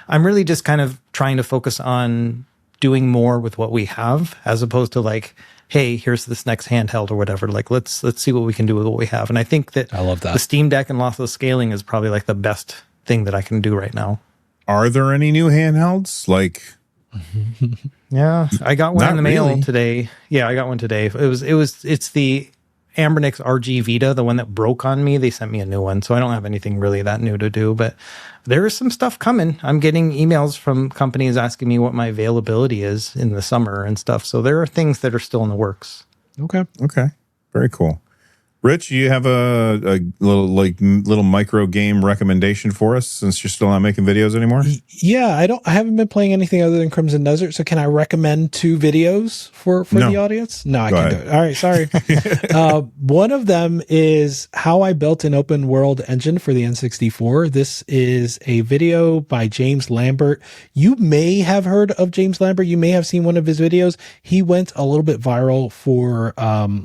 I'm really just kind of trying to focus on doing more with what we have, as opposed to like, hey, here's this next handheld or whatever. Like, let's see what we can do with what we have. And I think that I love that. the Steam Deck and lossless scaling is probably like the best thing that I can do right now. Are there any new handhelds? Like, yeah, I got one Not in the mail really. today. Yeah, I got one today. It's the Ambernix RG Vita, the one that broke on me. They sent me a new one, so I don't have anything really that new to do, but there is some stuff coming. I'm getting emails from companies asking me what my availability is in the summer and stuff. So there are things that are still in the works. Okay. Very cool. Rich, you have a little micro game recommendation for us, since you're still not making videos anymore? Yeah, I haven't been playing anything other than Crimson Desert. So can I recommend 2 videos for No. the audience? No, I Go can't ahead. do it. All right, sorry. One of them is how I built an open world engine for the N64. This is a video by James Lambert. You may have heard of James Lambert. You may have seen one of his videos. He went a little bit viral for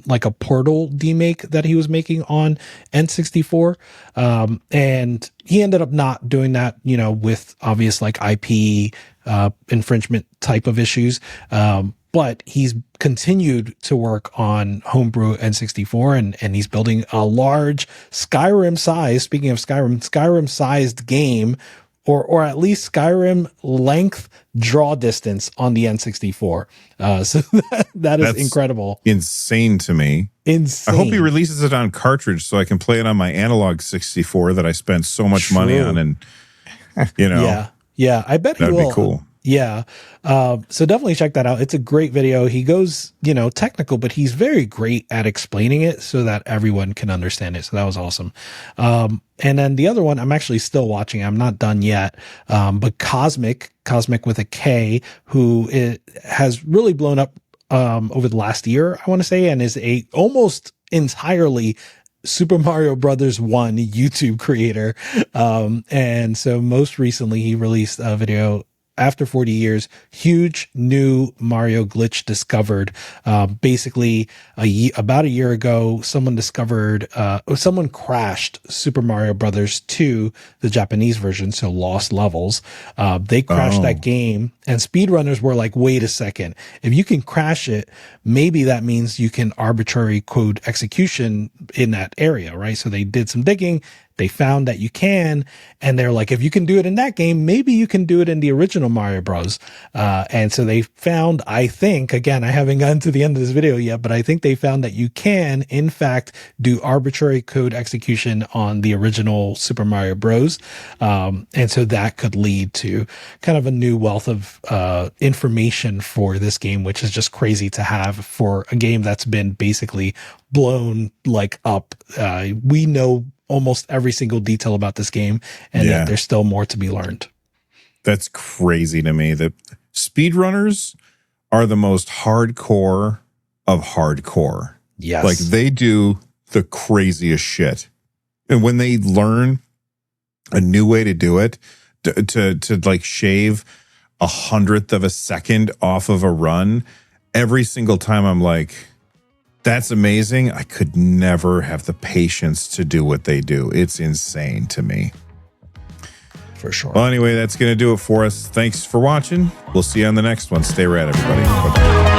like a Portal demake that he was making on N64. And he ended up not doing that, you know, with obvious like IP infringement type of issues. But he's continued to work on homebrew N64, and he's building a large Skyrim size, speaking of Skyrim sized game, or at least Skyrim length draw distance on the N64. So that is That's incredible. Insane to me. Insane. I hope he releases it on cartridge so I can play it on my analog 64 that I spent so much money on, and you know, Yeah. I bet he that'd will. be cool. Yeah. So definitely check that out. It's a great video. He goes, you know, technical, but he's very great at explaining it so that everyone can understand it. So that was awesome. And then the other one, I'm actually still watching. I'm not done yet. But Cosmic with a K, who has really blown up over the last year, I want to say, and is a almost entirely Super Mario Brothers 1 YouTube creator. And so most recently he released a video after 40 years, huge new Mario glitch discovered. Basically, about a year ago, someone crashed Super Mario Brothers 2, the Japanese version, so lost levels. They crashed that game, and speedrunners were like, wait a second. If you can crash it, maybe that means you can arbitrary code execution in that area, right? So they did some digging. They found that you can, and they're like, if you can do it in that game, maybe you can do it in the original Mario Bros. And so they found, I think, again, I haven't gotten to the end of this video yet, but I think they found that you can, in fact, do arbitrary code execution on the original Super Mario Bros. And so that could lead to kind of a new wealth of information for this game, which is just crazy to have for a game that's been basically blown like up. We know almost every single detail about this game, and yet there's still more to be learned. That's crazy to me. That speedrunners are the most hardcore of hardcore. Yes. Like, they do the craziest shit. And when they learn a new way to do it, to like shave 1/100th of a second off of a run, every single time I'm like, that's amazing. I could never have the patience to do what they do. It's insane to me. For sure. Well, anyway, that's going to do it for us. Thanks for watching. We'll see you on the next one. Stay rad, everybody. Bye-bye.